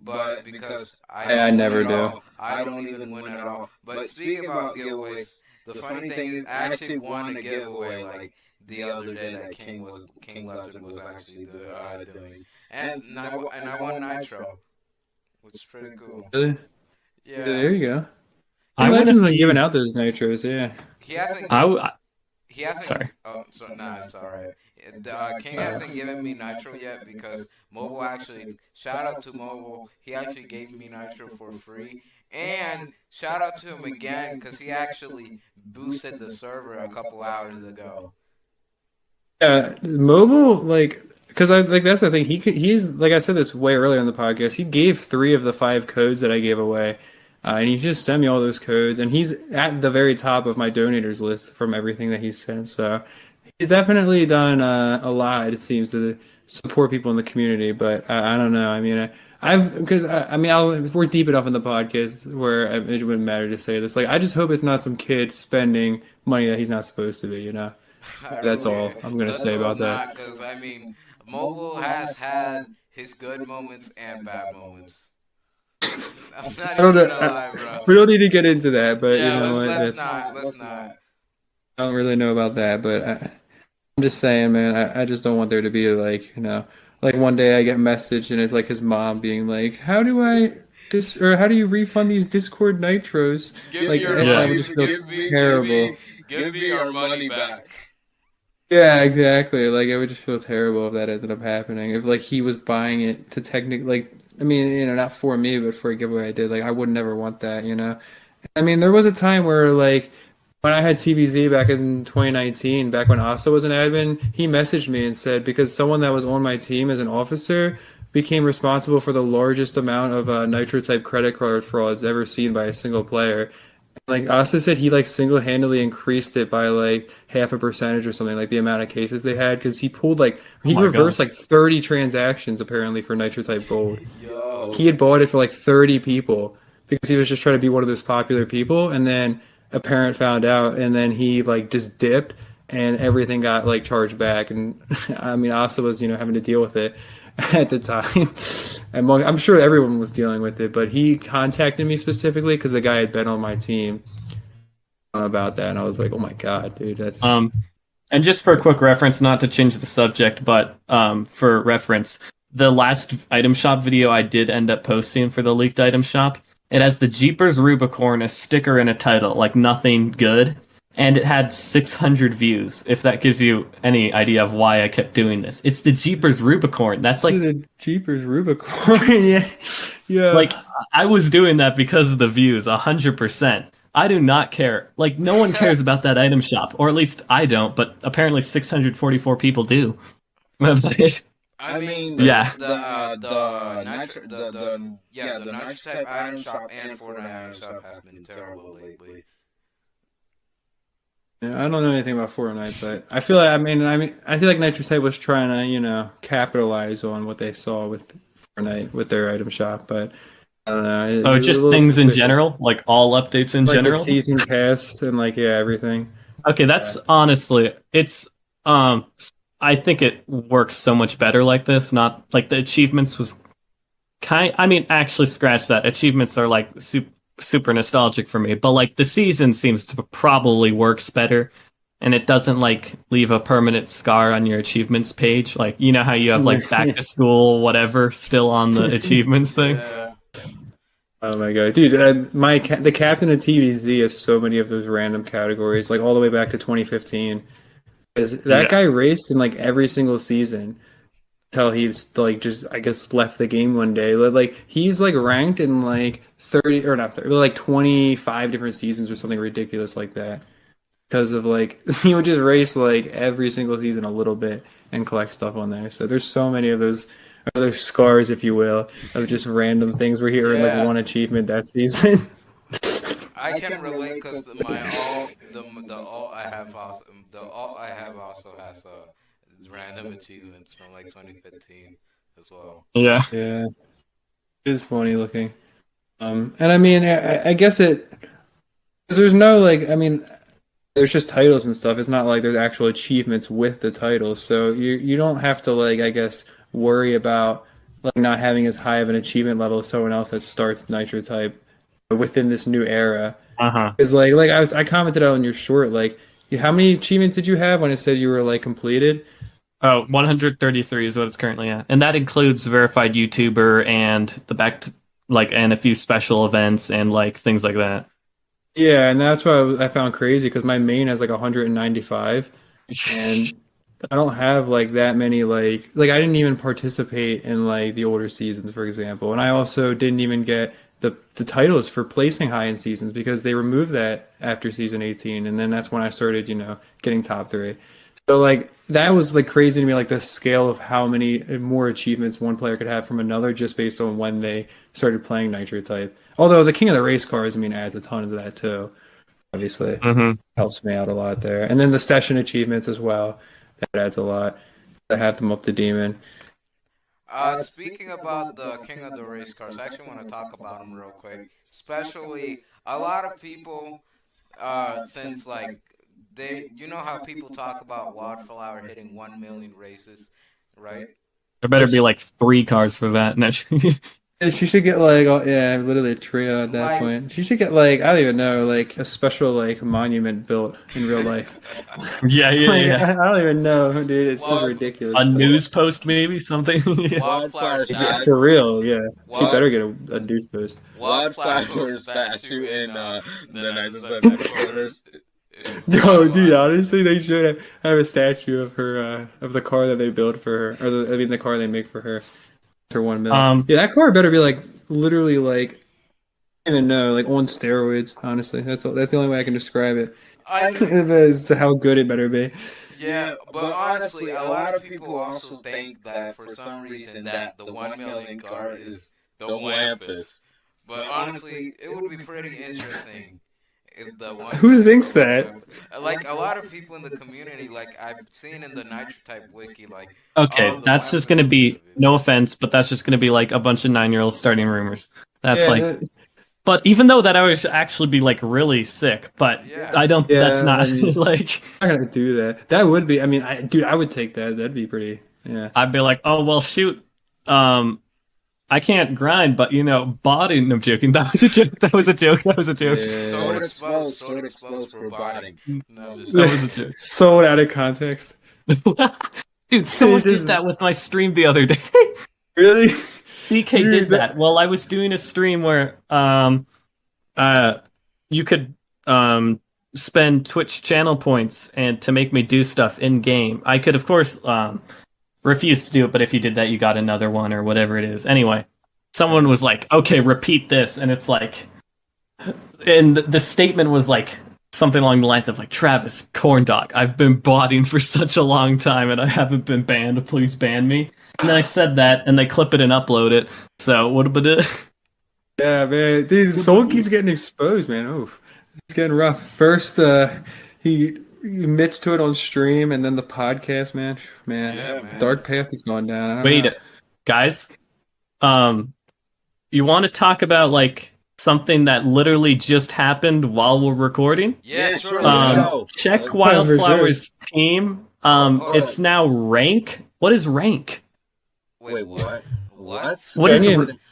but because I never do. I don't even win at all. But speaking about giveaways, the funny thing is, I actually won a giveaway, like, the other day that King Legend was actually doing. And I won Nitro, which is pretty cool. Really? Yeah. There you go. King Legend's been giving out those Nitros, yeah. He hasn't... He hasn't. Sorry. Oh, so nah, it's all right. King hasn't given me Nitro yet because Mobile actually. Shout out to Mobile. He actually gave me Nitro for free, and shout out to him again because he actually boosted the server a couple hours ago. Mobile, like, because I like that's the thing. He's like I said this way earlier in the podcast. He gave 3 of the 5 codes that I gave away. And he just sent me all those codes, and he's at the very top of my donators list from everything that he's sent. So he's definitely done a lot, it seems, to support people in the community. But I don't know. I mean, we're deep enough in the podcast where it wouldn't matter to say this. Like, I just hope it's not some kid spending money that he's not supposed to be. You know, that's all I'm gonna say about that. Because I mean, Mobile has had his good moments and bad moments. I don't know. We don't need to get into that, but yeah, you know what? Let's not. I don't really know about that, but I'm just saying, man. I just don't want there to be like one day I get a message and it's like his mom being like, "How do you refund these Discord Nitros?" Give like, your I money, would just feel terrible. Give me your money back. Yeah, exactly. Like I would just feel terrible if that ended up happening. If like he was buying it to technically I mean, not for me, but for a giveaway I did. Like, I would never want that, I mean, there was a time where, like, when I had TBZ back in 2019, back when Asa was an admin, he messaged me and said, because someone that was on my team as an officer became responsible for the largest amount of Nitro-type credit card frauds ever seen by a single player. Like, Asa said he, like, single-handedly increased it by, like, 0.5% or something, like, the amount of cases they had, because he pulled, like, he reversed, like, 30 transactions, apparently, for Nitro-type Gold. Yo. He had bought it for, like, 30 people, because he was just trying to be one of those popular people, and then a parent found out, and then he, like, just dipped, and everything got, like, charged back, and, I mean, Asa was, having to deal with it at the time. I'm sure everyone was dealing with it, but he contacted me specifically because the guy had been on my team about that, and I was like, "Oh my god, dude, that's." And just for a quick reference, not to change the subject, but for reference, the last item shop video I did end up posting for the leaked item shop It has the Jeepers Rubicorn, a sticker, and a title, like nothing good. And it had 600 views, if that gives you any idea of why I kept doing this. It's the Jeepers Rubicorn. That's like the Jeepers Rubicorn. Yeah. Yeah. Like, I was doing that because of the views, 100%. I do not care. Like, no one cares about that item shop, or at least I don't, but apparently 644 people do. I mean, Yeah. the Nitro type item shop and Fortnite item shop have been terrible lately. Yeah, I don't know anything about Fortnite, but I feel like I feel like Nitro Type was trying to, capitalize on what they saw with Fortnite with their item shop, but I don't know. It was just a little things in suspicious. general, like all updates in Like general. the season pass and everything. Okay, that's honestly, it's I think it works so much better like this. Not like the achievements was actually scratch that. Achievements are like super nostalgic for me, but like the season seems to probably works better, and it doesn't like leave a permanent scar on your achievements page. Like, you know how you have like back to school whatever still on the achievements thing. Yeah. Oh my god, dude! The captain of TVZ has so many of those random categories, like all the way back to 2015. Because that guy raced in like every single season until he's like just I guess left the game one day. Like he's like ranked in like 30 or not 30, but like 25 different seasons or something ridiculous like that. Because of like he would just race like every single season a little bit and collect stuff on there. So there's so many of those other scars, if you will, of just random things where he earned like one achievement that season. I can relate because the alt I have also has random achievements from like 2015 as well. Yeah. Yeah, it's funny looking. And I mean, I guess because there's no there's just titles and stuff. It's not like there's actual achievements with the titles, so you don't have to I guess worry about like not having as high of an achievement level as someone else that starts Nitro Type within this new era. Because I commented on your short, how many achievements did you have when it said you were like completed? Oh, 133 is what it's currently at, and that includes verified YouTuber and and a few special events and like things like that. Yeah, and that's what I found crazy because my main has like 195, and I don't have like that many I didn't even participate in like the older seasons, for example, and I also didn't even get the titles for placing high in seasons because they removed that after season 18, and then that's when I started getting top 3. So that was crazy to me, the scale of how many more achievements one player could have from another just based on when they started playing Nitro Type. Although the King of the Race cars, adds a ton of that too. Obviously, helps me out a lot there. And then the session achievements as well, that adds a lot. I have them up to Demon. Speaking about the King of the Race cars, I actually want to talk about them real quick. Especially a lot of people, since you know how people talk about Wildflower hitting 1 million races, right? There better be 3 cars for that. She should get literally a trio at that point. She should get I don't even know, a special monument built in real life. Yeah. I don't even know, dude. It's just ridiculous. A news post, maybe something. Wildflower for real, yeah. She better get a news post. Wildflower statue in the Nitro. No, dude, honestly, they should have a statue of her, of the car that they build for her, or the car they make for her. For 1 million. Yeah, that car better be literally I don't even know, on steroids. Honestly, that's the only way I can describe it. As to how good it better be. Yeah, but honestly, a lot of people also think that for some reason that the 1 million car is the Wampus. But honestly, it would be pretty interesting. Who thinks that? A lot of people in the community, I've seen in the Nitro Type wiki, okay, that's just gonna be, no offense, but that's just gonna be a bunch of 9-year-olds starting rumors. That's but even though that I would actually be really sick, but I don't. Yeah, that's not I'm not gonna do that. That would be. I would take that. That'd be pretty. Yeah. I'd be like, oh well, shoot. I can't grind, but body. No, I'm joking. That was a joke. That was a joke. Yeah. Sword exposed for botting. No, that was a joke. Sold out of context. Dude, someone did that with my stream the other day. Really? DK did that. Well, I was doing a stream where you could spend Twitch channel points and to make me do stuff in game. I could, of course, refuse to do it, but if you did that, you got another one or whatever it is. Anyway, someone was like, "Okay, repeat this," and it's like, and the statement was like something along the lines of like, "Travis, corn dog, I've been botting for such a long time and I haven't been banned. Please ban me." And then I said that, and they clip it and upload it. So what about it? Yeah, man, dude, Soul keeps getting exposed, man. Oof, it's getting rough. First, he admits to it on stream, and then the podcast, man. Man. Dark path has gone down. I don't Wait, know. guys, you want to talk about like something that literally just happened while we're recording? Yeah, sure. Check Wildflower's team. It's now rank. What is rank? Wait, what? What? What is?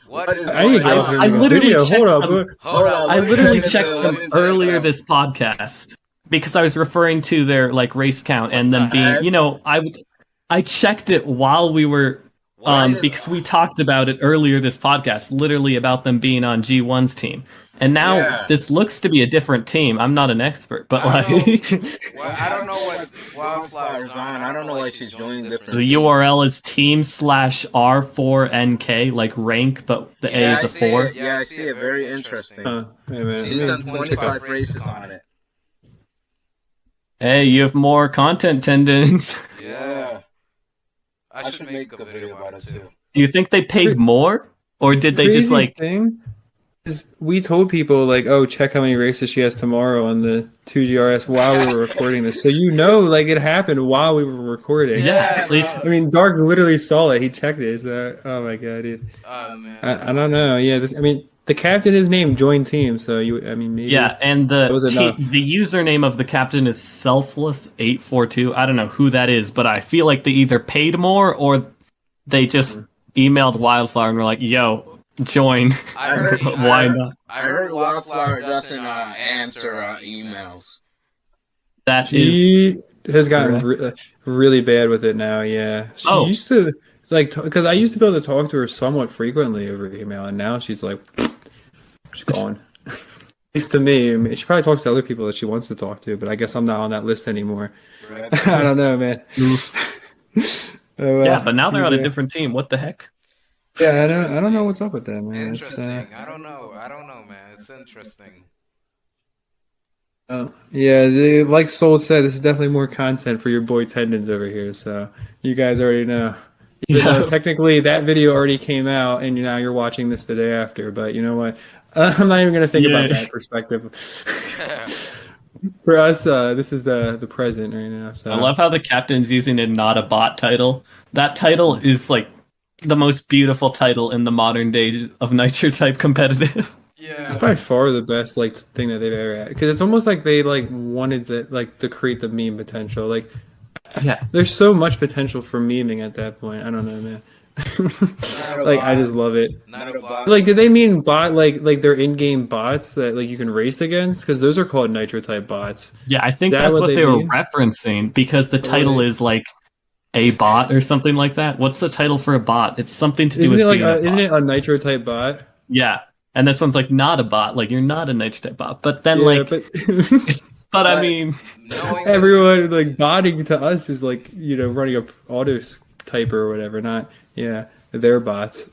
What is? I need to go I through the literally video. checked Hold them. up. Hold on. I literally checked Let them me check earlier that. this podcast because I was referring to their like race count and them being, you know, I checked it while we were because we talked about it earlier this podcast, literally about them being on G1's team. And now this looks to be a different team. I'm not an expert, but I like I don't know what Wildflower's on. I don't know why she's joining different. the URL is team/R4NK, like rank, but the A is a 4. Yeah, I see it. Very interesting. Hey, man. She's done 25 races on it. Hey, you have more content, Tendons. Yeah. I should make a video about it too. Do you think they paid more? Or did they just like thing is we told people like, oh, check how many races she has tomorrow on the 2GRS while we were recording this. So like it happened while we were recording. Yeah, I mean, Dark literally saw it. He checked it. So, oh my god, dude. Oh man. I don't know. Yeah, the captain is named join team. So maybe. Yeah, and the enough. the username of the captain is selfless842. I don't know who that is, but I feel like they either paid more or they just emailed Wildflower and were like, "Yo, join." Why not? I heard Wildflower doesn't answer emails. That She has gotten really bad with it now. Yeah, she used to because I used to be able to talk to her somewhat frequently over email, and now she's like, she's gone. At least to me. I mean, she probably talks to other people that she wants to talk to, but I guess I'm not on that list anymore. Right. I don't know, man. Yeah, but now they're on a different team. What the heck? Yeah, I don't know what's up with that, man. Interesting. I don't know, man. It's interesting. Yeah, like Soul said, this is definitely more content for your boy Tendons over here. So you guys already know. Even though technically that video already came out, and now you're watching this the day after. But you know what? I'm not even going to think about that perspective. For us, this is the present right now. So I love how the captain's using a not a bot title. That title is like the most beautiful title in the modern day of Nitro type competitive. Yeah, it's by far the best thing that they've ever had, because it's almost like they wanted to create the meme potential. There's so much potential for memeing at that point. I don't know, man. I just love it. Did they mean bot like their in-game bots that you can race against? Because those are called Nitro type bots. Yeah, I think that's what they were referencing, because the title is like a bot or something like that. What's the title for a bot? It's something to do with isn't it a Nitro type bot? Yeah, and this one's like not a bot. Like you're not a Nitro type bot, but then but I mean, everyone botting to us is running a auto typer or whatever. Not their bots.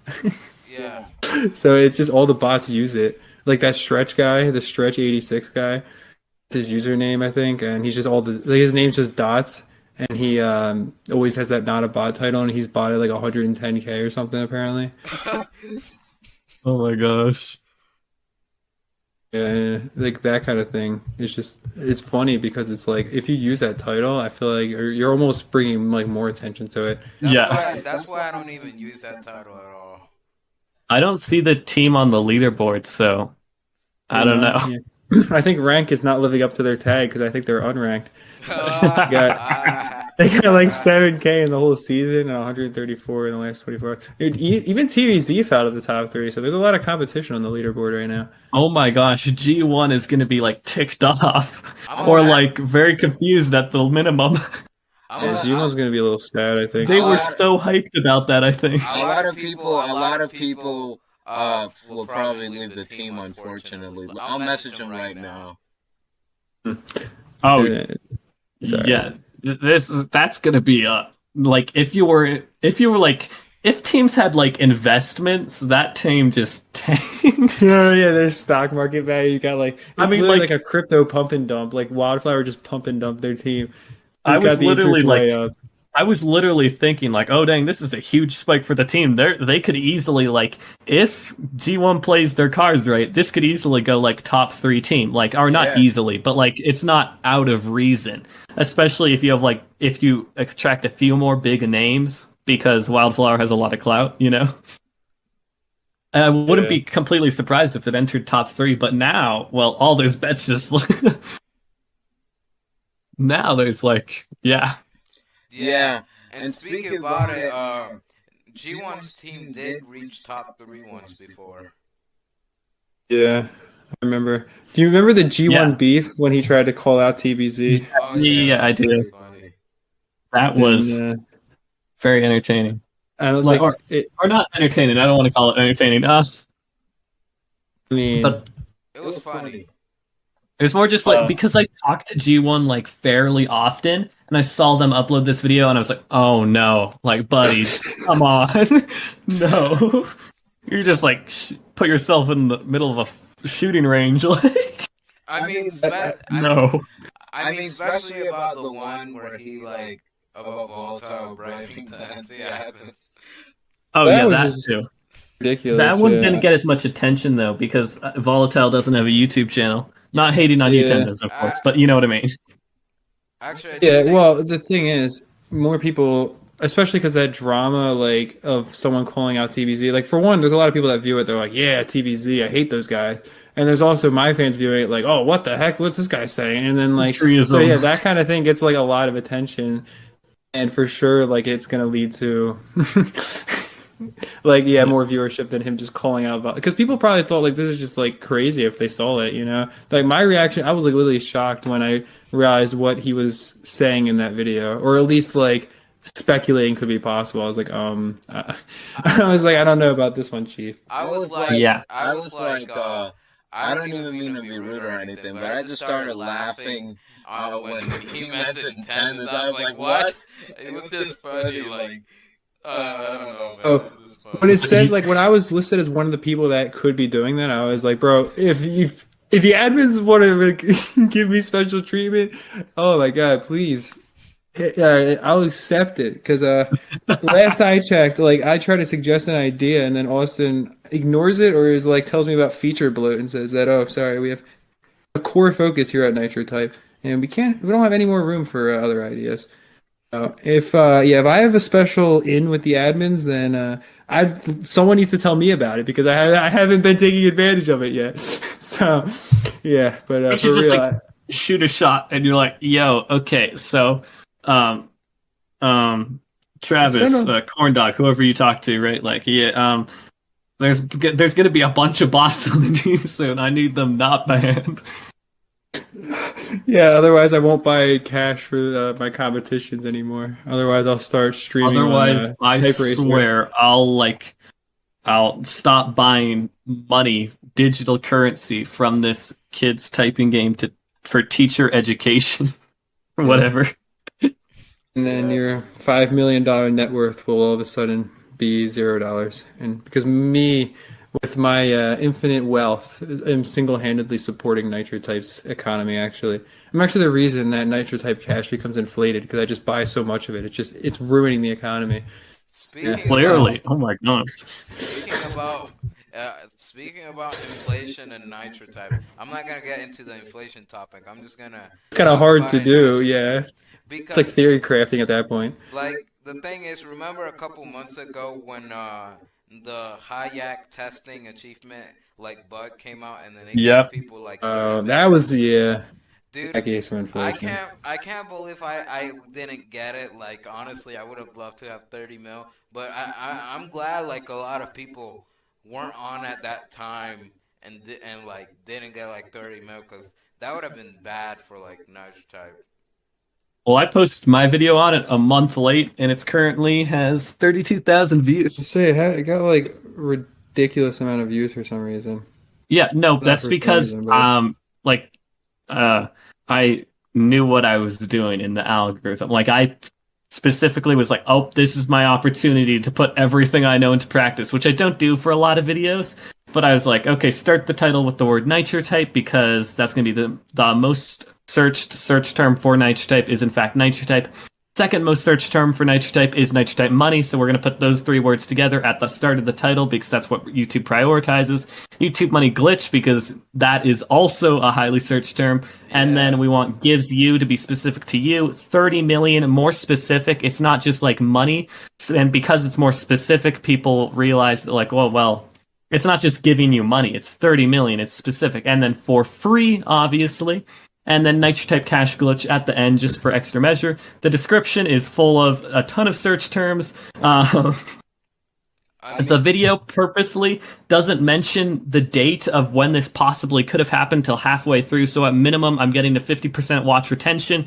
Yeah. So it's just all the bots use it. Like that Stretch guy, the Stretch 86 guy. It's his username, I think, and he's just his name's just dots. And he always has that not a bot title, and he's bought it 110K or something apparently. Oh my gosh. Yeah, that kind of thing. It's funny because it's if you use that title, I feel like you're almost bringing more attention to it. That's why I don't even use that title at all. I don't see the team on the leaderboard, so I don't know. Yeah. I think rank is not living up to their tag because I think they're unranked. They got 7K in the whole season and 134 in the last 24. Dude, even TVZ fell out of the top 3, so there's a lot of competition on the leaderboard right now. Oh my gosh, G1 is going to be ticked off or very confused at the minimum. Yeah, G1's gonna be a little sad, I think. They were so hyped about that, I think. A lot of people will probably leave the team, unfortunately. I'll message them right now. Oh, Yeah. yeah. That's gonna be like if you were like if teams had like investments, that team just tanked. Oh yeah, there's stock market value. You got like I mean, literally like a crypto pump and dump. Like Wildflower just pump and dump their team. I Just got was the literally interest like way up. I was literally thinking like, oh dang, this is a huge spike for the team. They could easily like if G1 plays their cards right, this could easily go like top 3 team. Like or not easily, but like it's not out of reason. Especially if you have like if you attract a few more big names because Wildflower has a lot of clout, you know. I wouldn't be completely surprised if it entered top 3, but now, well, all those bets just now there's like yeah. Yeah, and speaking about it, G1's team did reach top 3 once before. Yeah, I remember. Do you remember the G1 beef when he tried to call out TBZ? Oh, Yeah, I do. That was very entertaining. I don't Like, like or not entertaining. I don't want to call it entertaining. I mean, but it was funny. it's more just like because I talk to G1 like fairly often, and I saw them upload this video, and I was like, oh no, like buddy, come on, no, you're just like put yourself in the middle of a shooting range, like. I mean, no. I mean, especially about the one where he like about volatile bribing the anti-admins. Oh that yeah, was that just too. ridiculous. That one didn't get as much attention though because Volatile doesn't have a YouTube channel. Not hating on you, Tendons, of course, but you know what I mean. Actually, Yeah, well, the thing is, more people, especially because that drama, like, of someone calling out TBZ, like, for one, there's a lot of people that view it, they're like, yeah, TBZ, I hate those guys. And there's also my fans viewing it like, oh, what the heck, what's this guy saying? And then, like, so yeah, that kind of thing gets, like, a lot of attention. And for sure, like, it's going to lead to, like, yeah, more viewership than him just calling out. Because people probably thought, like, this is just, like, crazy if they saw it, you know? Like, my reaction, I was, like, literally shocked when I realized what he was saying in that video. Or at least, like, speculating could be possible. I was like, I was like, I don't know about this one, Chief. I was like, I don't even mean to be rude or anything, but I just started laughing when he mentioned Tendons. I was like, what? It was just funny, like, I don't know, man. Oh, when it said, like, when I was listed as one of the people that could be doing that, I was like, bro, if the admins want to like, give me special treatment, oh my god, please. I'll accept it because last I checked, like I try to suggest an idea and then Austin ignores it or is like tells me about feature bloat and says that sorry, we have a core focus here at NitroType and we don't have any more room for other ideas. If I have a special in with the admins, then someone needs to tell me about it because I haven't been taking advantage of it yet. So yeah, but you should just like shoot a shot and you're like, yo, okay, so. Travis, Corn Dog, whoever you talk to, right? Like, yeah, there's gonna be a bunch of bots on the team soon. I need them not banned. Yeah, otherwise I won't buy cash for my competitions anymore. Otherwise, I'll start streaming. Otherwise, I swear I'll stop buying money, digital currency from this kids typing game for teacher education or whatever. And then your $5 million net worth will all of a sudden be $0. And because me, with my infinite wealth, am single-handedly supporting NitroType's economy, actually. I'm actually the reason that NitroType cash becomes inflated because I just buy so much of it. It's ruining the economy. Clearly. Oh my god. Speaking about inflation and NitroType, I'm not going to get into the inflation topic. I'm just going to... It's kind of hard to do, yeah. Because, it's like theory crafting at that point. Like, the thing is, remember a couple months ago when the Hayek testing achievement, like, bug came out and then they gave people, like... that was, yeah. Dude, that gave some inflation. I can't believe I didn't get it. Like, honestly, I would have loved to have 30 mil. But I'm glad, like, a lot of people weren't on at that time and like, didn't get, like, 30 mil because that would have been bad for, like, NitroType. Well, I posted my video on it a month late, and it's currently has 32,000 views. Say it got like ridiculous amount of views for some reason. Yeah, no, Not that's for some because reason, but like I knew what I was doing in the algorithm. Like I specifically was like, "Oh, this is my opportunity to put everything I know into practice," which I don't do for a lot of videos. But I was like, "Okay, start the title with the word nitre type because that's going to be the most searched search term for nitre type is in fact nitre type. Second most searched term for nitre type is nitre type money, so we're going to put those three words together at the start of the title because that's what YouTube prioritizes. YouTube money glitch because that is also a highly searched term. And then we want gives you to be specific to you. 30 million, more specific. It's not just like money. And because it's more specific, people realize that like, well, it's not just giving you money. It's 30 million. It's specific. And then for free, obviously. And then nitre type cache glitch at the end just for extra measure. The description is full of a ton of search terms. The video purposely doesn't mention the date of when this possibly could have happened till halfway through. So at minimum, I'm getting to 50% watch retention.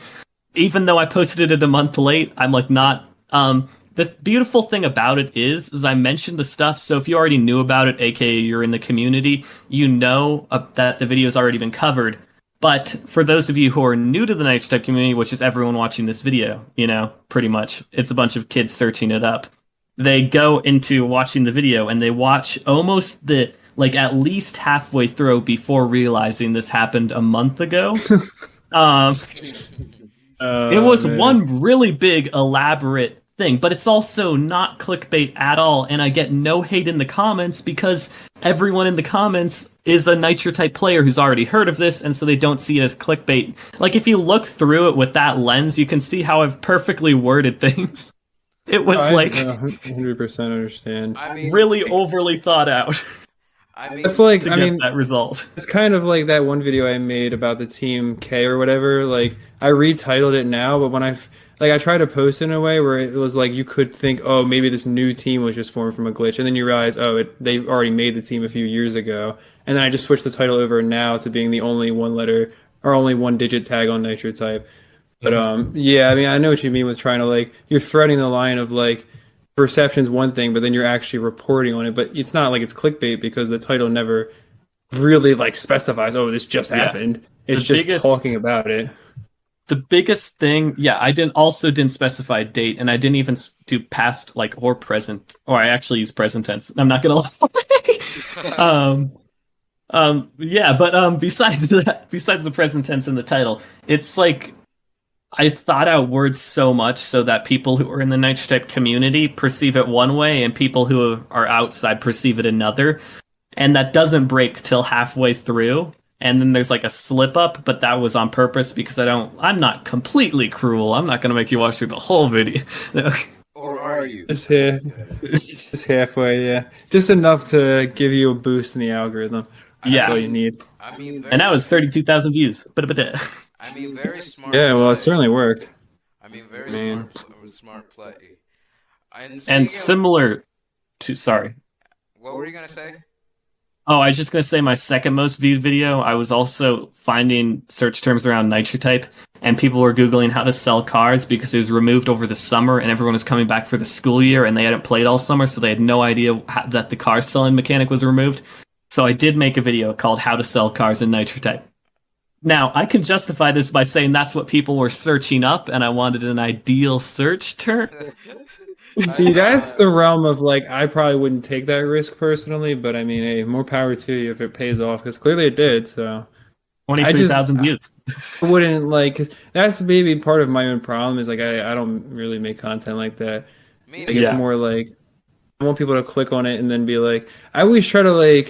Even though I posted it a month late, I'm like not... the beautiful thing about it is I mentioned the stuff. So if you already knew about it, aka you're in the community, you know that the video's already been covered. But for those of you who are new to the nitre type community, which is everyone watching this video, pretty much, it's a bunch of kids searching it up. They go into watching the video and they watch almost at least halfway through before realizing this happened a month ago. It was one really big, elaborate thing, but it's also not clickbait at all. And I get no hate in the comments because everyone in the comments is a nitre type player who's already heard of this, and so they don't see it as clickbait. Like, if you look through it with that lens, you can see how I've perfectly worded things. It was 100% understand. Really overly thought out. It's like, to get that result. It's kind of like that one video I made about the Team K or whatever. Like, I retitled it now, but when I tried to post it in a way where it was like you could think, oh, maybe this new team was just formed from a glitch, and then you realize, they already made the team a few years ago, and then I just switched the title over now to being the only one letter or only one digit tag on nitre type. But yeah, I mean, I know what you mean with trying to you're threading the line of perception's one thing, but then you're actually reporting on it. But it's not like it's clickbait because the title never really specifies, oh, this just happened. It's just talking about it. The biggest thing, I didn't specify a date, and I didn't even do past or present, or I actually use present tense. I'm not gonna lie. Besides the present tense in the title, it's I thought out words so much so that people who are in the nitre type community perceive it one way, and people who are outside perceive it another, and that doesn't break till halfway through. And then there's a slip up, but that was on purpose because I'm not completely cruel. I'm not going to make you watch through the whole video. Or are you? Just halfway, yeah. Just enough to give you a boost in the algorithm. That's all you need. And that was 32,000 views. Very smart. Yeah, well, it certainly worked. Very smart play. And similar to, sorry. What were you going to say? Oh, I was just going to say my second most viewed video, I was also finding search terms around nitre type, and people were Googling how to sell cars because it was removed over the summer, and everyone was coming back for the school year, and they hadn't played all summer, so they had no idea that the car selling mechanic was removed. So I did make a video called How to Sell Cars in Nitre Type. Now, I can justify this by saying that's what people were searching up, and I wanted an ideal search term. See, that's the realm of I probably wouldn't take that risk personally, but I mean, hey, more power to you if it pays off, because clearly it did. So 23,000 views. I wouldn't that's maybe part of my own problem is I don't really make content like that. It's more I want people to click on it and then be I always try to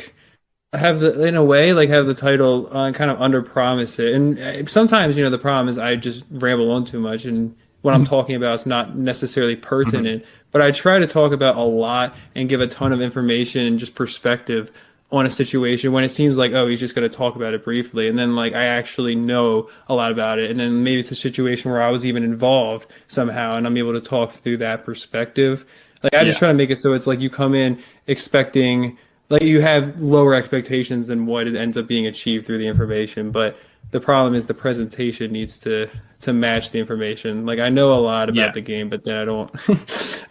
have have the title kind of under promise it, and sometimes the problem is I just ramble on too much and what I'm talking about is not necessarily pertinent, but I try to talk about a lot and give a ton of information and just perspective on a situation when it seems he's just going to talk about it briefly. And then I actually know a lot about it. And then maybe it's a situation where I was even involved somehow and I'm able to talk through that perspective. I just try to make it so it's you come in expecting, you have lower expectations than what it ends up being achieved through the information. But the problem is the presentation needs to match the information. Like I know a lot about the game, but then I don't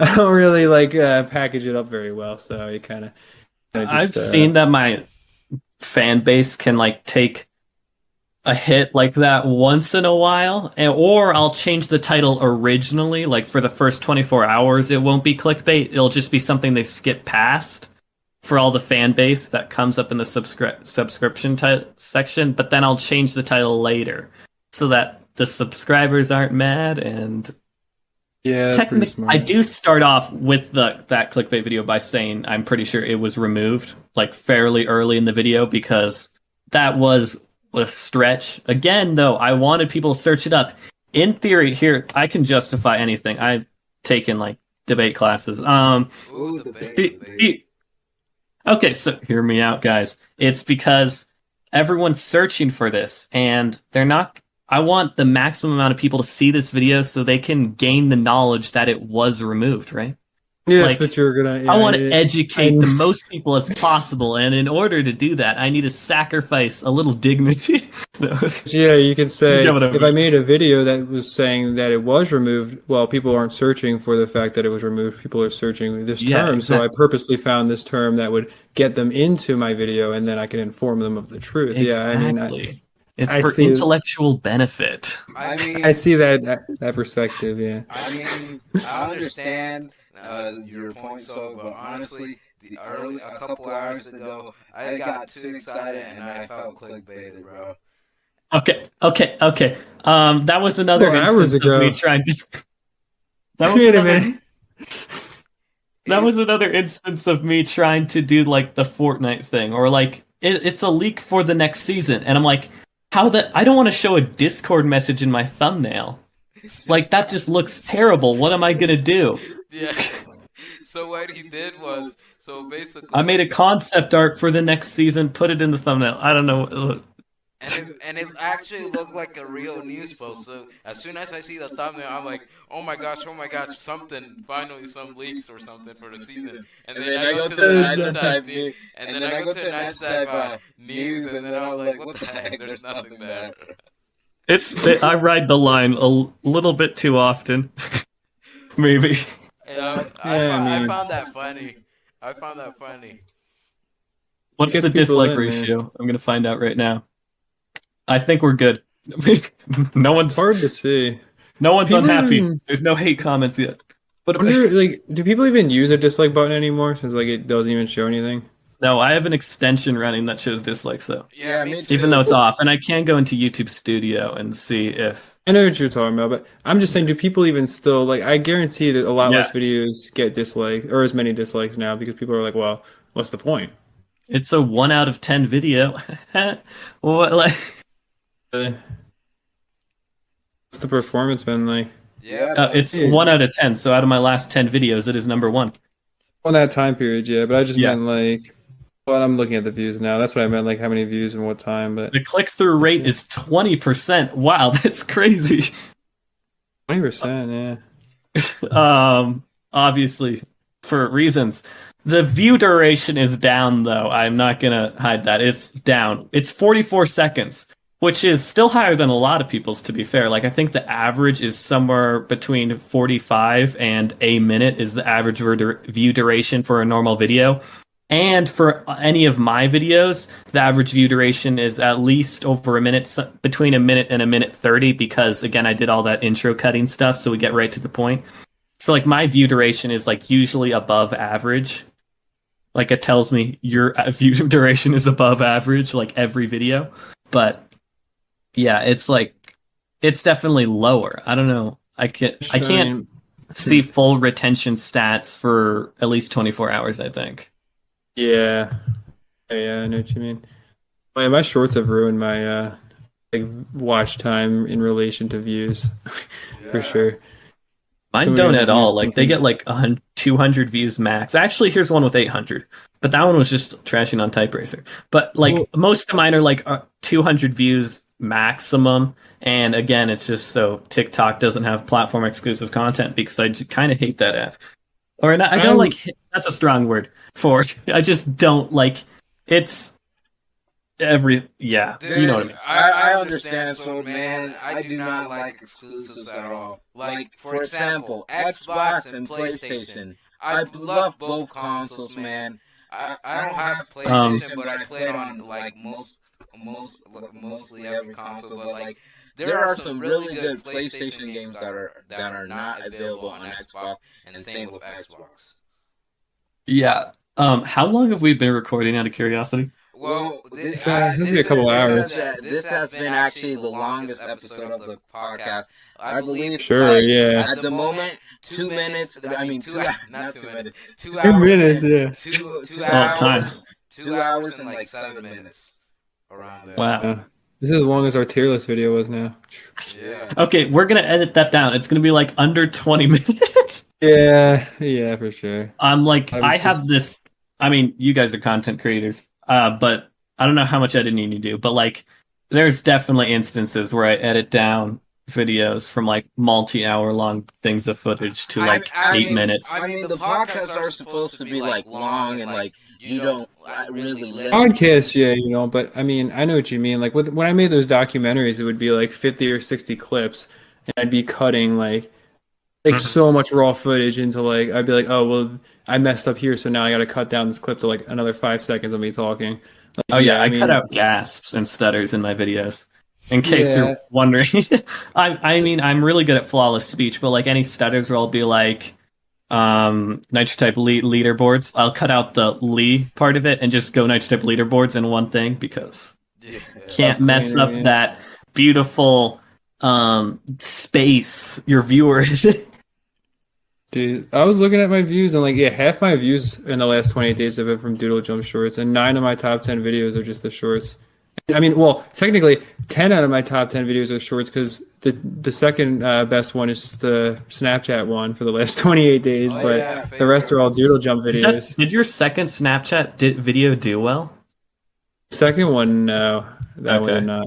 I don't really like package it up very well. So it kind of I've seen that my fan base can like take a hit like that once in a while, or I'll change the title originally. Like for the first 24 hours, it won't be clickbait. It'll just be something they skip past for all the fan base that comes up in the subscription section. But then I'll change the title later so that the subscribers aren't mad. And technically, I do start off with that clickbait video by saying I'm pretty sure it was removed like fairly early in the video because that was a stretch. Again, though, I wanted people to search it up. In theory, here I can justify anything. I've taken like debate classes. Okay, so hear me out, guys. It's because everyone's searching for this, and they're not. I want the maximum amount of people to see this video so they can gain the knowledge that it was removed, right? Yeah, like, but you're gonna. Yeah, I want to educate the most people as possible, and in order to do that, I need to sacrifice a little dignity. Yeah, you could say if I made a video that was saying that it was removed, well, people aren't searching for the fact that it was removed. People are searching this term, so I purposely found this term that would get them into my video, and then I can inform them of the truth. Exactly. Yeah, I mean, it's for intellectual benefit. I mean, I see that perspective. Yeah. I mean, I understand your point, but honestly, a couple hours ago, I got too excited and I felt clickbaited, bro. Okay. That was another instance of me trying to. That was another instance of me trying to do like the Fortnite thing, or like it's a leak for the next season, and I'm like, I don't want to show a Discord message in my thumbnail. Like that just looks terrible. What am I gonna do? Yeah. So what he did was, basically, I made a concept art for the next season, put it in the thumbnail. I don't know. And it actually looked like a real news post. So as soon as I see the thumbnail, I'm like, oh my gosh, finally some leaks or something for the season. And then I go to the hashtag news, and then I go to the hashtag news, and then I'm like, what the heck? There's nothing there. I ride the line a little bit too often, maybe. Yeah, I found that funny. What's the dislike ratio? Man. I'm gonna find out right now. I think we're good. No one's hard to see. No one's unhappy. There's no hate comments yet. But do people even use a dislike button anymore? Since like it doesn't even show anything. No, I have an extension running that shows dislikes though. Yeah, me too. Even though it's off, and I can go into YouTube Studio and see if. I know what you're talking about, but I'm just saying, do people even still like? I guarantee that a lot less videos get dislikes or as many dislikes now because people are like, "Well, what's the point?" It's a 1 out of 10 video. What like? What's the performance been like? Yeah, it's 1 out of 10. So out of my last 10 videos, it is number 1. On that time period, yeah. But I just meant like, well, I'm looking at the views now. That's what I meant, like how many views and what time. But the click-through rate is 20%. Wow, that's crazy. 20%, yeah. Obviously, for reasons. The view duration is down, though. I'm not gonna hide that. It's down. It's 44 seconds. Which is still higher than a lot of people's, to be fair. Like, I think the average is somewhere between 45 and a minute is the average view duration for a normal video. And for any of my videos, the average view duration is at least over a minute, between a minute and a minute 30, because, again, I did all that intro cutting stuff, so we get right to the point. So, like, my view duration is, like, usually above average. Like, it tells me your view duration is above average, like, every video. But yeah, it's definitely lower. I don't know. I can't see full retention stats for at least 24 hours, I think. Yeah, I know what you mean. Oh, my shorts have ruined my watch time in relation to views, for sure. Mine don't at all. Like they get like 200 views max. Actually, here's one with 800, but that one was just trashing on TypeRacer. But like most of mine are like 200 views maximum, and again, it's just so TikTok doesn't have platform exclusive content because I kind of hate that app. Or not, I don't like. That's a strong word for. I just don't like. It's Yeah, Dude, you know what I mean. I understand, so man, I do not like exclusives at all. Like, for example, Xbox and PlayStation. I love both consoles, man. I don't have PlayStation, but I played on like mostly every console. But like, there are some really good PlayStation games that are not available on Xbox, and the same with Xbox. Yeah. How long have we been recording out of curiosity? Well, This be a couple hours. this has been actually the longest episode of the podcast. I believe, Sure, like, yeah. at the moment, 2 minutes. I mean, not 2 minutes. 2 2 hours. minutes, yeah. Two time. hours. 2 hours and like 7 minutes. Around there. Wow. This is as long as our tier list video was now. Yeah. Okay, we're gonna edit that down. It's gonna be like under 20 minutes. Yeah, for sure. I'm like, I was I just- have this. I mean, you guys are content creators, but I don't know how much editing you do. But like, there's definitely instances where I edit down videos from like multi-hour long things of footage to like I 8 mean- minutes. I mean, the podcasts are supposed to be like long and like you don't really live. Podcasts, yeah, but I mean, I know what you mean. Like when I made those documentaries, it would be like 50 or 60 clips, and I'd be cutting like so much raw footage into like I'd be like, oh well, I messed up here, so now I got to cut down this clip to like another 5 seconds of me talking. Like, Oh yeah, I mean, cut out gasps and stutters in my videos. In case Yeah. you're wondering, I mean, I'm really good at flawless speech, but like any stutters where I'll be like, nitro type leaderboards. I'll cut out the Lee part of it and just go nitro type leaderboards in one thing because can't mess up that beautiful space your viewer is. Dude, I was looking at my views and like half my views in the last 28 days have been from Doodle Jump Shorts, and 9 of my top 10 videos are just the shorts. I mean, well, technically 10 out of my top 10 videos are shorts because the second best one is just the Snapchat one for the last 28 days, but the rest are all Doodle Jump videos. Did your second Snapchat video do well? Second one, no, that Okay. one did not.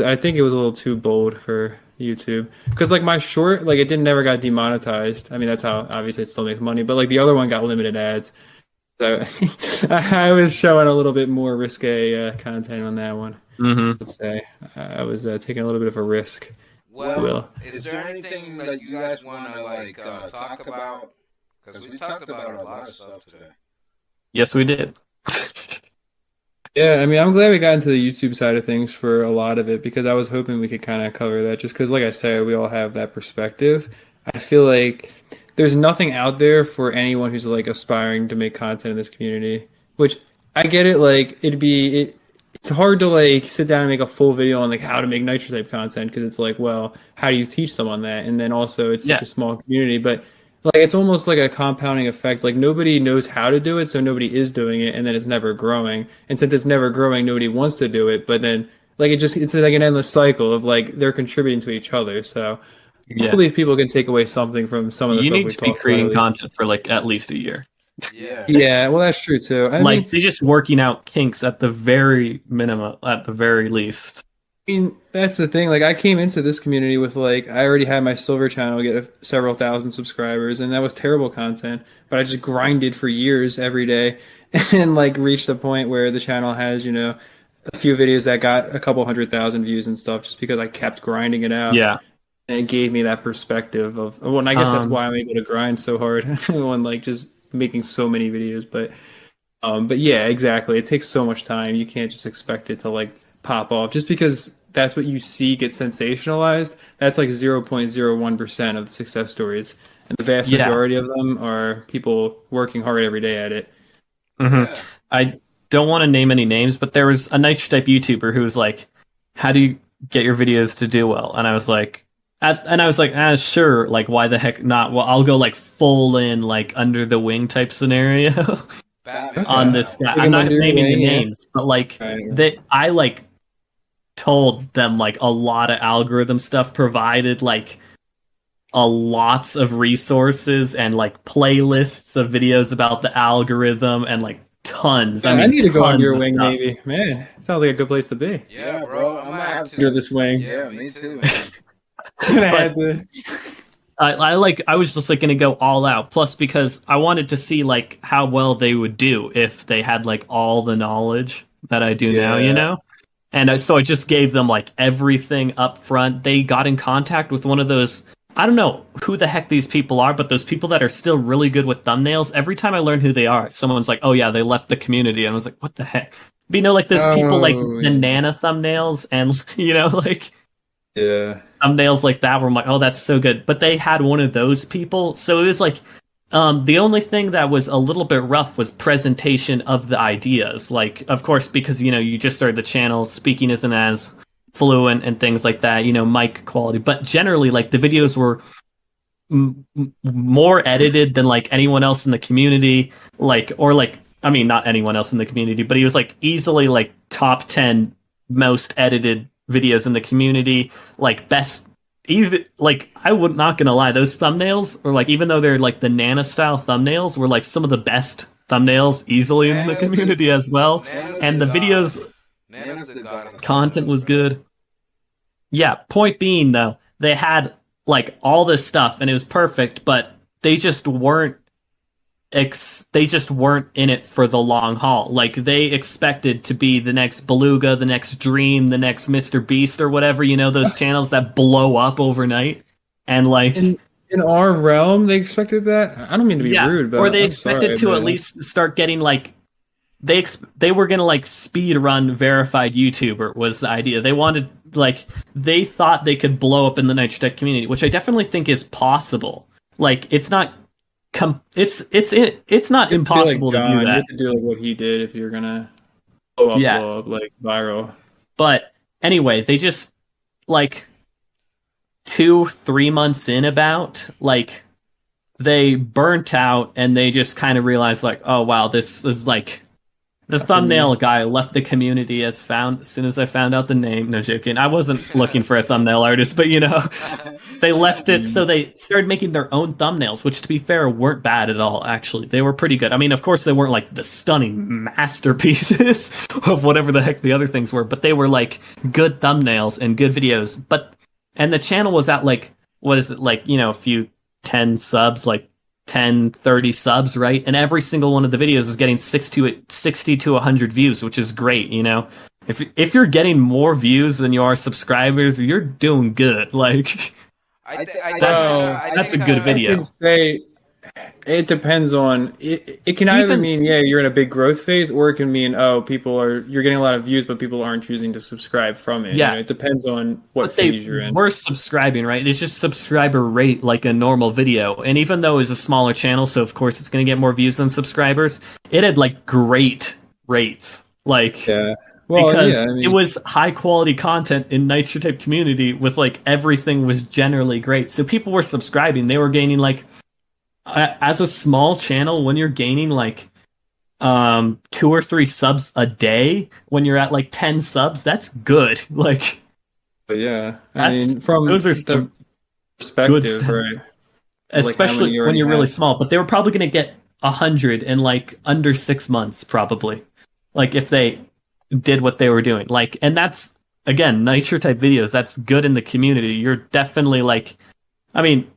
I think it was a little too bold for YouTube because like my short, like it never got demonetized. I mean, that's how obviously it still makes money, but like the other one got limited ads. So I was showing a little bit more risque content on that one. Mm-hmm. Let's say I was taking a little bit of a risk. Well, is there anything that you guys want to like talk about? Because we talked about a lot of stuff today. Yes, we did. Yeah, I mean, I'm glad we got into the YouTube side of things for a lot of it because I was hoping we could kind of cover that just because, like I said, we all have that perspective. I feel like there's nothing out there for anyone who's like aspiring to make content in this community, which I get it. Like it's hard to like sit down and make a full video on like how to make nitro type content because it's like, well, how do you teach someone that? And then also it's such a small community, but like it's almost like a compounding effect. Like nobody knows how to do it, so nobody is doing it, and then it's never growing. And since it's never growing, nobody wants to do it. But then like it's like an endless cycle of like they're contributing to each other. So hopefully people can take away something from some of the You stuff need we to be talked creating about. content for like at least a year. Yeah, well that's true too. I Like mean, they're just working out kinks at the very minimum, at the very least. that's the thing. Like I came into this community with like I already had my silver channel get several thousand subscribers, and that was terrible content. But I just grinded for years every day, and like reached a point where the channel has a few videos that got a couple 100,000 views and stuff, just because I kept grinding it out. Yeah. And it gave me that perspective of well, and I guess that's why I'm able to grind so hard when like just making so many videos. But yeah, exactly. It takes so much time. You can't just expect it to like pop off just because that's what you see get sensationalized. That's like 0.01% of the success stories, and the vast majority of them are people working hard every day at it. Mm-hmm. I don't want to name any names, but there was a niche type YouTuber who was like, "How do you get your videos to do well?" And I was like, sure. Like, why the heck not? Well, I'll go like full in, like under the wing type scenario on this guy. I'm not naming the names, but like I like told them like a lot of algorithm stuff, provided like a lots of resources and like playlists of videos about the algorithm and like tons. Yeah, I mean, I need to go on your of wing, stuff. maybe. Man, sounds like a good place to be. Yeah, bro. I'm gonna have to. You're this wing. Yeah, me too, man. I was just like going to go all out. Plus, because I wanted to see like how well they would do if they had like all the knowledge that I do now, you know? And so I just gave them like everything up front. They got in contact with one of those, I don't know who the heck these people are, but those people that are still really good with thumbnails. Every time I learn who they are, someone's like, oh yeah, they left the community. And I was like, what the heck? But, you know, like there's people like the Nana thumbnails and, you know, like thumbnails like that where I'm like, oh, that's so good. But they had one of those people. So it was like, the only thing that was a little bit rough was presentation of the ideas. Like, of course, because, you know, you just started the channel, speaking isn't as fluent and things like that, you know, mic quality. But generally, like, the videos were more edited than, like, anyone else in the community. Like, or, like, I mean, not anyone else in the community, but he was, like, easily, like, top 10 most edited videos in the community. Like, best... Either like I would not gonna lie, those thumbnails or like even though they're like the Nana style thumbnails were like some of the best thumbnails easily in the community as well. And the videos content was good. Yeah, point being though, they had like all this stuff and it was perfect, but they just weren't in it for the long haul. Like they expected to be the next Beluga, the next Dream, the next Mr. Beast or whatever, you know, those channels that blow up overnight. And like in our realm, they expected that. I don't mean to be rude, but or they expected to at least start getting like they were gonna like speed run verified YouTuber was the idea. They wanted like they thought they could blow up in the Nitro Tech community, which I definitely think is possible. Like it's not it's not impossible to do that. You have to do like what he did if you're gonna blow up like viral. But anyway, they just like 2-3 months in about like they burnt out and they just kind of realized like, oh wow, this is like the thumbnail guy left the community as soon as I found out the name. No joking. I wasn't looking for a thumbnail artist, but you know, they left it. So they started making their own thumbnails, which to be fair, weren't bad at all. Actually, they were pretty good. I mean, of course they weren't like the stunning masterpieces of whatever the heck the other things were, but they were like good thumbnails and good videos. And the channel was at like, what is it? Like, you know, a few 10 subs, like 10, 30 subs, right? And every single one of the videos was getting 60 to 100 views, which is great, you know? If you're getting more views than you are subscribers, you're doing good. Like, that's a good video. I can say it depends on it. It can either mean you're in a big growth phase, or it can mean you're getting a lot of views, but people aren't choosing to subscribe from it. Yeah, you know, it depends on what phase you're in. We're subscribing, right? It's just subscriber rate like a normal video, and even though it's a smaller channel, so of course it's going to get more views than subscribers. It had like great rates, like it was high quality content in Nitro Type community with like everything was generally great, so people were subscribing. They were gaining like. As a small channel, when you're gaining like 2 or 3 subs a day, when you're at like 10 subs, that's good. Like, but yeah, I mean, from those are the perspective, right? Especially when you're really small. But they were probably going to get 100 in like under 6 months, probably. Like if they did what they were doing, like, and that's again Nitro Type videos. That's good in the community. You're definitely like, I mean.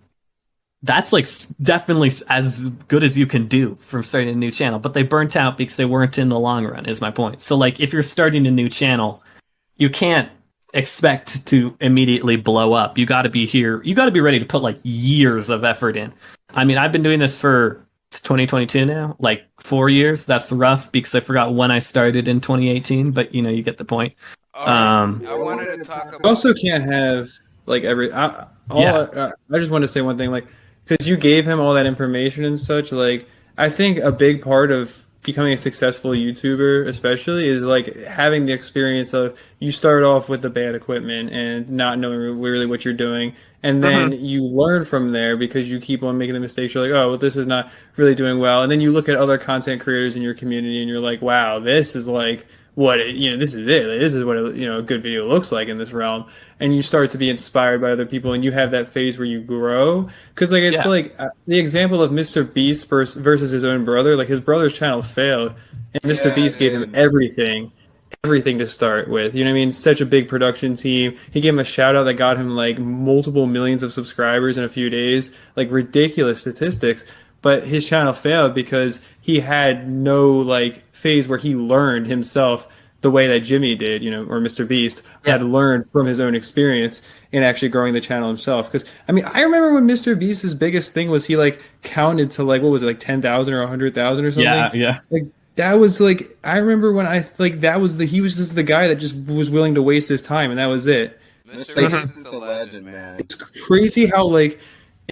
That's like definitely as good as you can do from starting a new channel, but they burnt out because they weren't in the long run is my point. So like if you're starting a new channel, you can't expect to immediately blow up. You got to be here. You got to be ready to put like years of effort in. I mean, I've been doing this for 2022 now, like 4 years. That's rough because I forgot when I started in 2018, but you know, you get the point. I wanted to talk about. You also can't have like I just want to say one thing, like. Because you gave him all that information and such, like, I think a big part of becoming a successful YouTuber, especially, is, like, having the experience of you start off with the bad equipment and not knowing really what you're doing, and then you learn from there because you keep on making the mistakes. You're like, oh, well, this is not really doing well. And then you look at other content creators in your community and you're like, wow, this is, like, this is it. Like, this is what a good video looks like in this realm. And you start to be inspired by other people, and you have that phase where you grow. Because like it's like the example of Mr. Beast versus his own brother. Like his brother's channel failed, and Mr. Beast gave him everything to start with. You know what I mean? Such a big production team. He gave him a shout out that got him like multiple millions of subscribers in a few days. Like ridiculous statistics. But his channel failed because he had no like phase where he learned himself the way that Jimmy did, or Mr. Beast had learned from his own experience in actually growing the channel himself. Because I mean, I remember when Mr. Beast's biggest thing was he like counted to like what was it, like 10,000 or 100,000 or something. Yeah. Like that was like I remember when that was he was just the guy that just was willing to waste his time, and that was it. Mr. Beast is a legend, man. It's crazy how like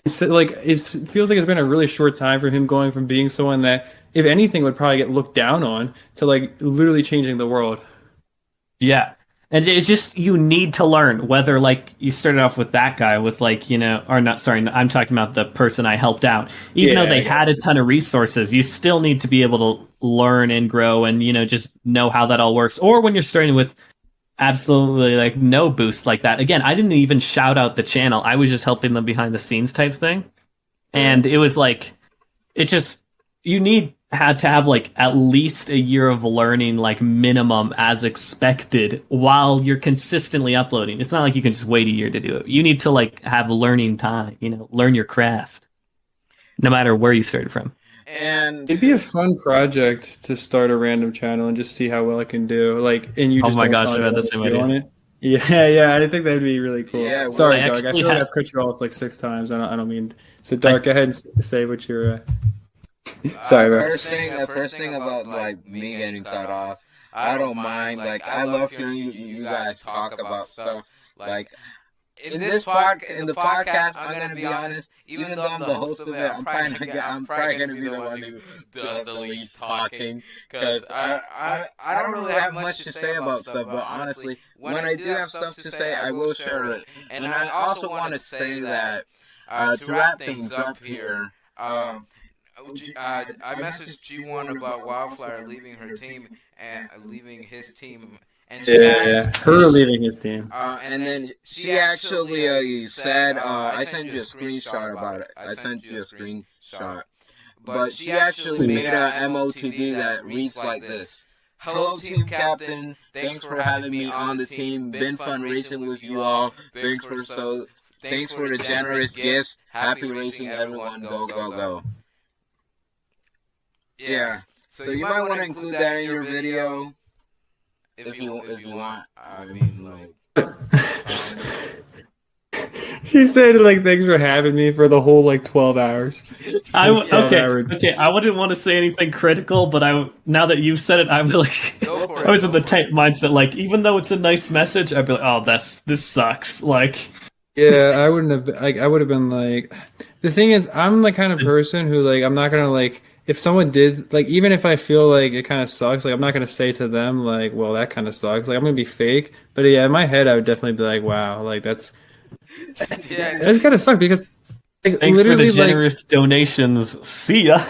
it feels like it's been a really short time for him going from being someone that, if anything, would probably get looked down on to like literally changing the world. Yeah. And it's just, you need to learn whether like you started off with that guy with like, or not, sorry, I'm talking about the person I helped out. Even though they had a ton of resources, you still need to be able to learn and grow and, just know how that all works. Or when you're starting with absolutely like no boost like that. Again, I didn't even shout out the channel. I was just helping them behind the scenes type thing. And it was like, had to have like at least a year of learning, like minimum as expected, while you're consistently uploading. It's not like you can just wait a year to do it. You need to like have learning time, learn your craft, no matter where you started from. And it'd be a fun project to start a random channel and just see how well it can do. Like, and you just oh my gosh, I had the same idea. On it. Yeah, I think that'd be really cool. Yeah, sorry, Dark. I feel like I've cut you off like 6 times. I don't mean. So, Dark, go ahead and say what you're. Sorry, bro. First thing about like me getting cut off, I don't mind. Like, I love hearing you guys talk about stuff. Like, in the podcast, I'm gonna be honest. Even though I'm the host of it, I'm probably gonna be the one who does the least talking, because I don't really have much to say about stuff. But honestly, when I do have stuff to say, I will share it. And I also want to say that to wrap things up here. I messaged G1 about Wildflower leaving her team and leaving his team. And her leaving his team. And then she actually said, I sent you a screenshot about it. I sent you a screenshot. But she actually made a MOTD that reads like this. Hello, team captain. Thanks for having me on the team. Been fun racing with you all. Thanks for the generous gifts. Happy racing, everyone. Go, go, go. Yeah. So you might want to include that in your video. If you want, I mean, like. She said, like, thanks for having me for the whole, like, 12 hours. Okay. I wouldn't want to say anything critical, but now that you've said it, I was in the type mindset, like, even though it's a nice message, I'd be like, oh, this sucks. Like. Yeah, I would have been like, the thing is, I'm the kind of person who, like, I'm not going to, like, if someone did, like, even if I feel like it kind of sucks, like, I'm not going to say to them, like, well, that kind of sucks. Like, I'm going to be fake. But, yeah, in my head, I would definitely be like, wow, like, that's kind of suck because, like, thanks for the generous donations. See ya.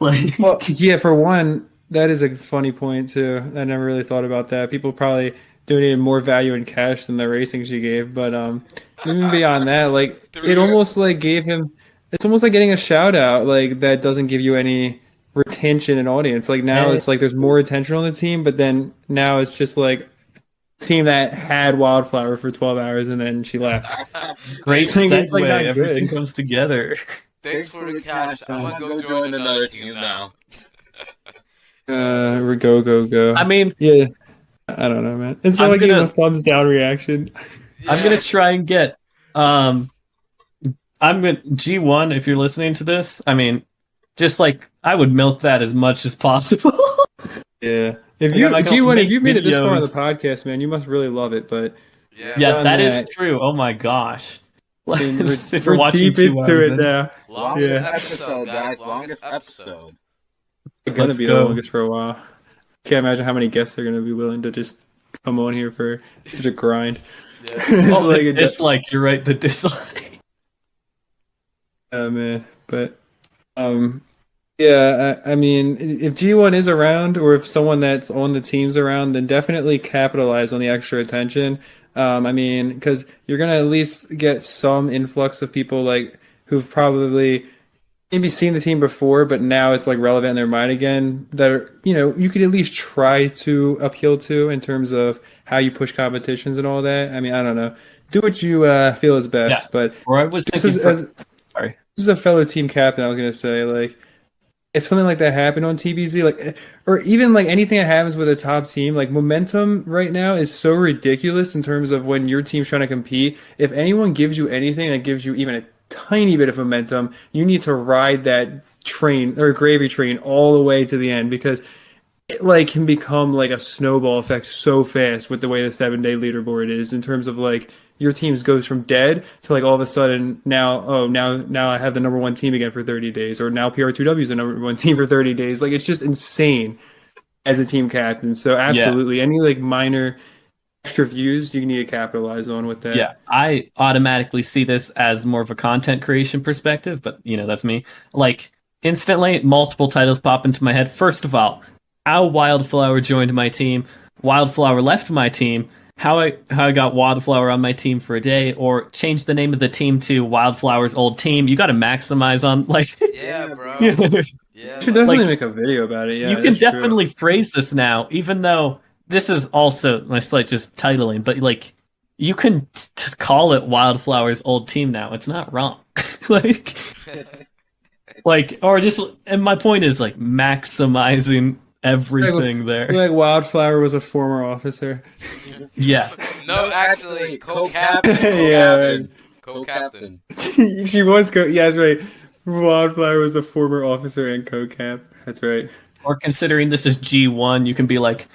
Like, well, yeah, for one, that is a funny point, too. I never really thought about that. People probably donated more value in cash than the racing she gave. But even beyond that, like, it almost, like, gave him... It's almost like getting a shout out, like, that doesn't give you any retention in audience. Like, now it's like there's more attention on the team, but then now it's just like a team that had Wildflower for 12 hours and then she left. Great segue. Like, everything comes together. Thanks for the cash. I'm gonna go join another team now. We're go. I mean, yeah, I don't know, man. It's like a thumbs down reaction. Yeah. I'm gonna try and get G1, if you're listening to this, I mean, just like, I would milk that as much as possible. Yeah. If you G1, if you've made it this far on the podcast, man, you must really love it. But yeah, that is true. Oh my gosh. I mean, if we're watching deep into it now. Longest episode, guys. Longest episode. It's gonna be the longest for a while. Can't imagine how many guests are gonna be willing to just come on here for such a grind. Yeah. Oh, the dislike. You're right. The dislike. Man, but yeah, I mean, if G1 is around, or if someone that's on the team's around, then definitely capitalize on the extra attention. I mean, because you're gonna at least get some influx of people like who've probably maybe seen the team before, but now it's like relevant in their mind again. That are, you could at least try to appeal to in terms of how you push competitions and all that. I mean, I don't know. Do what you feel is best, but or I was thinking. Sorry. This is a fellow team captain. I was gonna say, like, if something like that happened on TBZ, like, or even like anything that happens with a top team, like momentum right now is so ridiculous in terms of when your team's trying to compete. If anyone gives you anything that gives you even a tiny bit of momentum, you need to ride that train or gravy train all the way to the end because it like can become like a snowball effect so fast with the way the 7 day leaderboard is in terms of like your teams goes from dead to like all of a sudden now I have the number one team again for 30 days or now PR2W is the number one team for 30 days. Like it's just insane as a team captain. So absolutely any like minor extra views you need to capitalize on with that. Yeah, I automatically see this as more of a content creation perspective, but that's me. Like instantly multiple titles pop into my head. First of all, how Wildflower joined my team, Wildflower left my team, how I got Wildflower on my team for a day, or changed the name of the team to Wildflower's old team. You got to maximize on like. Yeah, bro. Yeah, you should definitely make a video about it. Yeah, you can definitely phrase this now, even though this is also my slight just titling, but like you can call it Wildflower's old team now. It's not wrong. like, or just, and my point is like maximizing everything there. Like Wildflower was a former officer. Yeah. No, actually, co-captain. Yeah, Co-captain. She was yeah, that's right. Wildflower was a former officer and co-cap. That's right. Or considering this is G1, you can be like,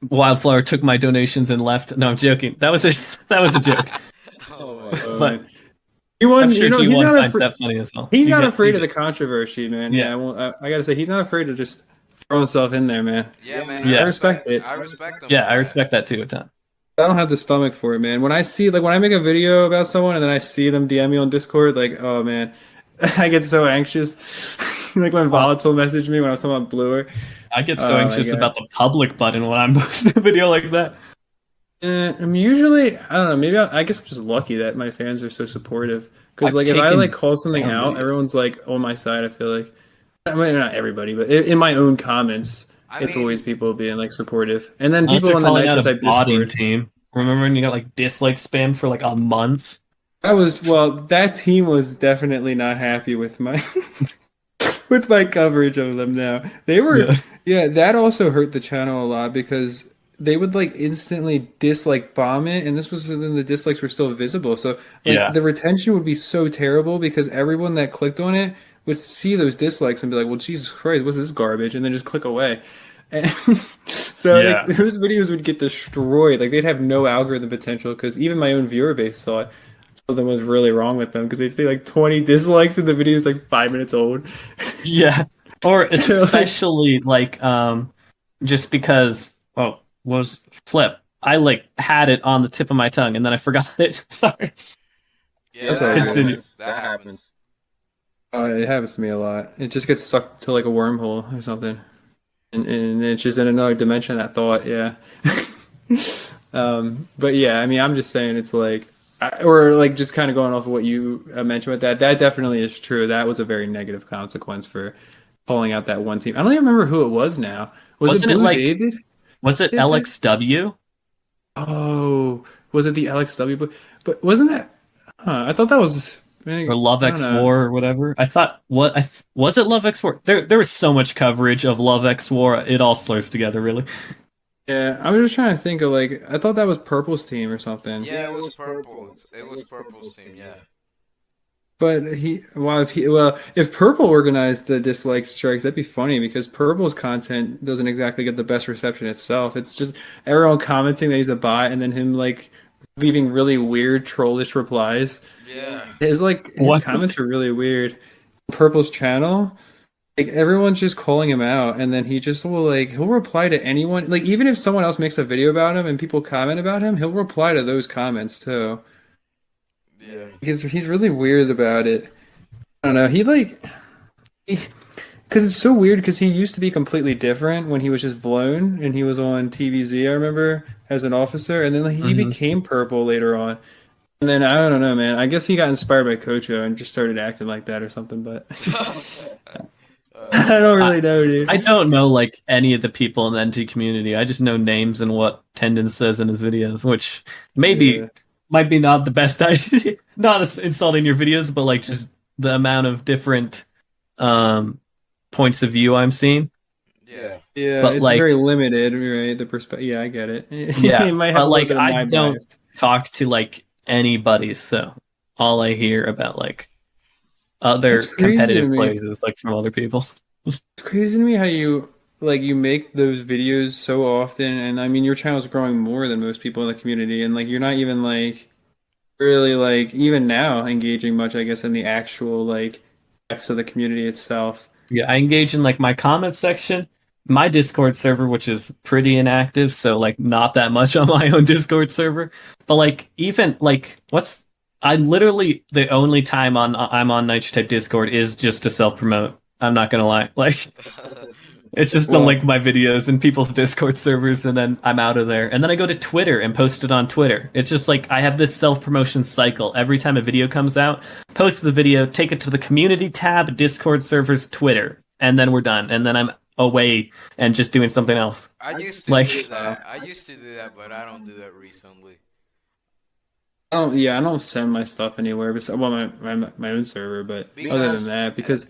Wildflower took my donations and left. No, I'm joking. That was a joke. But I'm sure G1 finds that funny as well. He's not afraid of the controversy, man. Yeah, I gotta say, he's not afraid to just throw himself in there, man. Yeah, man. I respect it. I respect him. Yeah, I respect that too a ton. I don't have the stomach for it, man. When I see, like, when I make a video about someone and then I see them DM me on Discord, like, oh man, I get so anxious. Like when Volatile messaged me when I was talking about Bluer. I get so anxious about the public button when I'm posting a video like that. I'm usually, I don't know, maybe I guess I'm just lucky that my fans are so supportive. Because like if I like call something out, everyone's like on my side. I feel like, I mean, not everybody, but in my own comments, it's always people being like supportive. And then people on the Nitro Type Discord team. Remember when you got like dislike spam for like a month? That team was definitely not happy with my with my coverage of them. Now they were, that also hurt the channel a lot because they would like instantly dislike bomb it, and this was when the dislikes were still visible. So the retention would be so terrible because everyone that clicked on it would see those dislikes and be like, "Well, Jesus Christ, what's this garbage?" and then just click away. And so like, those videos would get destroyed. Like they'd have no algorithm potential because even my own viewer base thought something was really wrong with them because they see like 20 dislikes and the video is like 5 minutes old. Yeah, or especially like just because was Flip. I like had it on the tip of my tongue and then I forgot it. Sorry. Yeah, continue. That happens. It happens to me a lot. It just gets sucked to like a wormhole or something. And it's just in another dimension of that thought, yeah. But yeah, I mean, I'm just saying it's like, or like just kind of going off of what you mentioned with that definitely is true. That was a very negative consequence for pulling out that one team. I don't even remember who it was now. Wasn't it Blue like David? Was it LXW? Oh, was it the LXW? But wasn't that? I thought that was. Or Love X War or whatever. I thought was it Love X War? There was so much coverage of Love X War. It all slurs together, really. Yeah, I was just trying to think of like I thought that was Purple's team or something. Yeah, it was Purple. It was Purple's team. Yeah. But if Purple organized the dislike strikes, that'd be funny because Purple's content doesn't exactly get the best reception itself. It's just everyone commenting that he's a bot and then him like leaving really weird trollish replies. Yeah. His comments are really weird. Purple's channel, like everyone's just calling him out and then he just will like he'll reply to anyone. Like even if someone else makes a video about him and people comment about him, he'll reply to those comments too. Yeah. Because he's really weird about it. I don't know. Because it's so weird because he used to be completely different when he was just Vlone and he was on TVZ, I remember, as an officer. And then he became Purple later on. And then, I don't know, man. I guess he got inspired by Kocho and just started acting like that or something. But I don't really know, dude. I don't know, like, any of the people in the NT community. I just know names and what Tendons says in his videos, which maybe might be not the best idea. Not insulting your videos, but, like, just the amount of different points of view I'm seeing. Yeah. Yeah, But it's like, very limited, right? The perspective. Yeah, I get it. yeah, It might have but a little like bit of I my don't bias. talk to like anybody, so all I hear about like other It's crazy to competitive me. plays is like from other people. It's crazy to me how you make those videos so often, and I mean your channel's growing more than most people in the community, and like you're not even like really like even now engaging much, I guess, in the actual like depths of the community itself. Yeah, I engage in like my comments section, my Discord server, which is pretty inactive, so like not that much on my own Discord server. But like even like what's I literally the only time I'm on Nitro Type Discord is just to self promote. I'm not gonna lie. Like it's just to Well, link my videos in people's Discord servers and then I'm out of there. And then I go to Twitter and post it on Twitter. It's just like I have this self-promotion cycle. Every time a video comes out, post the video, take it to the community tab, Discord servers, Twitter, and then we're done. And then I'm away and just doing something else. I used to Like do that. I used to do that, but I don't do that recently. I don't send my stuff anywhere, but well, my own server. But other than Because that, because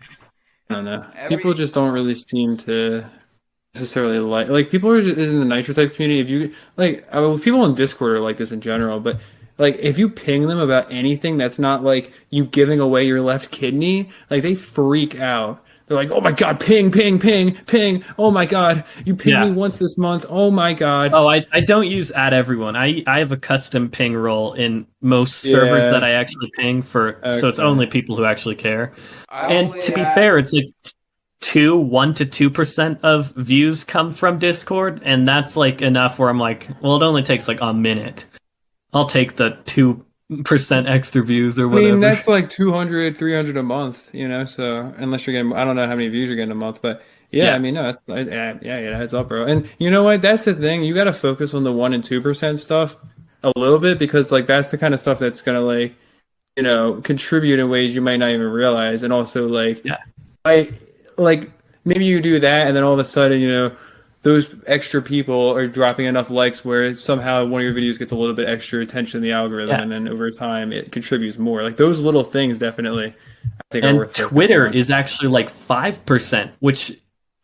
I don't know, every people just don't really seem to necessarily like people are just in the Nitro type community. If you like, people in Discord are like this in general, but like if you ping them about anything that's not like you giving away your left kidney, like they freak out. They're like, "Oh my god, ping, ping, ping, ping! Oh my god, you pinged me once this month! Oh my god!" Oh, I don't use at everyone. I have a custom ping role in most servers that I actually ping for, so it's only people who actually care. And to be fair, it's like 1 to 2% of views come from Discord, and that's like enough where I'm like, well, it only takes like a minute. I'll take the 2% extra views or whatever. I mean, that's like 200, 300 a month, so unless you're getting, I don't know how many views you're getting a month, but yeah, I mean, no, that's, yeah, it adds up, bro. And you know what? That's the thing. You got to focus on the 1 and 2% stuff a little bit because like that's the kind of stuff that's going to like, contribute in ways you might not even realize. And also like, like maybe you do that and then all of a sudden, those extra people are dropping enough likes where somehow one of your videos gets a little bit extra attention in the algorithm, and then over time it contributes more. Like those little things definitely I think are worth Twitter is actually like 5%, which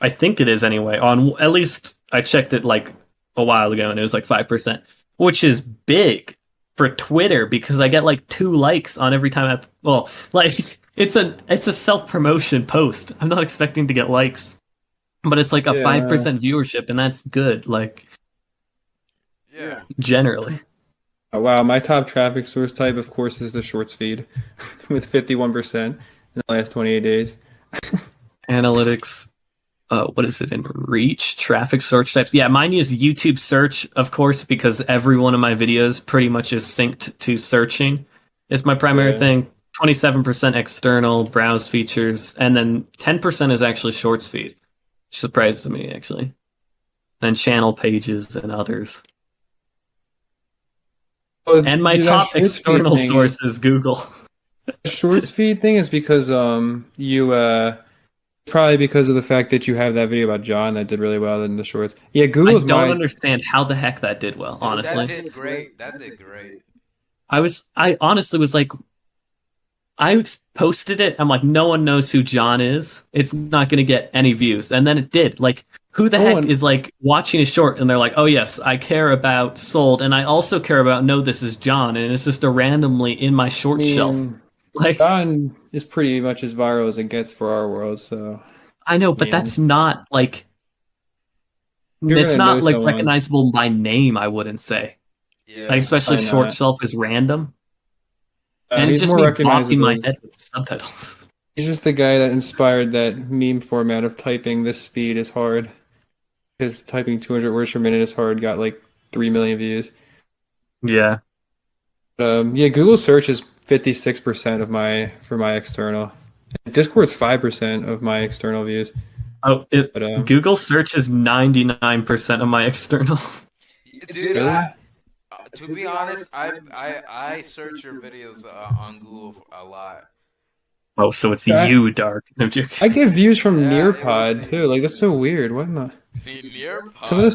I think it is anyway. On at least I checked it like a while ago and it was like 5%, which is big for Twitter because I get like 2 likes on every time it's a self-promotion post. I'm not expecting to get likes. But it's like a 5% viewership, and that's good. Like, generally. Oh, wow, my top traffic source type, of course, is the shorts feed, with 51% in the last 28 days. Analytics. What is it in reach? Traffic search types. Yeah, mine is YouTube search, of course, because every one of my videos pretty much is synced to searching. It's my primary thing. 27% external browse features, and then 10% is actually shorts feed. Surprises me, actually. And channel pages and others. And my top external source is Google. The shorts feed thing is because probably because of the fact that you have that video about John that did really well in the shorts. Yeah, Google's I don't understand how the heck that did well, honestly. That did great. I honestly was like, I posted it. I'm like, no one knows who John is. It's not going to get any views. And then it did. Like, who the heck is like watching a short and they're like, oh yes, I care about Sold, and I also care about No, This Is John, and it's just a randomly in my short shelf. Like John is pretty much as viral as it gets for our world. So I know, but that's not like it's not like recognizable by name. I wouldn't say, like especially short shelf is random. And it's just me bopping my head with subtitles. He's just the guy that inspired that meme format of typing this speed is hard. Because typing 200 words per minute is hard got like 3 million views. Yeah. Google search is 56% for my external. Discord's 5% of my external views. Google search is 99% of my external. Dude, really? To be honest, I search your videos on Google a lot. Oh, so it's you, Dark. I get views from Nearpod too. Like that's so weird. What am I? Nearpod. Some of the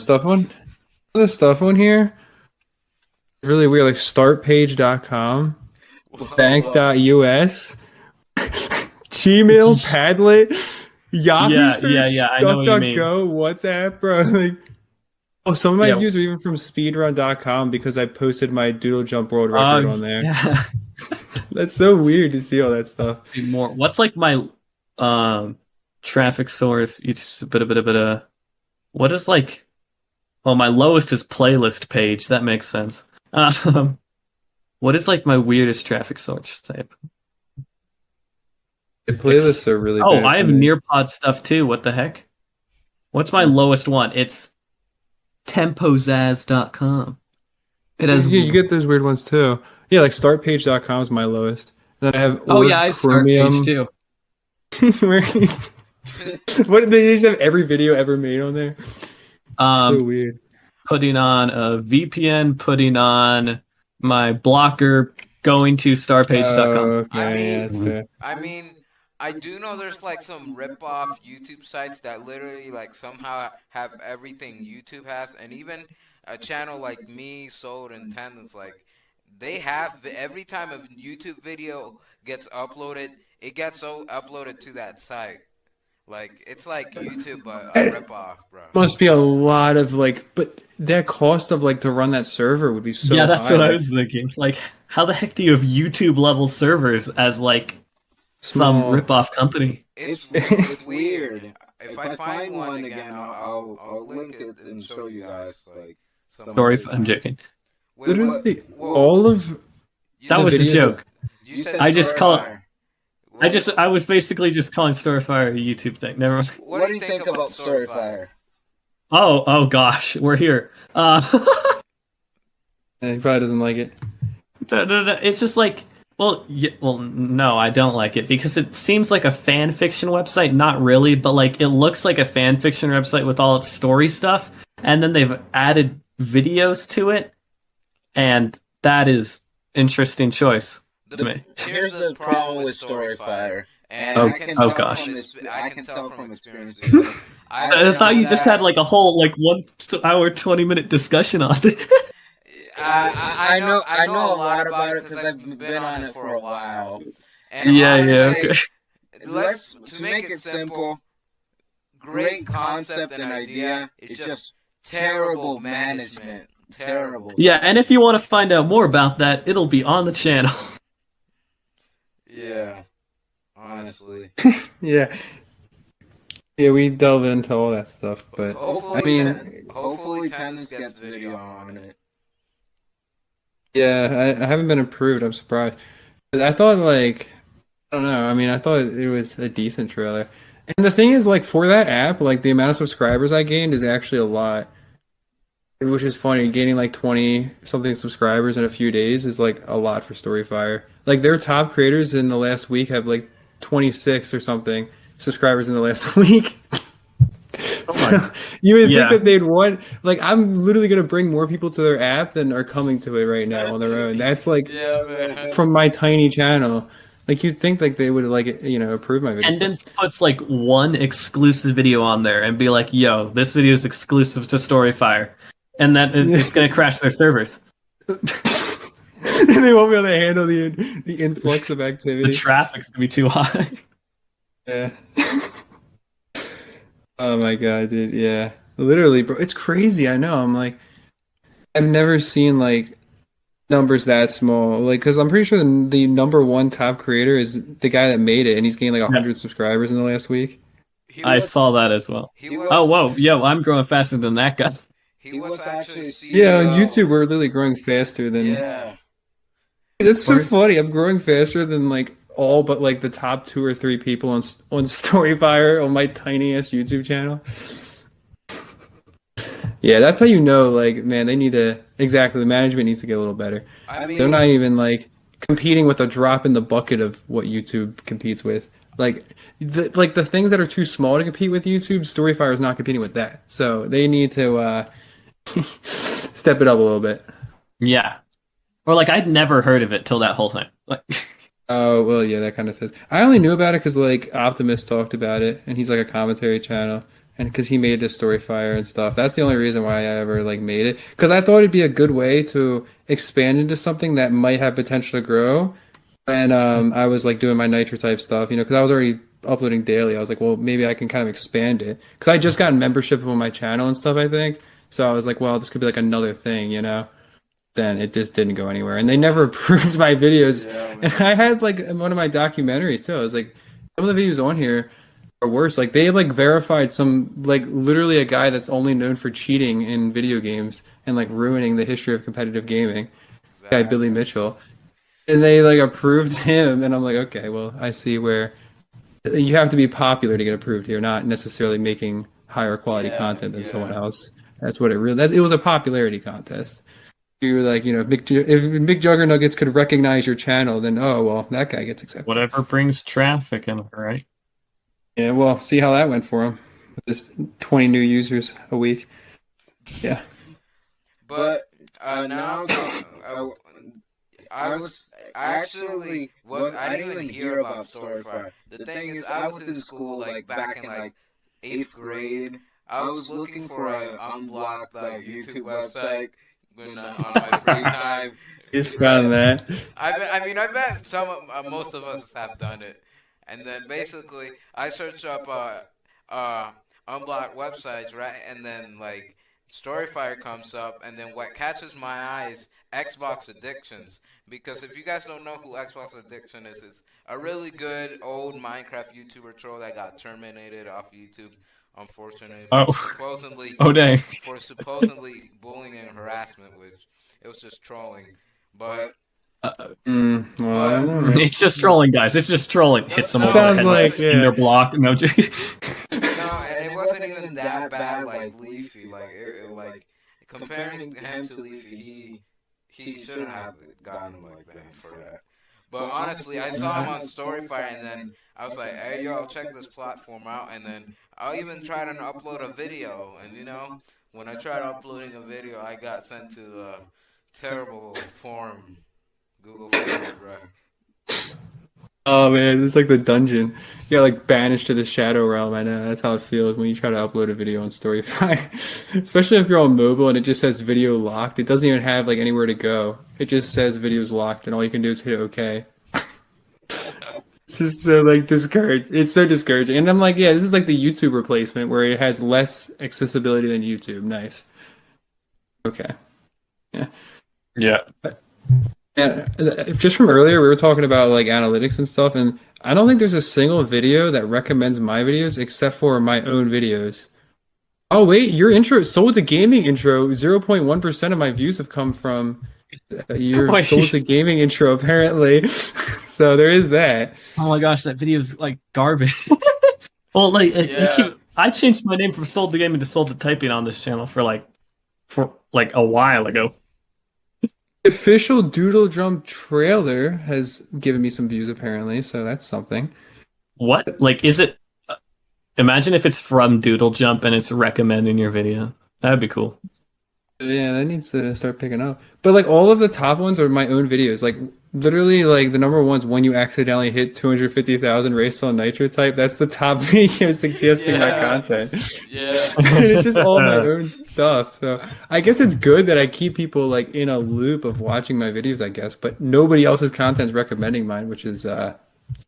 stuff on here is really weird. Like startpage.com, bank.us, Gmail, Padlet. Yahoo Yeah, search, yeah. I know what you mean. Stuff.go, WhatsApp, bro. Like, oh, some of my Yeah. views are even from speedrun.com because I posted my doodle jump world record on there. Yeah. That's so weird to see all that stuff. More. What's like my traffic source? It's a bit. What is like? Well, my lowest is playlist page. That makes sense. What is like my weirdest traffic source type? The playlists are really Oh, bad I have for me. Nearpod stuff too. What the heck? What's my lowest one? It's tempozaz.com. It has Yeah, you get those weird ones too. Yeah, like startpage.com is my lowest. And then I have Oh yeah, I have start page too. What did they just have every video ever made on there? So weird. Putting on a VPN, putting on my blocker, going to startpage.com. Oh, okay, I mean- yeah, that's fair. I mean, I do know there's like some rip-off YouTube sites that literally like somehow have everything YouTube has, and even a channel like me, Sold, and Tendons, like they have every time a YouTube video gets uploaded, it gets uploaded to that site. Like it's like YouTube, but a rip-off, bro. Must be a lot of like, but that cost of like to run that server would be so Yeah, that's high. what I was thinking. Like, how the heck do you have YouTube level servers as like some Small. rip-off company? It's weird. If I find one again, I'll link it and show you guys like. Sorry, I'm joking. Literally, Whoa. all of That the was a videos joke. You said I just call it- Storyfire. I was basically just calling Storyfire a YouTube thing. Never mind. What do you think about Storyfire? Oh gosh, we're here. he probably doesn't like it. No. It's just like, no, I don't like it because it seems like a fan fiction website. Not really, but like it looks like a fan fiction website with all its story stuff, and then they've added videos to it, and that is interesting choice to me. Here's the problem with Storyfire, and Oh- I can oh tell gosh. I can tell from experience. I thought you just had like a whole like 1 hour 20-minute discussion on it. I know a lot about it because I've been on it for a while. And Yeah, honestly, okay. Let's to make it simple. Great concept and idea. It's just terrible management. Terrible. Yeah, and if you want to find out more about that, it'll be on the channel. Yeah. Honestly. Yeah, we delve into all that stuff, but Hopefully, hopefully Tendons gets video on it. yeah, I haven't been approved. I'm surprised. 'Cause I thought like, I don't know. I mean, I thought it was a decent trailer. And the thing is, like, for that app, like the amount of subscribers I gained is actually a lot. Which is funny. Gaining like 20 something subscribers in a few days is like a lot for Storyfire. Like their top creators in the last week have like 26 or something subscribers in the last week. So, you would think that they'd want, like, I'm literally gonna bring more people to their app than are coming to it right now on their own. That's like from my tiny channel. Like you'd think like they would like approve my video. Tendons puts like one exclusive video on there and be like, "Yo, this video is exclusive to Storyfire," and that it's gonna crash their servers. They won't be able to handle the influx of activity. The traffic's gonna be too high. Yeah. Oh my god, dude. Yeah. Literally, bro. It's crazy. I know. I'm like, I've never seen like numbers that small. Like, because I'm pretty sure the number one top creator is the guy that made it, and he's gained like 100 subscribers in the last week. I saw that as well. Oh, whoa. Yo, I'm growing faster than that guy. He was actually CEO. Yeah, on YouTube, we're literally growing faster than. Yeah. It's so funny. I'm growing faster than like all but like the top 2 or 3 people on Storyfire on my tiny ass YouTube channel. Yeah, that's how you know, like, man, they need to, exactly, the management needs to get a little better. I mean, They're not even like competing with a drop in the bucket of what YouTube competes with. Like the things that are too small to compete with YouTube, Storyfire is not competing with that. So they need to step it up a little bit. Yeah. Or like I'd never heard of it till that whole thing. Like, oh, well, yeah, that kind of says. I only knew about it because like Optimus talked about it, and he's like a commentary channel, and because he made this Storyfire and stuff. That's the only reason why I ever like made it, because I thought it'd be a good way to expand into something that might have potential to grow. And I was like doing my Nitro type stuff, because I was already uploading daily, I was like, well, maybe I can kind of expand it because I just got membership on my channel and stuff, I think. So I was like, well, this could be like another thing, you know? Then it just didn't go anywhere, and they never approved my videos. Yeah, And I had like one of my documentaries too. I was like, some of the videos on here are worse. Like they like verified some like literally a guy that's only known for cheating in video games and like ruining the history of competitive gaming. Guy Billy Mitchell. And they like approved him, and I'm like, okay, well, I see where you have to be popular to get approved here, not necessarily making higher quality content than someone else. That's what it really. It was a popularity contest. You were like, you know, if Mick Juggernuggets could recognize your channel, then oh well, that guy gets accepted. Whatever brings traffic in, right? Yeah, well, see how that went for him. With just 20 new users a week. Yeah. But now I didn't even hear about Storyfire. The thing is, I was in school like back in like 8th grade. I was looking for an unblocked like YouTube website on my free time. Just found that. I bet most of us have done it. And then basically, I search up unblocked websites, right? And then like Storyfire comes up, and then what catches my eye is Xbox Addictions. Because if you guys don't know who Xbox Addiction is, it's a really good old Minecraft YouTuber troll that got terminated off YouTube, unfortunately. For supposedly bullying and harassment, which it was just trolling. But it's just trolling, guys. It's just trolling. Hit some sounds like cinder block. No, no, and it wasn't even that bad. Like Leafy, like comparing him to Leafy, he shouldn't have gotten like banned for that. But honestly, I saw him on Storyfire, and then I was like, hey, yo, check this platform out. And then I'll even try to upload a video. And, you know, when I tried uploading a video, I got sent to the terrible forum, Google Forms, right? Oh, man, it's like the dungeon. You got, like, banished to the Shadow Realm. I know. That's how it feels when you try to upload a video on Storyfire. Especially if you're on mobile and it just says video locked. It doesn't even have, like, anywhere to go. It just says video's locked, and all you can do is hit OK. It's just so, like, discouraging. It's so discouraging. And I'm like, yeah, this is like the YouTube replacement where it has less accessibility than YouTube. Nice. Okay. Yeah. Yeah. And just from earlier, we were talking about like analytics and stuff, and I don't think there's a single video that recommends my videos except for my own videos. Oh wait, your intro, Sold to Gaming intro, 0.1% of my views have come from your Sold to Gaming intro, apparently. So there is that. Oh my gosh, that video's like garbage. Well, like I changed my name from Sold to Gaming to Sold to Typing on this channel for a while ago. The official Doodle Drum trailer has given me some views, apparently, so that's something. What? Like, is it... Imagine if it's from Doodle Jump and it's recommending your video. That'd be cool. Yeah, that needs to start picking up. But, like, all of the top ones are my own videos. Like, literally, like, the number one's when you accidentally hit 250,000 race on Nitro type. That's the top video suggesting my content. Yeah. It's just all my own stuff. So I guess it's good that I keep people, like, in a loop of watching my videos, I guess. But nobody else's content's recommending mine, which is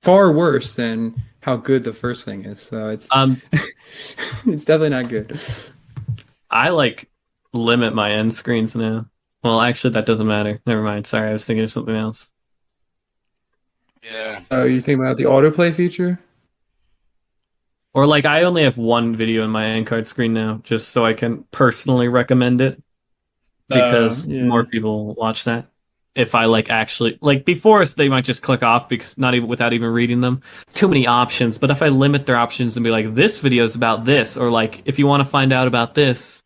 far worse than how good the first thing is. So it's it's definitely not good. I, like... limit my end screens now. Well, actually, that doesn't matter. Never mind. Sorry, I was thinking of something else. Yeah. Oh, you thinking about the autoplay feature? Or like, I only have one video in my end card screen now, just so I can personally recommend it because more people watch that. If I like actually like before, they might just click off because not even without even reading them. Too many options. But if I limit their options and be like, this video is about this, or like, if you want to find out about this.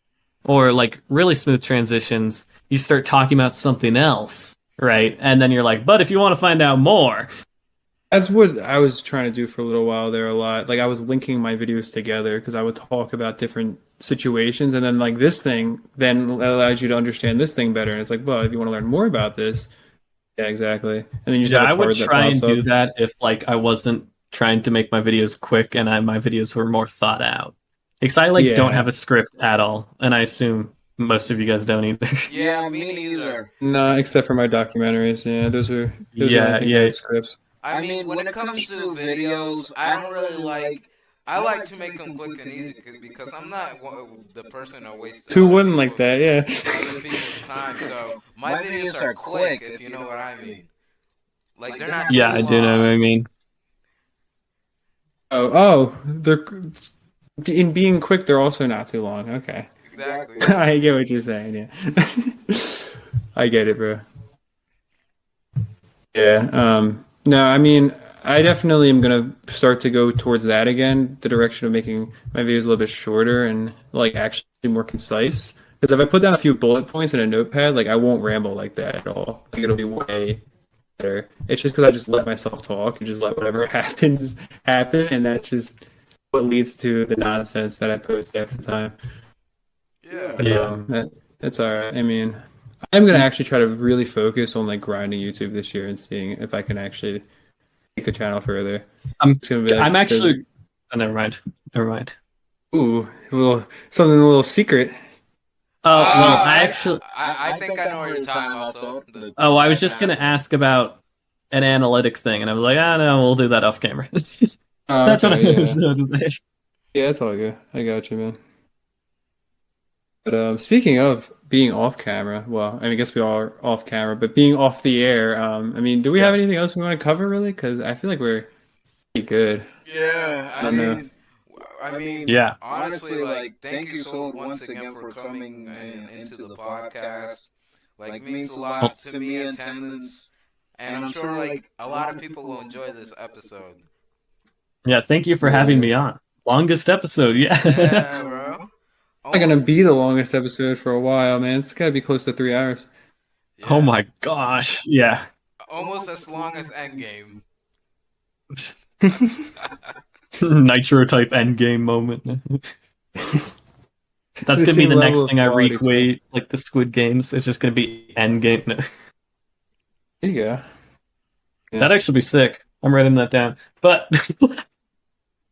Or like really smooth transitions, you start talking about something else, right? And then you're like, but if you want to find out more. That's what I was trying to do for a little while there a lot. Like I was linking my videos together because I would talk about different situations. And then like this thing then allows you to understand this thing better. And it's like, well, if you want to learn more about this. Yeah, exactly. And then you just have a I would card try and that do that if like I wasn't trying to make my videos quick and my videos were more thought out. Because I don't have a script at all, and I assume most of you guys don't either. Yeah, me neither. No, except for my documentaries. Yeah, those are scripts. I mean, when it comes to videos, I don't really like. I like to make them quick and easy because I'm not the person that wastes Who wouldn't like that? Yeah. other people's time. So my videos are quick, if you know what I mean. Like they're not Yeah, too I do know what long. I mean. They're in being quick. They're also not too long. Okay, Exactly. I get what you're saying. Yeah, I get it, bro. Yeah. No, I mean, I definitely am gonna start to go towards that again, the direction of making my videos a little bit shorter and like actually more concise. Because if I put down a few bullet points in a notepad, like I won't ramble like that at all. Like it'll be way better. It's just because I just let myself talk and just let whatever happens happen, and that's just what leads to the nonsense that I post half the time. Yeah. But, that's all right. I mean, I'm gonna actually try to really focus on like grinding YouTube this year and seeing if I can actually take the channel further. I'm It's gonna be like, I'm actually. Oh, never mind. Never mind. ooh, a little secret. Well, I actually. I think I know what you're talking about. So Oh, I was just gonna ask about an analytic thing, and I was like, no, we'll do that off camera. That's what I Okay, was about to say. yeah, it's all good. I got you, man. But speaking of being off camera, well, I mean, I guess we all are off camera, but being off the air, I mean, do we have anything else we want to cover really? Because I feel like we're pretty good. yeah, I don't know. I mean, Yeah. honestly, like, thank you so once again for coming into the podcast. Like, means a lot to me and Tendons, and I'm sure like a lot of people will enjoy this episode. Yeah, thank you for having me on. Longest episode, yeah. Yeah, bro. It's not gonna be the longest episode for a while, man. It's gotta be close to 3 hours. Oh my gosh, yeah. Almost as long as Endgame. Nitro type endgame moment. That's The gonna be same the level next of thing I quality, recreate, like the Squid Games. It's just gonna be endgame. There you go. Yeah. That'd actually be sick. I'm writing that down. But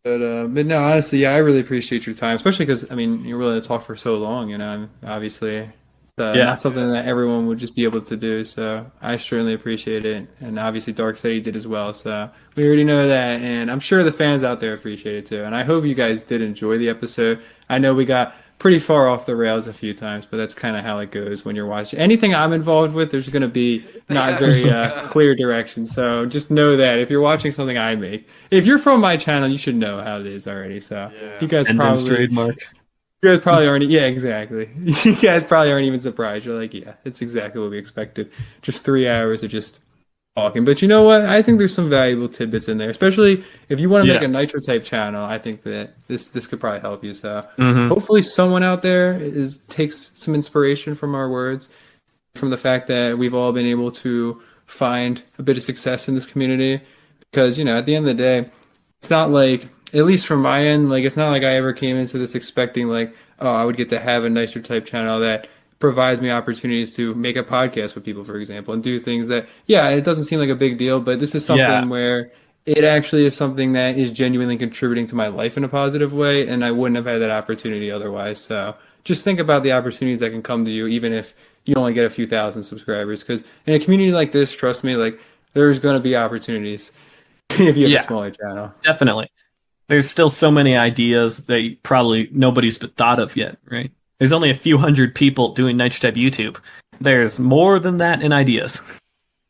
But no, honestly, yeah, I really appreciate your time, especially because I mean you're willing to talk for so long. You know, and obviously it's Yeah. not something that everyone would just be able to do. So I certainly appreciate it, and obviously Dark said he did as well. So we already know that, and I'm sure the fans out there appreciate it too. And I hope you guys did enjoy the episode. I know we got pretty far off the rails a few times, but that's kind of how it goes when you're watching anything I'm involved with. There's going to be not very clear direction. So just know that if you're watching something I make, if you're from my channel, you should know how it is already. So Yeah. you guys Tendons probably, trademark. you guys probably aren't. Yeah, exactly. You guys probably aren't even surprised. You're like, yeah, it's exactly what we expected. Just 3 hours of just talking. But you know what? I think there's some valuable tidbits in there, especially if you want to make a Nitro type channel. I think that this could probably help you. So hopefully someone out there takes some inspiration from our words, from the fact that we've all been able to find a bit of success in this community. Because, you know, at the end of the day, it's not like, at least from my end, like it's not like I ever came into this expecting like, oh, I would get to have a Nitro type channel that provides me opportunities to make a podcast with people, for example, and do things that, yeah, it doesn't seem like a big deal, but this is something where it actually is something that is genuinely contributing to my life in a positive way, and I wouldn't have had that opportunity otherwise. So just think about the opportunities that can come to you, even if you only get a few thousand subscribers, because in a community like this, trust me, like there's going to be opportunities if you have a smaller channel. Definitely. There's still so many ideas that probably nobody's thought of yet, right? There's only a few hundred people doing Nitro Type YouTube. There's more than that in ideas.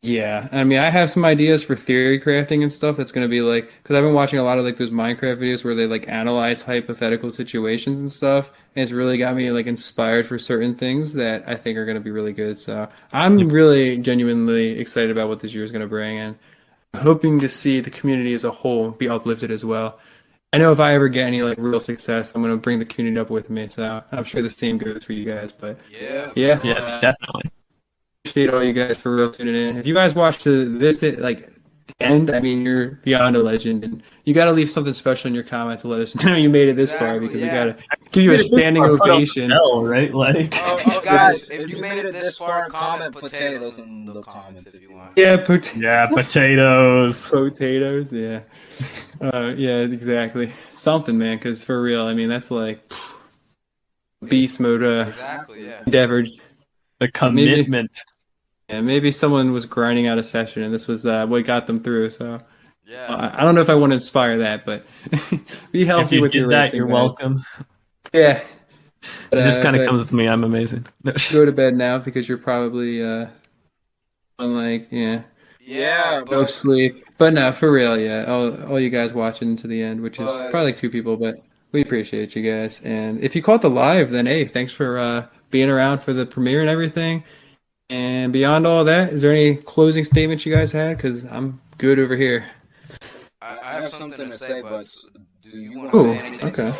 Yeah, I mean, I have some ideas for theory crafting and stuff that's going to be like, because I've been watching a lot of like those Minecraft videos where they like analyze hypothetical situations and stuff, and it's really got me like inspired for certain things that I think are going to be really good. So I'm really genuinely excited about what this year is going to bring, and hoping to see the community as a whole be uplifted as well. I know if I ever get any like real success, I'm going to bring the community up with me. So I'm sure the same goes for you guys. But yeah, Definitely. appreciate all you guys for real tuning in. If you guys watched to this like end, I mean, you're beyond a legend, and you got to leave something special in your comment to let us know you made it this far, because we got to give you a standing ovation. Right? Like, guys, if you made it this far, comment potatoes in the comments if you want. Yeah, potatoes. potatoes. Yeah, yeah, exactly. Something, man. Because for real, I mean, that's like beast mode Exactly, yeah. endeavor. The commitment. And maybe someone was grinding out a session, and this was what got them through. So Yeah. I don't know if I want to inspire that, but be If healthy you with your did that, racing, you're guys. welcome. Yeah. It just kind of But comes with me. I'm amazing. go to bed now because you're probably Yeah, go but sleep. But no, for real, yeah. All you guys watching to the end, which is but probably like 2 people, but we appreciate you guys. And if you caught the live, then hey, thanks for being around for the premiere and everything. And beyond all that, is there any closing statements you guys had? Because I'm good over here. I have something to say, but do you want to Ooh, say anything? okay.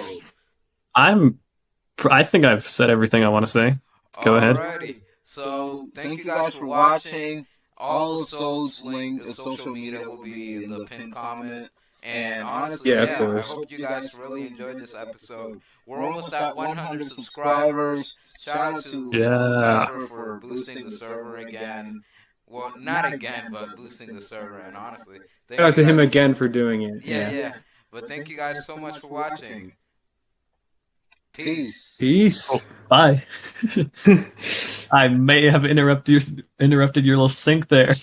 I think I've said everything I want to say. Go ahead. Alrighty. So thank you guys for watching. All of Sold's link, social media will be in the pinned comment. And honestly, Yeah, of I course. hope you guys really enjoyed this episode. We're almost at 100 subscribers. Shout out to Yeah. Typer for boosting the server again. Well, not again, but boosting the server. And honestly, thank Shout out you to him guys. again for doing it. Yeah. But thank you guys so much for watching. Peace. Peace. Bye. I may have interrupted your little sync there.